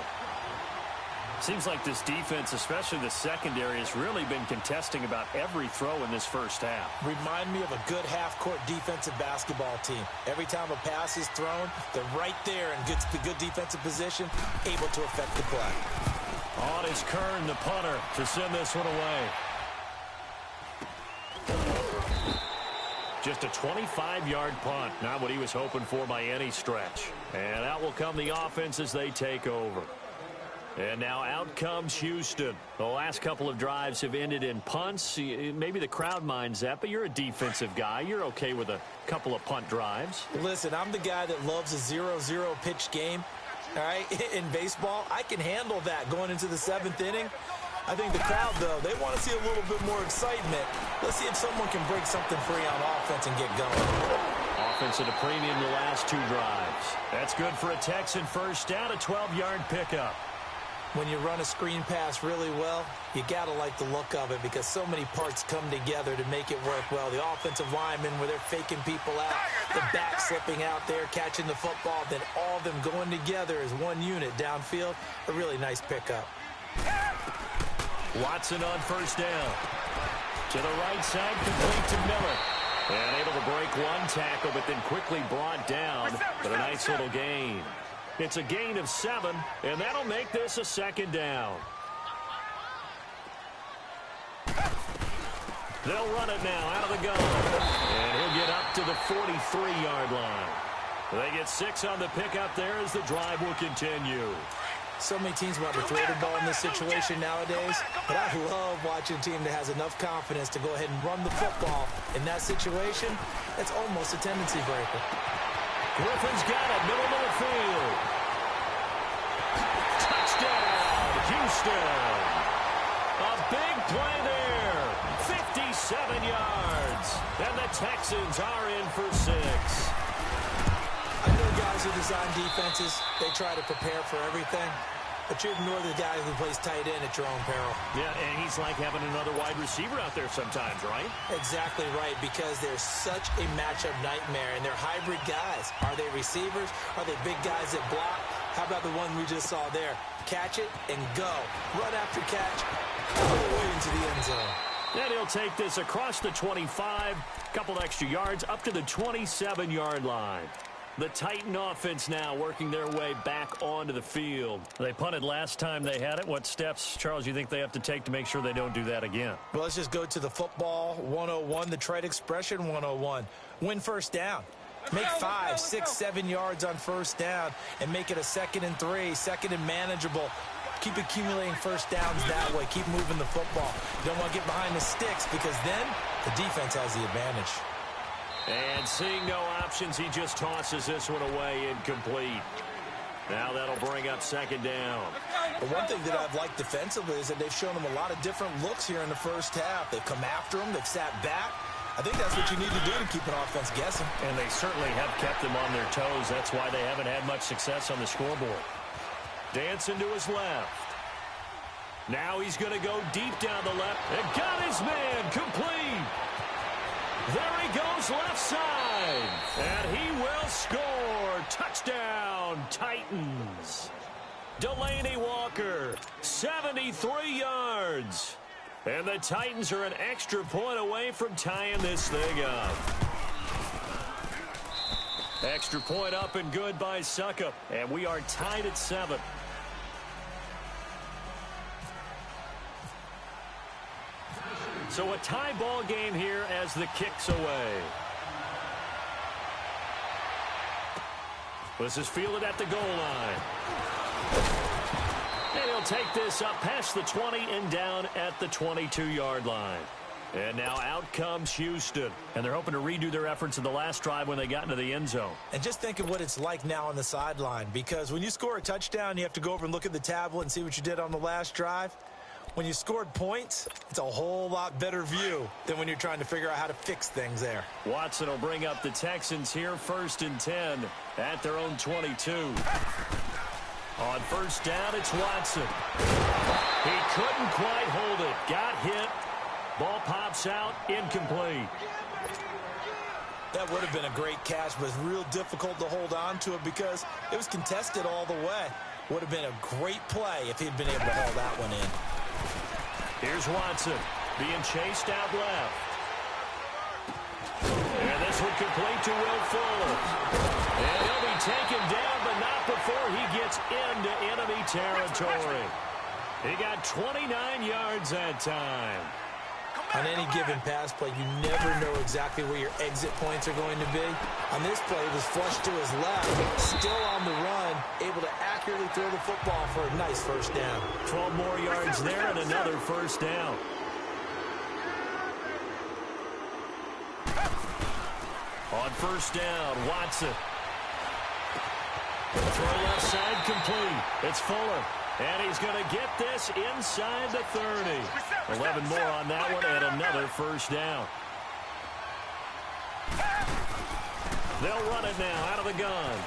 Seems like this defense, especially the secondary, has really been contesting about every throw in this first half. Remind me of a good half-court defensive basketball team. Every time a pass is thrown, they're right there in good defensive position, able to affect the play. On is Kern, the punter, to send this one away. Just a 25-yard punt, not what he was hoping for by any stretch. And out will come the offense as they take over. And now out comes Houston. The last couple of drives have ended in punts. Maybe the crowd minds that, but you're a defensive guy. You're okay with a couple of punt drives. Listen, I'm the guy that loves a 0-0 pitch game. All right, in baseball, I can handle that going into the 7th inning. I think the crowd, though, they want to see a little bit more excitement. Let's see if someone can break something free on offense and get going. Offense at a premium the last 2 drives. That's good for a Texan first down, a 12-yard pickup. When you run a screen pass really well, you got to like the look of it because so many parts come together to make it work well. The offensive linemen, where they're faking people out, the back slipping out there, catching the football, then all of them going together as one unit downfield. A really nice pickup. Watson on first down. To the right side, complete to Miller. And able to break one tackle, but then quickly brought down. But a nice little gain. It's a gain of 7, and that'll make this a 2nd down. They'll run it now out of the gun. And he'll get up to the 43-yard line. They get 6 on the pickup there as the drive will continue. So many teams want to throw the ball in this situation nowadays, but I love watching a team that has enough confidence to go ahead and run the football. In that situation, that's almost a tendency breaker. Griffin's got it, middle of the field. Touchdown, Houston. A big play there, 57 yards, and the Texans are in for 6. I know guys who design defenses, they try to prepare for everything, but you ignore the guy who plays tight end at your own peril. Yeah, and he's like having another wide receiver out there sometimes, right? Exactly right, because they're such a matchup nightmare, and they're hybrid guys. Are they receivers? Are they big guys that block? How about the one we just saw there? Catch it and go. Run after catch, all the way into the end zone. And he'll take this across the 25, couple extra yards, up to the 27-yard line. The Titan offense now working their way back onto the field. They punted last time they had it. What steps, Charles, you think they have to take to make sure they don't do that again? Well, let's just go to the football 101, the trade expression 101. Win first down. Make 5, 6, 7 yards on first down and make it a 2nd and 3, 2nd and manageable. Keep accumulating first downs that way. Keep moving the football. You don't want to get behind the sticks because then the defense has the advantage. And seeing no options, he just tosses this one away, incomplete. Now that'll bring up 2nd down. The one thing that I've liked defensively is that they've shown him a lot of different looks here in the first half. They've come after him. They've sat back. I think that's what you need to do to keep an offense guessing. And they certainly have kept them on their toes. That's why they haven't had much success on the scoreboard. Dancing to his left. Now he's going to go deep down the left. And got his man complete. There he goes left side. And he will score. Touchdown, Titans. Delaney Walker, 73 yards. And the Titans are an extra point away from tying this thing up. Extra point up and good by Suckup. And we are tied at 7. So a tie ball game here as the kick's away. This is fielded at the goal line. And he'll take this up past the 20 and down at the 22-yard line. And now out comes Houston. And they're hoping to redo their efforts in the last drive when they got into the end zone. And just think of what it's like now on the sideline, because when you score a touchdown, you have to go over and look at the tablet and see what you did on the last drive. When you scored points, it's a whole lot better view than when you're trying to figure out how to fix things there. Watson will bring up the Texans here, 1st and 10 at their own 22. On first down, it's Watson. He couldn't quite hold it. Got hit. Ball pops out, incomplete. That would have been a great catch, but it's real difficult to hold on to it because it was contested all the way. Would have been a great play if he'd been able to haul that one in. Here's Watson being chased out left. And this one complete to Will Fuller. And he'll be taken down, but not before he gets into enemy territory. He got 29 yards that time. On any given pass play, you never know exactly where your exit points are going to be. On this play, it was flushed to his left, still on the run, able to accurately throw the football for a nice first down. 12 more yards there and another first down. On first down, Watson. Throw left side complete. It's Fuller. And he's going to get this inside the 30. 11 more on that one and another first down. They'll run it now out of the gun.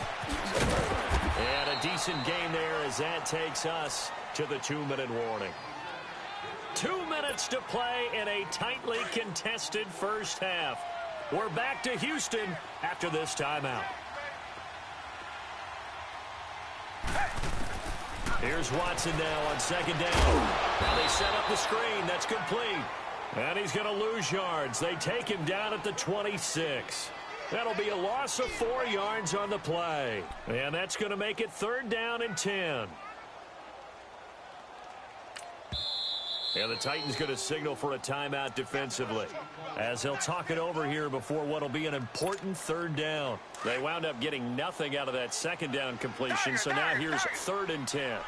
And a decent game there as that takes us to the 2-minute warning. 2 minutes to play in a tightly contested first half. We're back to Houston after this timeout. Here's Watson now on second down. Now they set up the screen. That's complete. And he's going to lose yards. They take him down at the 26. That'll be a loss of 4 yards on the play. And that's going to make it 3rd down and 10. And the Titans going to signal for a timeout defensively, as they'll talk it over here before what will be an important 3rd down. They wound up getting nothing out of that 2nd down completion, so now here's 3rd and 10.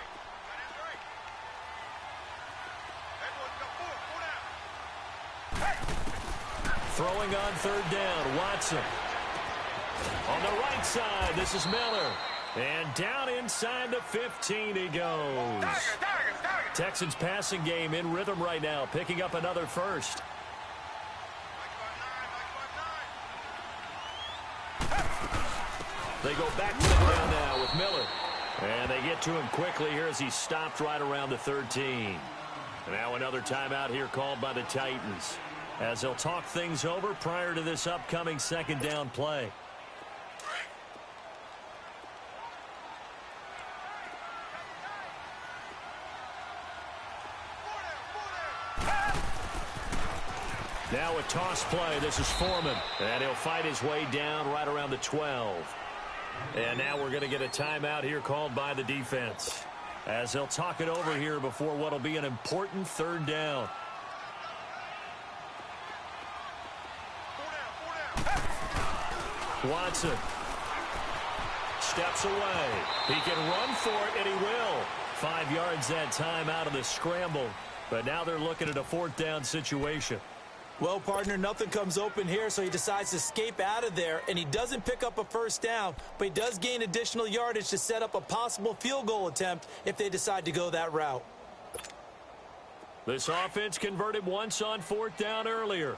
Throwing on 3rd down, Watson. On the right side, this is Miller. And down inside the 15 he goes. Texans passing game in rhythm right now, picking up another first. They go back to the ground now with Miller. And they get to him quickly here as he stopped right around the 13. Now another timeout here called by the Titans, as they'll talk things over prior to this upcoming 2nd down play. Now a toss play. This is Foreman. And he'll fight his way down right around the 12. And now we're going to get a timeout here called by the defense, as they'll talk it over here before what will be an important 3rd down. Watson steps away. He can run for it, and he will. 5 yards that time out of the scramble. But now they're looking at a 4th down situation. Well, partner, nothing comes open here, so he decides to escape out of there, and he doesn't pick up a first down, but he does gain additional yardage to set up a possible field goal attempt if they decide to go that route. This offense converted once on 4th down earlier.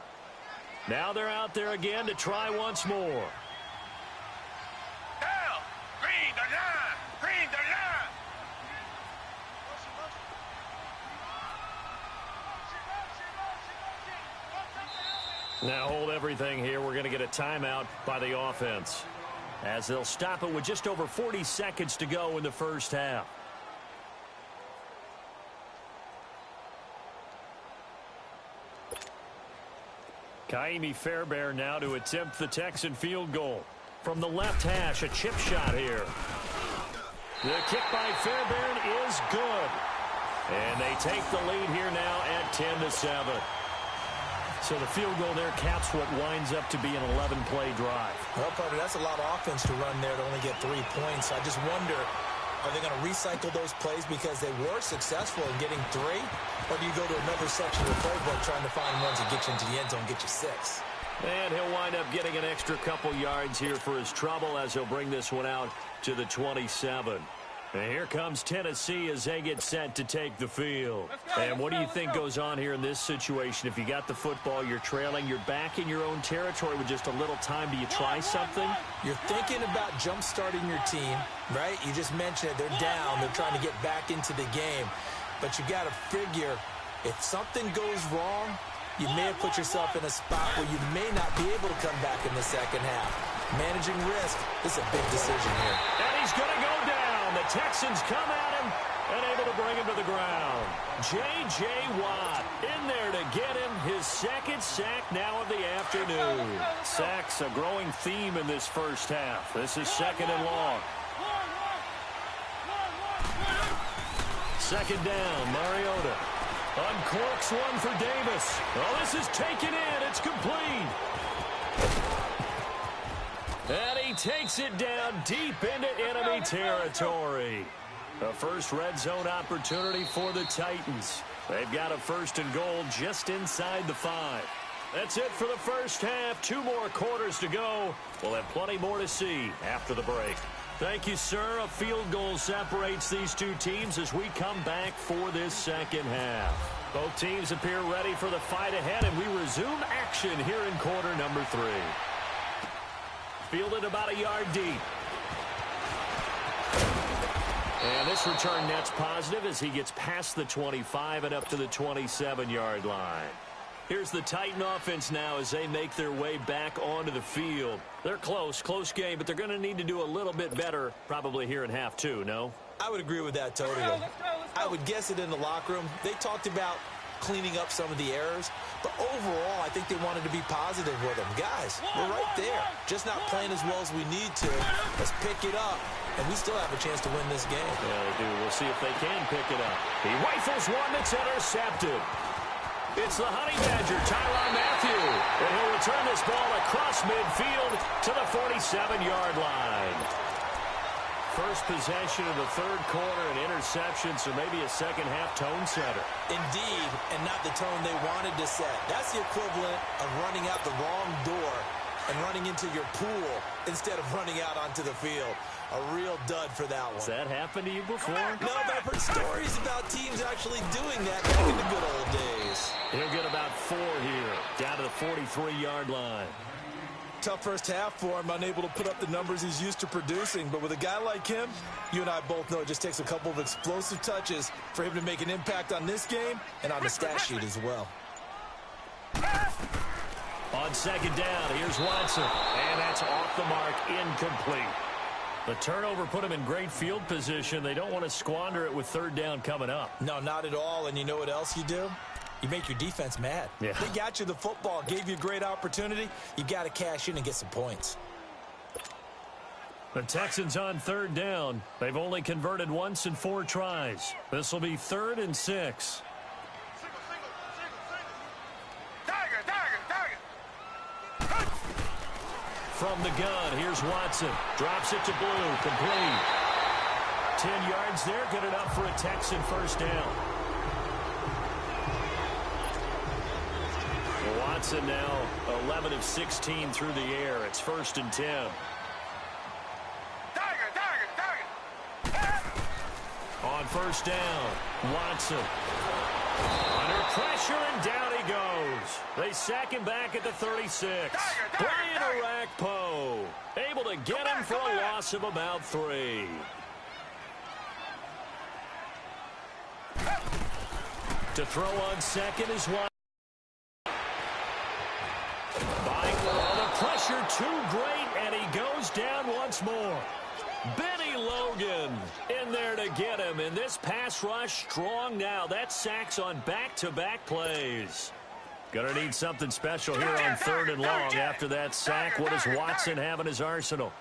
Now they're out there again to try once more. Now hold everything here. We're going to get a timeout by the offense, as they'll stop it with just over 40 seconds to go in the first half. Kaimi Fairbairn now to attempt the Texan field goal. From the left hash, a chip shot here. The kick by Fairbairn is good. And they take the lead here now at 10-7. So the field goal there caps what winds up to be an 11-play drive. Well, partner, that's a lot of offense to run there to only get 3 points. I just wonder Are they going to recycle those plays because they were successful in getting 3? Or do you go to another section of the playbook trying to find ones that get you into the end zone and get you 6? And he'll wind up getting an extra couple yards here for his trouble as he'll bring this one out to the 27. And here comes Tennessee as they get set to take the field. And what do you think goes on here in this situation? If you got the football, you're trailing, you're back in your own territory with just a little time. Do you try something? You're thinking about jump-starting your team, right? You just mentioned it. They're down. They're trying to get back into the game. But you got to figure if something goes wrong, you may have put yourself in a spot where you may not be able to come back in the second half. Managing risk is a big decision here. And he's going to go down. The Texans come at him and able to bring him to the ground. J.J. Watt in there to get him his second sack now of the afternoon. Sacks a growing theme in this first half. This is second and long. Second down, Mariota. Uncorks one for Davis. Oh, this is taken in. It's complete. And he takes it down deep into enemy territory. A first red zone opportunity for the Titans. They've got a first and goal just inside the 5. That's it for the first half. 2 more quarters to go. We'll have plenty more to see after the break. Thank you, sir. A field goal separates these two teams as we come back for this second half. Both teams appear ready for the fight ahead, and we resume action here in quarter number 3. Fielded about a yard deep. And this return net's positive as he gets past the 25 and up to the 27-yard line. Here's the Titan offense now as they make their way back onto the field. They're close game, but they're going to need to do a little bit better probably here in half 2, no? I would agree with that totally. Let's go. I would guess it in the locker room. They talked about cleaning up some of the errors, but overall, I think they wanted to be positive with them. Guys, we're right there. Just not playing as well as we need to. Let's pick it up, and we still have a chance to win this game. Yeah, they do. We'll see if they can pick it up. He rifles one that's intercepted. It's the Honey Badger, Tyrann Mathieu, and he'll return this ball across midfield to the 47-yard line. First possession of the third quarter, an interception, so maybe a second-half tone setter. Indeed, and not the tone they wanted to set. That's the equivalent of running out the wrong door and running into your pool instead of running out onto the field. A real dud for that one. Has that happened to you before? No, but I've heard stories about teams actually doing that back in the good old days. He'll get about 4 here, down to the 43-yard line. Tough first half for him, unable to put up the numbers he's used to producing. But with a guy like him, you and I both know it just takes a couple of explosive touches for him to make an impact on this game and on the stat sheet as well. On second down, here's Watson. And that's off the mark, incomplete. The turnover put him in great field position. They don't want to squander it with third down coming up. No, not at all. And you know what else you do? You make your defense mad. Yeah. They got you the football, gave you a great opportunity. You got to cash in and get some points. The Texans on third down. They've only converted once in 4 tries. This will be 3rd and 6. From the gun, here's Watson. Drops it to Blue, complete. 10 yards there, good enough for a Texan first down. Watson now 11 of 16 through the air. It's 1st and 10. On first down, Watson. Under pressure, and down he goes. They sack him back at the 36. Brian Orakpo able to get him for a loss of about 3. To throw on second is Watson. The pressure too great, and he goes down once more. Benny Logan in there to get him, and this pass rush strong now. That's sacks on back-to-back plays. Gonna need something special here on 3rd and long after that sack. What does Watson have in his arsenal?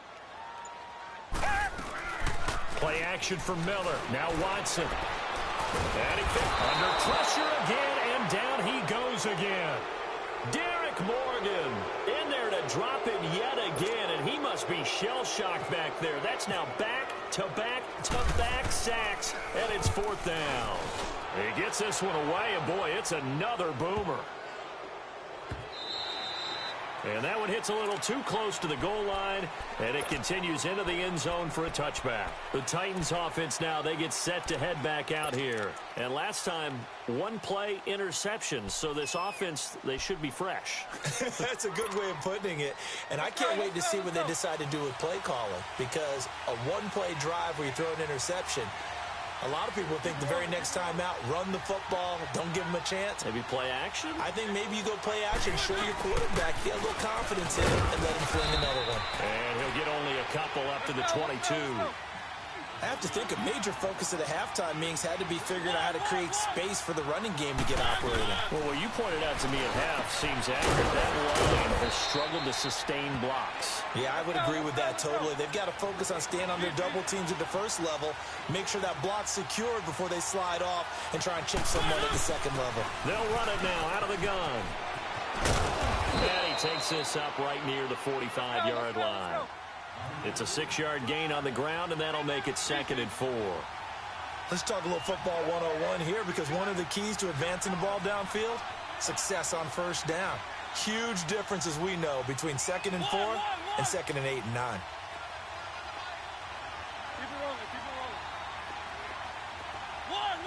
Play action for Miller. Now Watson. And he under pressure again, and down he goes again. Derek Morgan in there to drop him yet again, and he must be shell-shocked back there. That's now back back-to-back sacks, and it's 4th down. He gets this one away, and boy, it's another boomer. And that one hits a little too close to the goal line, and it continues into the end zone for a touchback. The Titans offense now, they get set to head back out here. And last time, one play interception, so this offense, they should be fresh. That's a good way of putting it. And I can't wait to see what they decide to do with play calling, because a one-play drive where you throw an interception, a lot of people think the very next time out, run the football, don't give them a chance. Maybe play action? I think maybe you go play action, show your quarterback, get a little confidence in him, and let him fling another one. And he'll get only a couple up to the 22. I have to think a major focus of the halftime meetings had to be figuring out how to create space for the running game to get operating. Well, what you pointed out to me at half seems accurate. That line has struggled to sustain blocks. Yeah, I would agree with that totally. They've got to focus on staying on their double teams at the first level, make sure that block's secured before they slide off and try and chip someone at the second level. They'll run it now out of the gun. And he takes this up right near the 45-yard line. It's a 6-yard gain on the ground, and that'll make it 2nd and 4. Let's talk a little football 101 here, because one of the keys to advancing the ball downfield, success on first down. Huge difference, as we know, between 2nd and 4 and 2nd and 8 and 9. Keep it rolling, keep it rolling. One.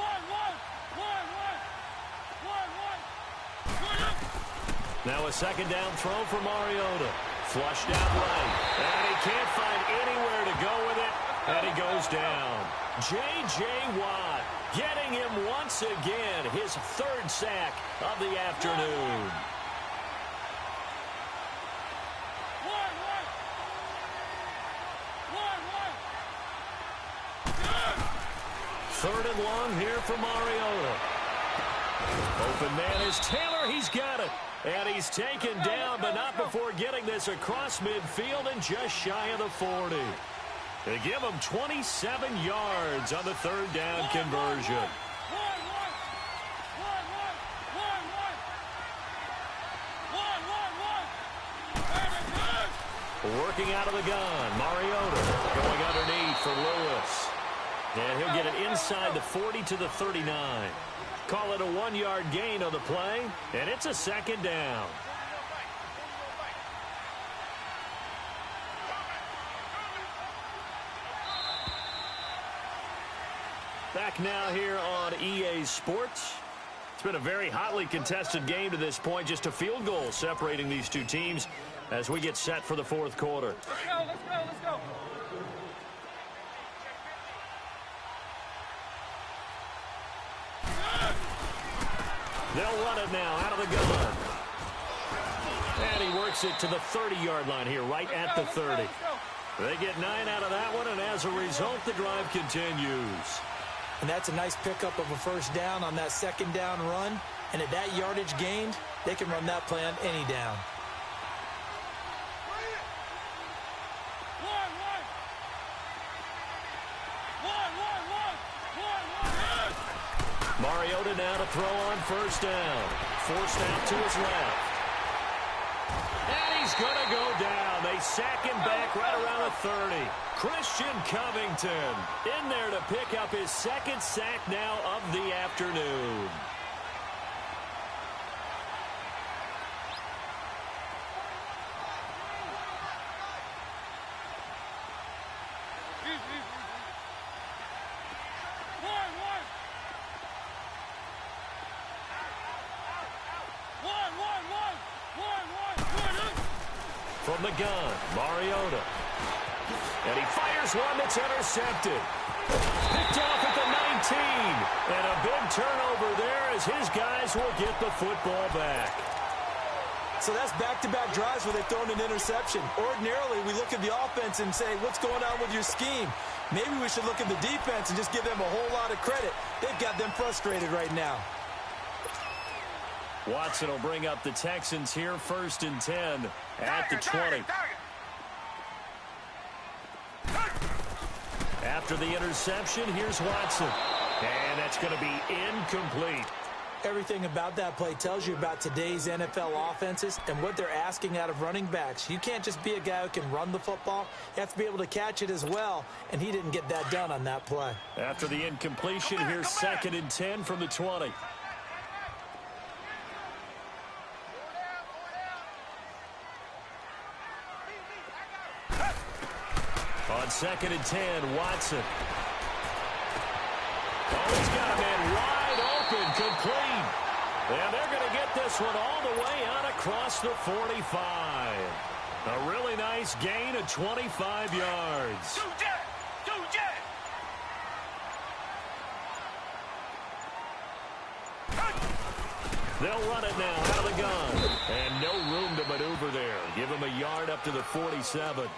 Now a 2nd down throw for Mariota. Flushed out right. And he can't find anywhere to go with it. And he goes down. J.J. Watt getting him once again. His 3rd sack of the afternoon. Third and long here for Mariota. Open man is Taylor. He's got it. And he's taken down, but not before getting this across midfield and just shy of the 40. They give him 27 yards on the 3rd down conversion. Working out of the gun, Mariota going underneath for Lewis. And he'll get it inside the 40 to the 39. Call it a 1-yard gain on the play, and it's a 2nd down. Back now here on EA Sports. It's been a very hotly contested game to this point. Just a field goal separating these two teams as we get set for the 4th quarter. Let's go. They'll run it now out of the gun. And he works it to the 30-yard line here, right at the 30. They get 9 out of that one, and as a result, the drive continues. And that's a nice pickup of a first down on that 2nd down run. And at that yardage gained, they can run that play on any down. Mariota now to throw on first down. Forced out to his left. And he's going to go down. They sack him back right around the 30. Christian Covington in there to pick up his 2nd sack now of the afternoon. From the gun, Mariota. And he fires one that's intercepted. Picked off at the 19. And a big turnover there as his guys will get the football back. So that's back-to-back drives where they've thrown an interception. Ordinarily, we look at the offense and say, what's going on with your scheme? Maybe we should look at the defense and just give them a whole lot of credit. They've got them frustrated right now. Watson will bring up the Texans here, 1st and 10 at the 20. After the interception, here's Watson. And that's going to be incomplete. Everything about that play tells you about today's NFL offenses and what they're asking out of running backs. You can't just be a guy who can run the football. You have to be able to catch it as well, and he didn't get that done on that play. After the incompletion, here's 2nd and 10 from the 20. On 2nd and 10, Watson. Oh, he's got a man wide open, complete. And they're going to get this one all the way out across the 45. A really nice gain of 25 yards. They'll run it now out of the gun. And no room to maneuver there. Give him a yard up to the 47.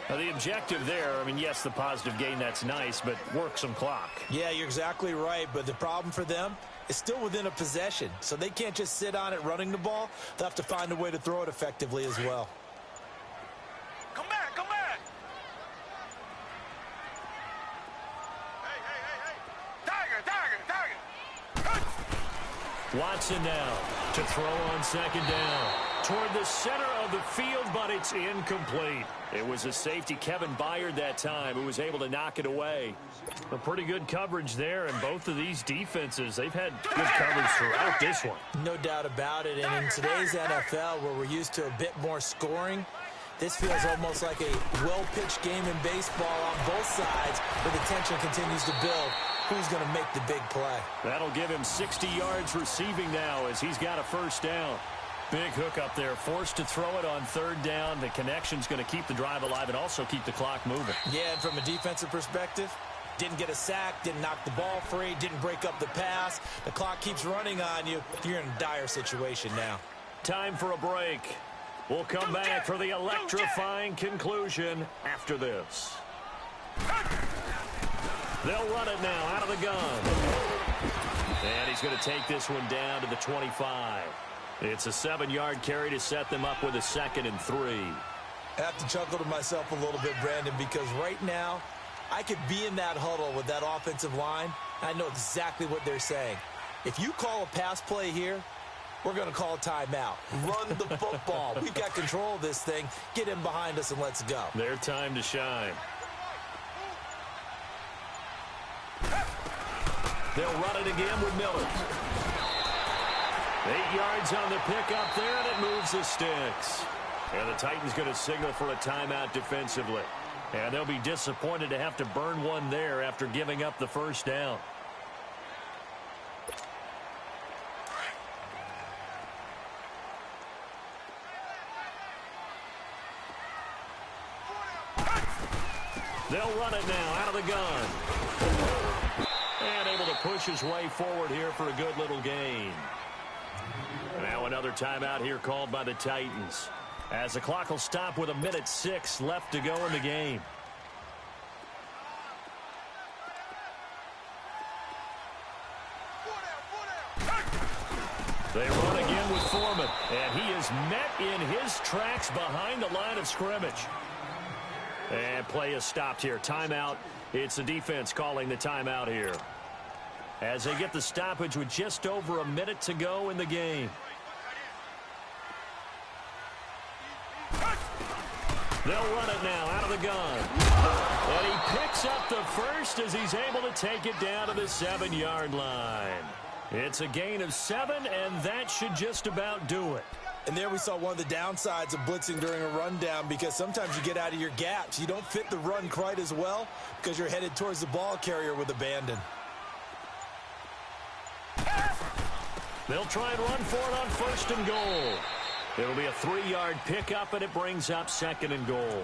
Now, the objective there, I mean, yes, the positive gain, that's nice, but work some clock. Yeah, you're exactly right, but the problem for them is still within a possession, so they can't just sit on it running the ball. They'll have to find a way to throw it effectively as well. Come back, come back. Hey. Tiger. Watson now to throw on 2nd down. Toward the center of the field, but it's incomplete. It was a safety, Kevin Byard, that time, who was able to knock it away. A pretty good coverage there, and both of these defenses, they've had good coverage throughout this one. No doubt about it, and in today's NFL, where we're used to a bit more scoring, this feels almost like a well-pitched game in baseball on both sides, where the tension continues to build. Who's going to make the big play? That'll give him 60 yards receiving now as he's got a 1st down. Big hook up there, forced to throw it on 3rd down. The connection's going to keep the drive alive and also keep the clock moving. Yeah, and from a defensive perspective, didn't get a sack, didn't knock the ball free, didn't break up the pass. The clock keeps running on you. You're in a dire situation now. Time for a break. We'll come back for the electrifying conclusion after this. They'll run it now out of the gun. And he's going to take this one down to the 25. It's a 7-yard carry to set them up with a 2nd and 3. I have to chuckle to myself a little bit, Brandon, because right now I could be in that huddle with that offensive line. I know exactly what they're saying. If you call a pass play here, we're going to call a timeout. Run the football. We've got control of this thing. Get in behind us and let's go. Their time to shine. They'll run it again with Miller. 8 yards on the pickup there, and it moves the sticks. And the Titans going to signal for a timeout defensively. And they'll be disappointed to have to burn one there after giving up the 1st down. They'll run it now out of the gun. And able to push his way forward here for a good little gain. Now another timeout here called by the Titans, as the clock will stop with 1:06 left to go in the game. They run again with Foreman, and he is met in his tracks behind the line of scrimmage. And play is stopped here. Timeout. It's the defense calling the timeout here, as they get the stoppage with just over a minute to go in the game. They'll run it now out of the gun. And he picks up the 1st as he's able to take it down to the 7-yard line. It's a gain of 7, and that should just about do it. And there we saw one of the downsides of blitzing during a rundown, because sometimes you get out of your gaps. You don't fit the run quite as well because you're headed towards the ball carrier with abandon. They'll try and run for it on 1st and goal. It'll be a 3-yard pickup, and it brings up 2nd and goal.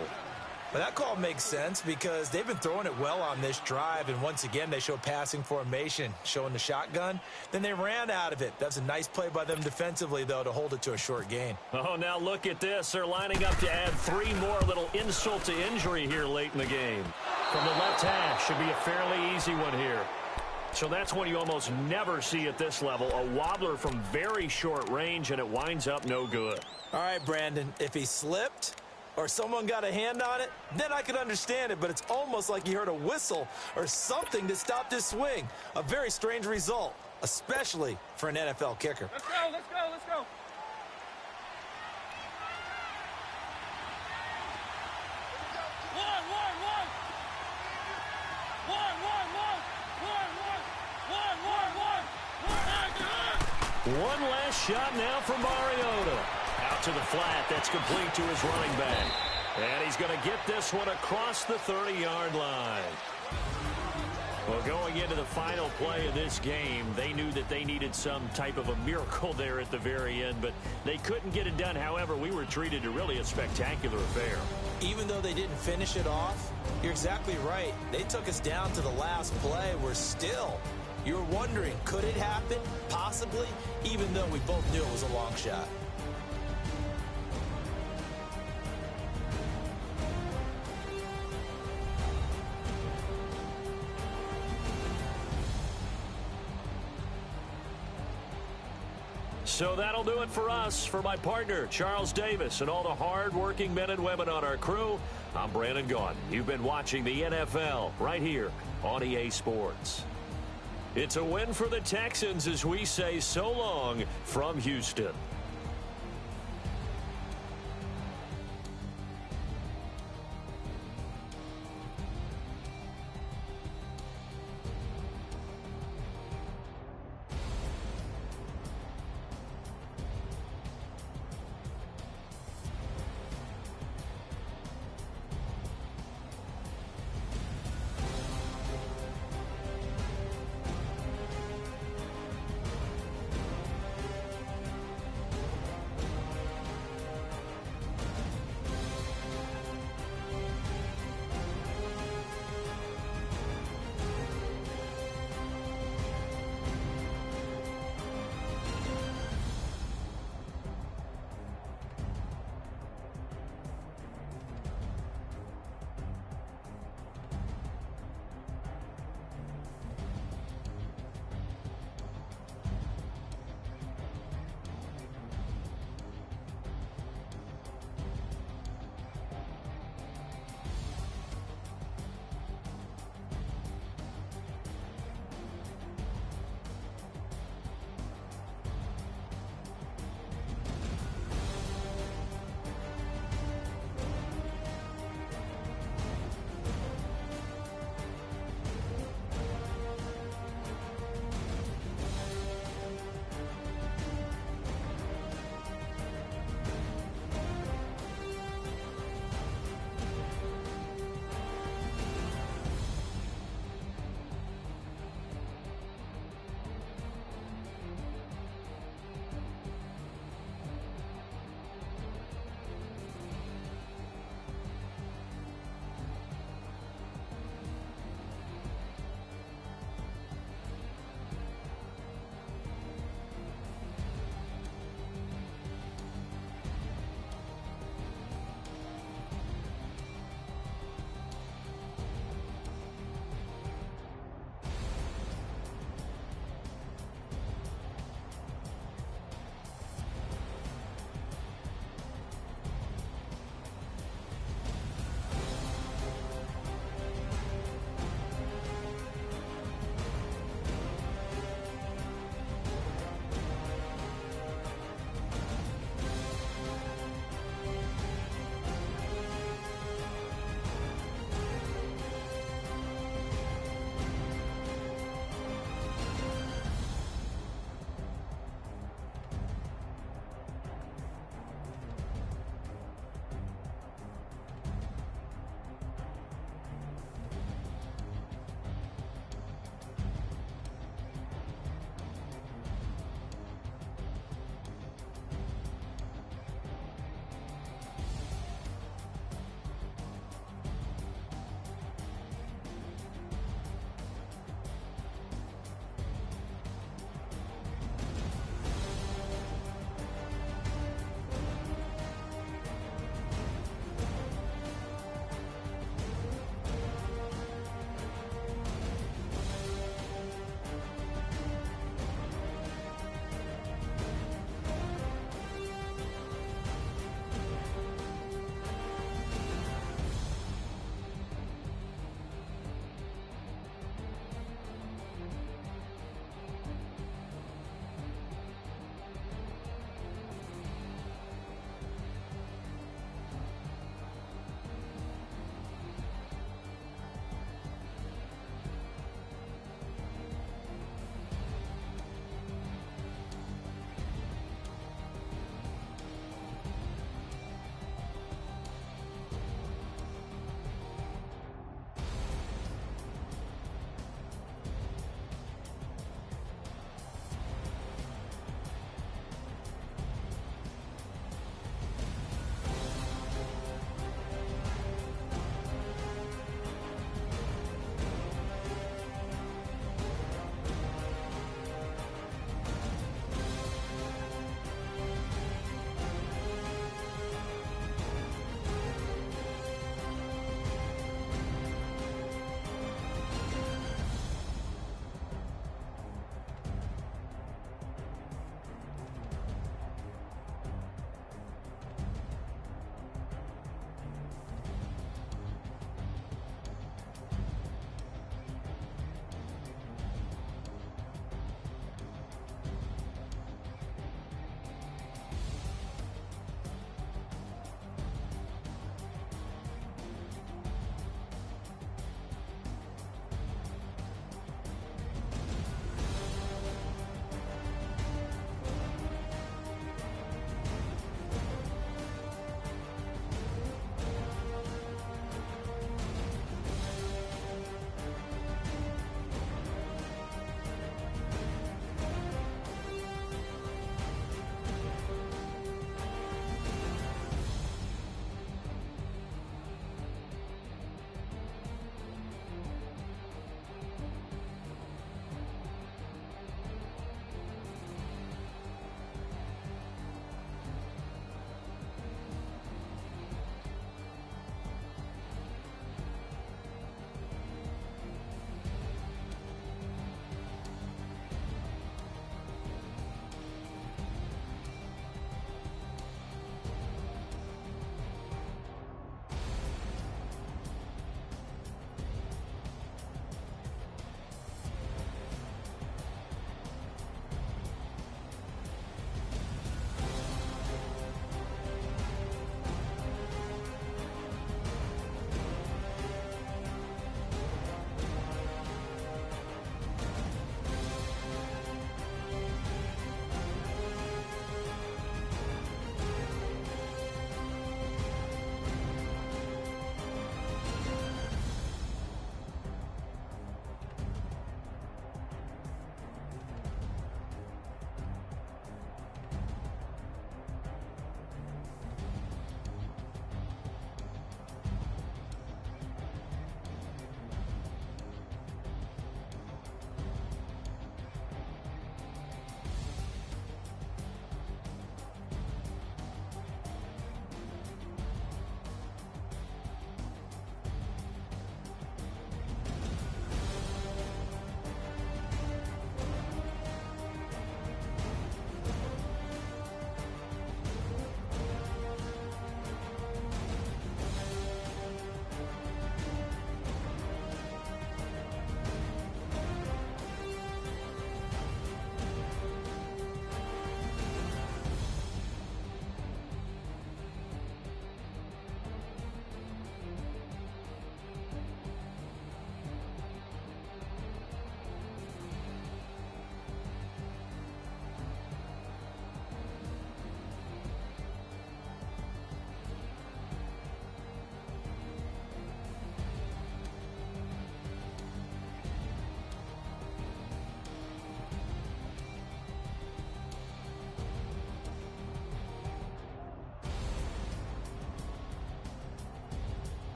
But that call makes sense because they've been throwing it well on this drive, and once again they show passing formation, showing the shotgun. Then they ran out of it. That's a nice play by them defensively, though, to hold it to a short gain. Oh, now look at this. They're lining up to add 3 more. Little insult to injury here late in the game. From the left hash, should be a fairly easy one here. So that's one you almost never see at this level. A wobbler from very short range, and it winds up no good. All right, Brandon, if he slipped or someone got a hand on it, then I could understand it, but it's almost like he heard a whistle or something that stopped his swing. A very strange result. especially for an NFL kicker. Let's go, let's go, let's go. One last shot now for Mariota. Out to the flat. That's complete to his running back. And he's going to get this one across the 30-yard line. Well, going into the final play of this game, they knew that they needed some type of a miracle there at the very end, but they couldn't get it done. However, we were treated to really a spectacular affair. Even though they didn't finish it off, you're exactly right. They took us down to the last play. We're still, you're wondering, could it happen? Possibly, even though we both knew it was a long shot. So that'll do it for us. For my partner, Charles Davis, and all the hard-working men and women on our crew, I'm Brandon Gaudin. You've been watching the NFL right here on EA Sports. It's a win for the Texans as we say so long from Houston.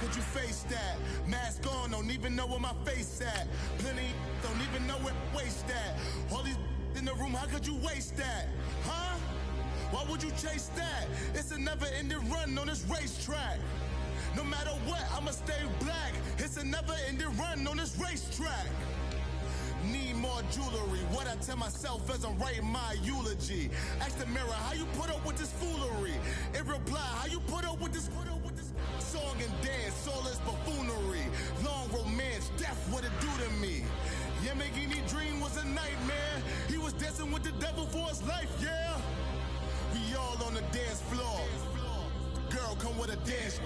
could you face that? Mask on, don't even know where my face at. Plenty, don't even know where waste at. All these in the room, how could you waste that? Huh? Why would you chase that? It's a never-ending run on this racetrack. No matter what, I'ma stay black. It's a never-ending run on this racetrack. Need more jewelry. What I tell myself as I'm writing my eulogy. Ask the mirror, how you put up with this foolery? It reply, how you put up with this song and dance, soulless buffoonery. Long romance, death, what it do to me? Yeah, making me dream was a nightmare. He was dancing with the devil for his life, yeah. We all on the dance floor. Girl, come with a dance.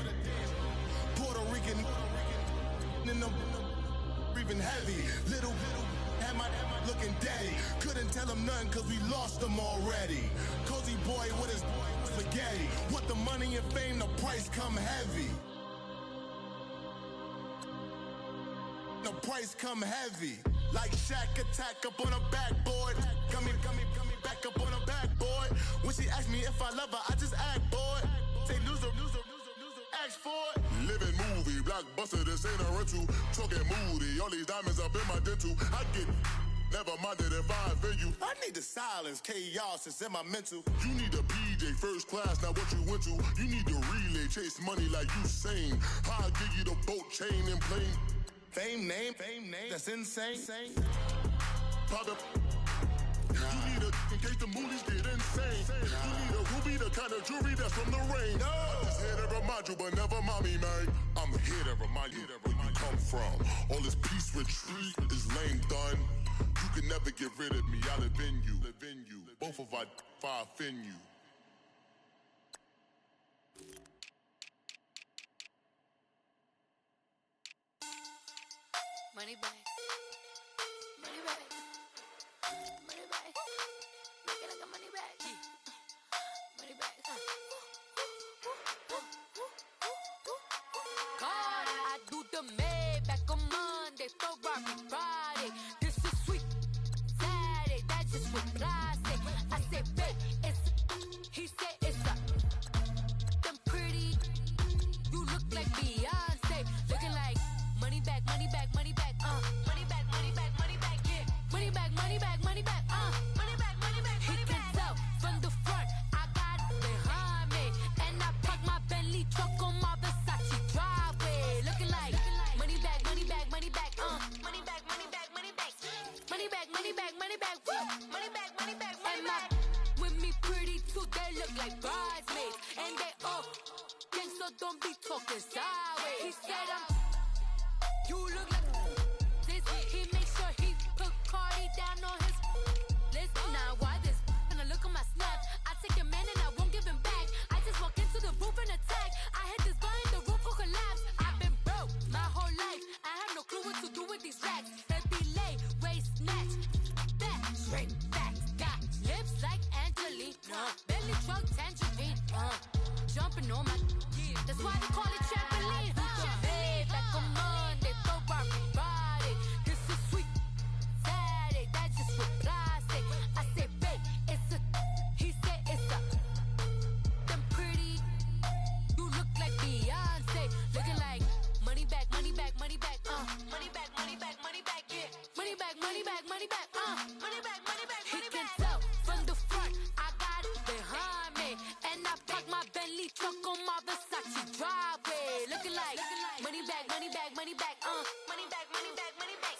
Puerto Rican in the breathing heavy. Little had my looking daddy. Couldn't tell him nothing cause we lost him already. Cozy boy with his spaghetti. With the money and fame, the price come heavy. The price come heavy. Like Shaq attack up on a backboard. Coming back up on a backboard. When she asked me if I love her, I just act bored. Say loser, ask for it. Living movie, blockbuster, this ain't a rental. Talking moody, all these diamonds up in my dental. I get never minded if I offend you. I need the silence, chaos is in my mental. You need a PJ, first class, not what you went to. You need the relay, chase money like you sane. I'll give you the boat, chain, and plane. Fame name, that's insane. Pop up. You need a in case the movies get insane. You need a ruby, the kind of jewelry that's from the rain. I'm just here to remind you, but never mind me, man. I'm here to remind you where you come from. All this peace retreat is lame done. You can never get rid of me. I live in you. Both of our offend you. Money back. Money back. Money back. Make it like a money back. Money back. God, I do the Maybach on Monday, Ferrari Friday. This is sweet Saturday. That's just what I say. I say, babe, it's. He said it's a. Them pretty. You look like Beyonce. Looking like money back, money back, money back. Money back, money back, money back, yeah. Money back, money back, money back, money back, money back, money back. He can tell from the front, I got it behind me. And I park my Bentley truck on my Versace driveway. Looking like money back, money back, money back, money back, money back, money back. Money back, money back, money back, money back, money back, money back. With me pretty too, they look like bridesmaids. And they all gang, so don't be talking sideways. He said you look like this. He make sure he put Cardi down on his list. Now why this? And I look on my snap. I take a man and I won't give him back. I just walk into the roof and attack. I hit this button, the roof will collapse. I've been broke my whole life. I have no clue what to do with these racks. That delay, waist snatch, back, straight back. Got lips like Angelina, belly truck tangerine. Jumping on my, that's why they call it trampoline. Back on Monday, Ferrari Friday. This is sweet Saturday. That's just what I say. I say, babe, it's a. He said it's a. Them pretty. You look like Beyonce. Looking like money back, money back, money back. Money back, money back, money back, yeah. Money back, money back, money back. Money back, money back, money back. He can tell from the front, I got it behind me. And I park my Bentley truck on my Versace driveway. Looking like money back, money back, money back. Money back, money back, money back.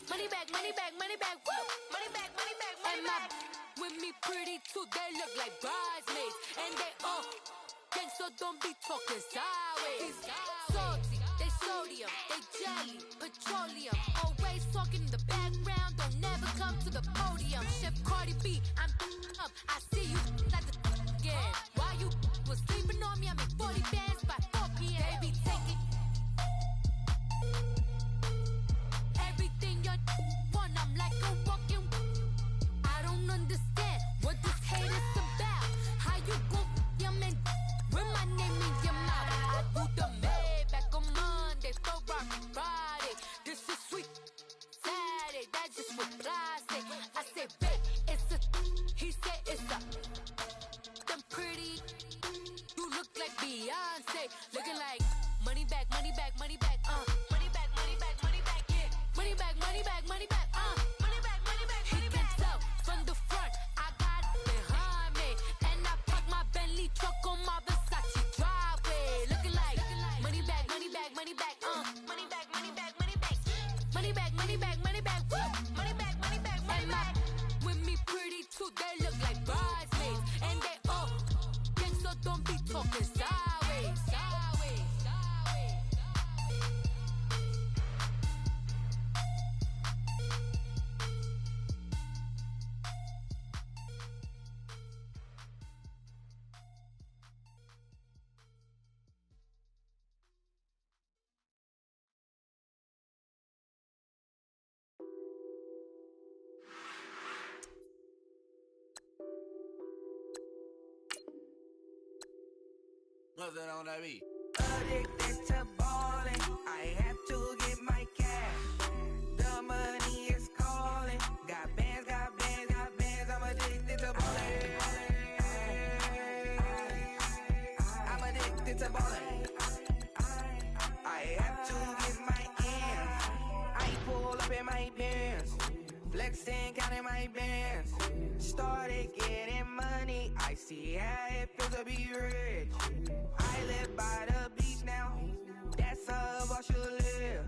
Money back, money back, money back. Woo! Money back, money back, money back. With me pretty too, they look like bridesmaids. And they all gang, so don't be talking sideways. Salty, they sodium, they jelly, petroleum. Always talking in the background, don't never come to the podium. Chef Cardi B, I'm up. I see you at the again. While you was sleeping on me, I make 40 bands by 4 p.m. Baby, take it. Everything you want, I'm like a walking. I don't understand what this hate is about. How you go your man with my name in your mouth? I do the Maybach on Monday, Ferrari Friday. This is sweet Saturday. That's just what I say. I say, babe, it's a. He said it's a. Them pretty. You look like Beyonce. Looking like money back, money back. money back, money back, money back, woo! Money back, money back, money back. With me pretty too, they look like bridesmaids, and they all gang, so don't be talking sideways, sideways, sideways. Nothing on that beat. Addicted to balling, I have to get my cash. The money is calling. Got bands, got bands, got bands. I'm addicted to balling. I'm addicted to balling. I have to get my ends. I pull up in my bands, flexing, counting my bands. Started getting money. I see how it feels to be rich. I live by the beach now, that's how I should live.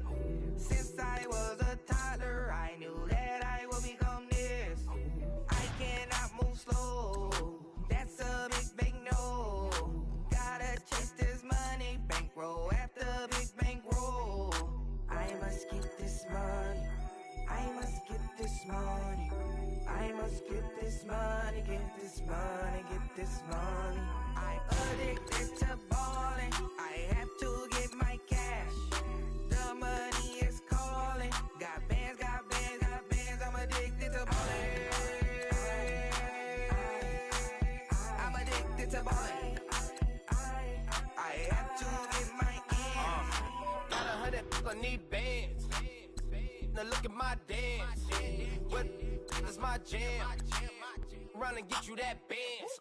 Since I was a toddler, I knew that I would become this. I cannot move slow, that's a big, big no. Gotta chase this money, bankroll after big bankroll. I must get this money, I must get this money. I must get this money, get this money, get this money. I'm addicted to balling. I have to get my cash. The money is calling. Got bands, got bands, got bands. I'm addicted to balling. I'm addicted to balling. I have to get my ends. Got 100, I need bands. Now look at my dance. What is my jam? Run and get you that bands.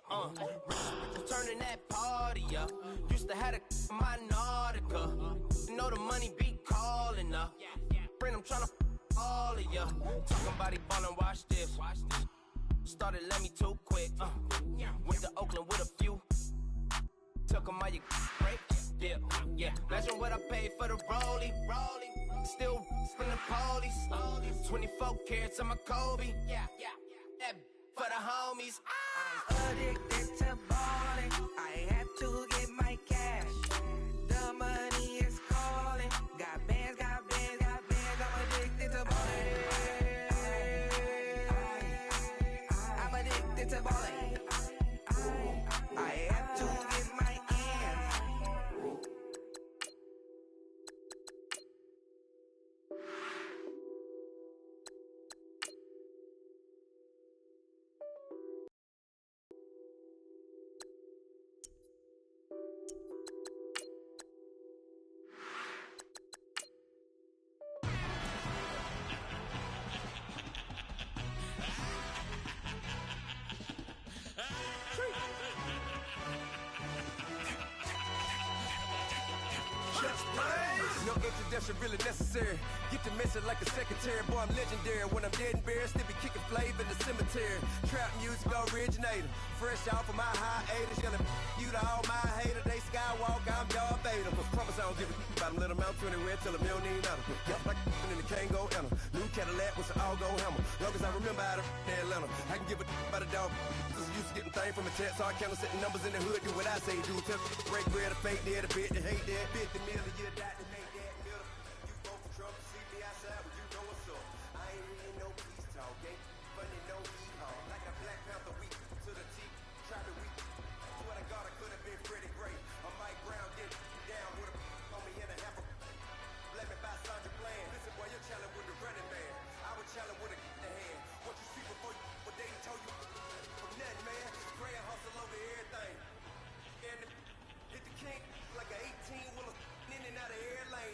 Turning that party up. Used to have a my Nautica. You know the money be calling up. Friend, I'm tryna all of ya. Talking about it ballin', watch this. Started let me too quick. Went to Oakland with a few. Took 'em all you break. Yeah. Imagine what I paid for the rollie. Still from the police. 24 carats on my Kobe. Yeah. That for the homies. I'm addicted to balling. I have to get my cash. The money is calling. Got bands, got bands, got bands. I'm addicted to balling. I'm addicted to balling. I have to get my ends. No introduction really necessary. Get the message like a secretary. Boy, I'm legendary. When I'm dead and buried, still be kicking flavor in the cemetery. Trap music originator. Fresh off of my hiatus. Yelling you to all my haters. They skywalk, I'm Darth Vader. Promise I don't give a about them. Let them out to anywhere. Tell them you don't need nothing. Got like in the can't go enter. New Cadillac with some all-go hammer. Long as I remember how to Atlanta. I can give a about a dog. Just used to getting things from a text. Hard counter setting numbers in the hood. Do what I say do. Tell break bread, a fake dead, a bit, to hate that. 50 million, you die to make that middle. You vote for Trump, see me outside when you know what's up. I ain't really no peace talk. Ain't funny, no hee-haw. Like a Black Panther week to the teeth. Try to week. Swear to God, I could have been Freddie Gray. I'm Mike Brown, get down with a on me and a half a. Let me buy Sandra Bland. Listen, boy, you're challenging with the running man. I was challenging with a in the hand. What you see before you, what they told you from nothing, man. Pray and hustle over everything. And hit the king like an 18 wheeler in and out of air lane.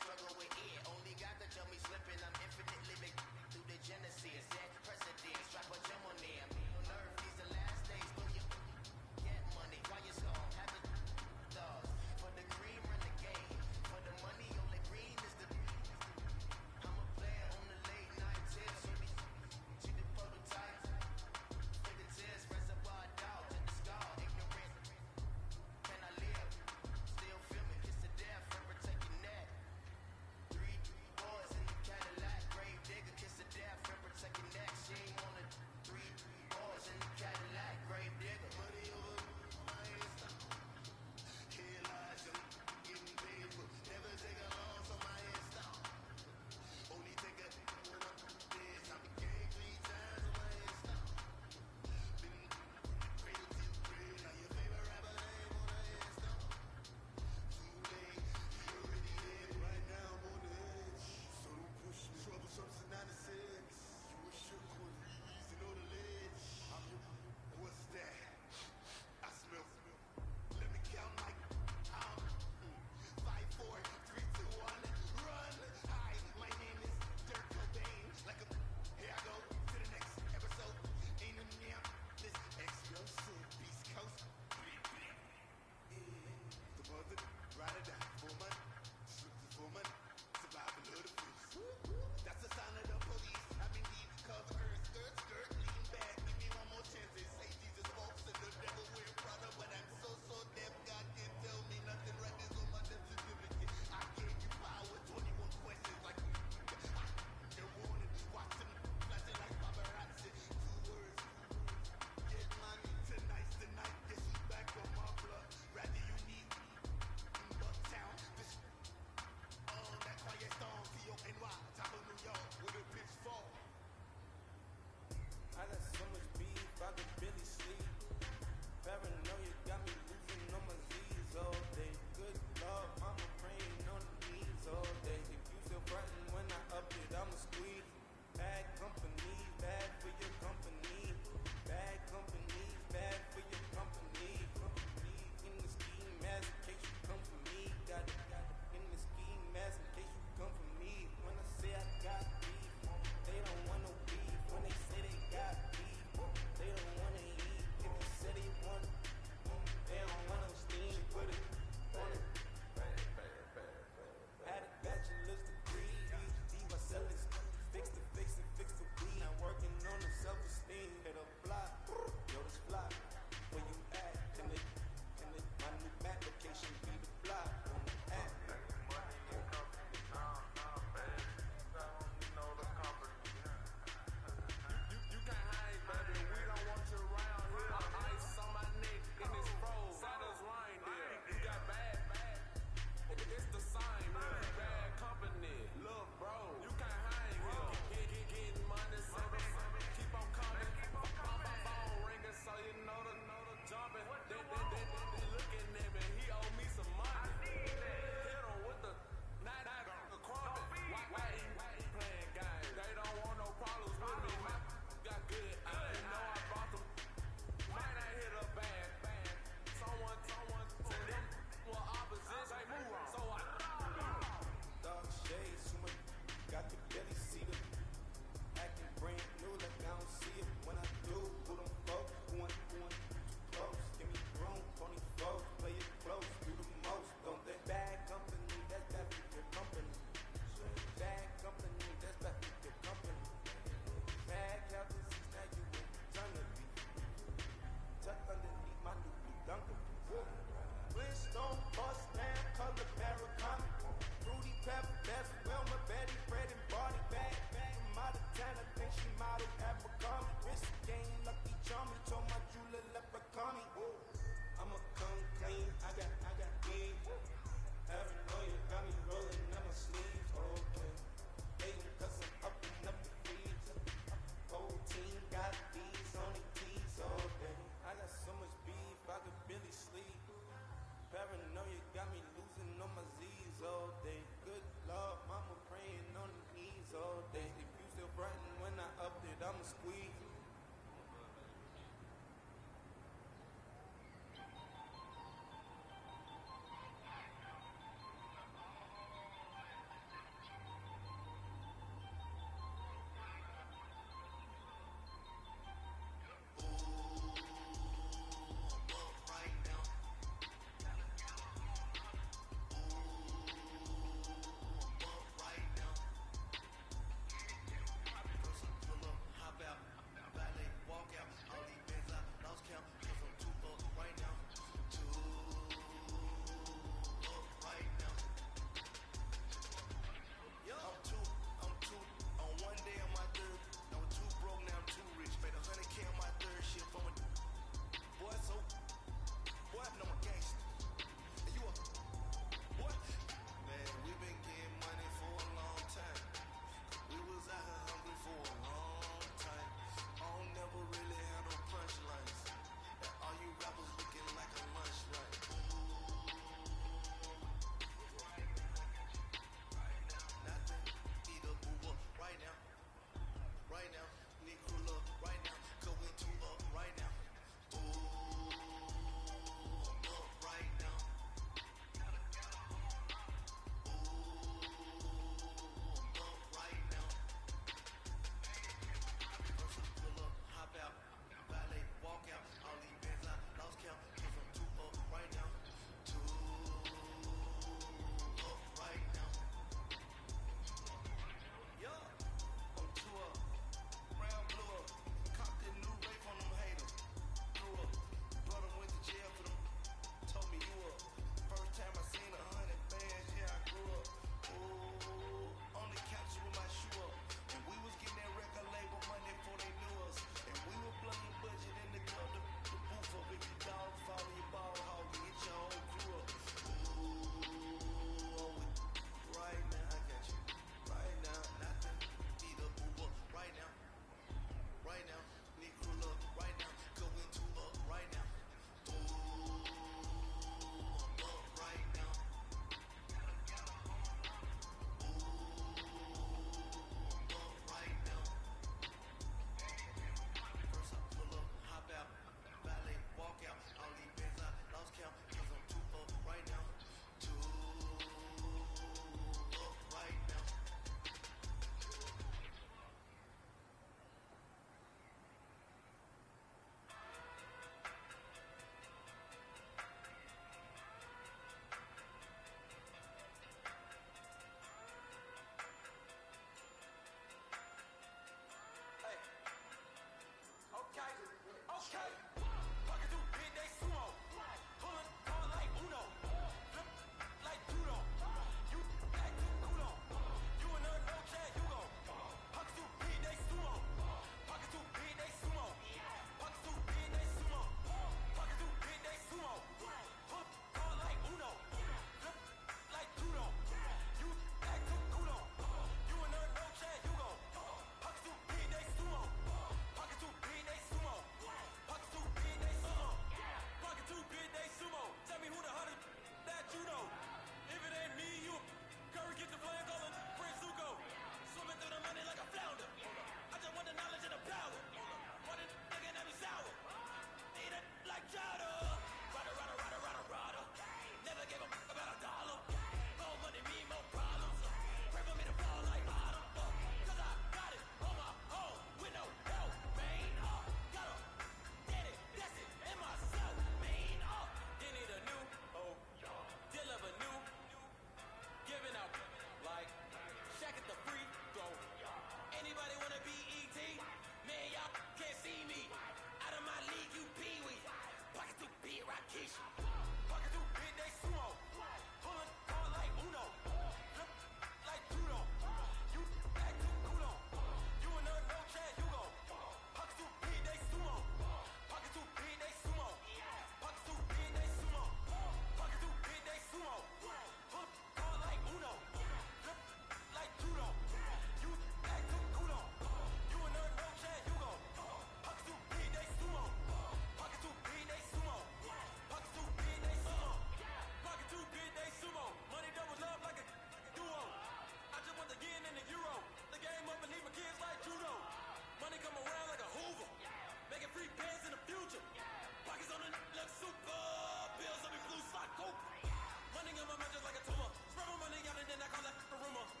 and I call it a rumor.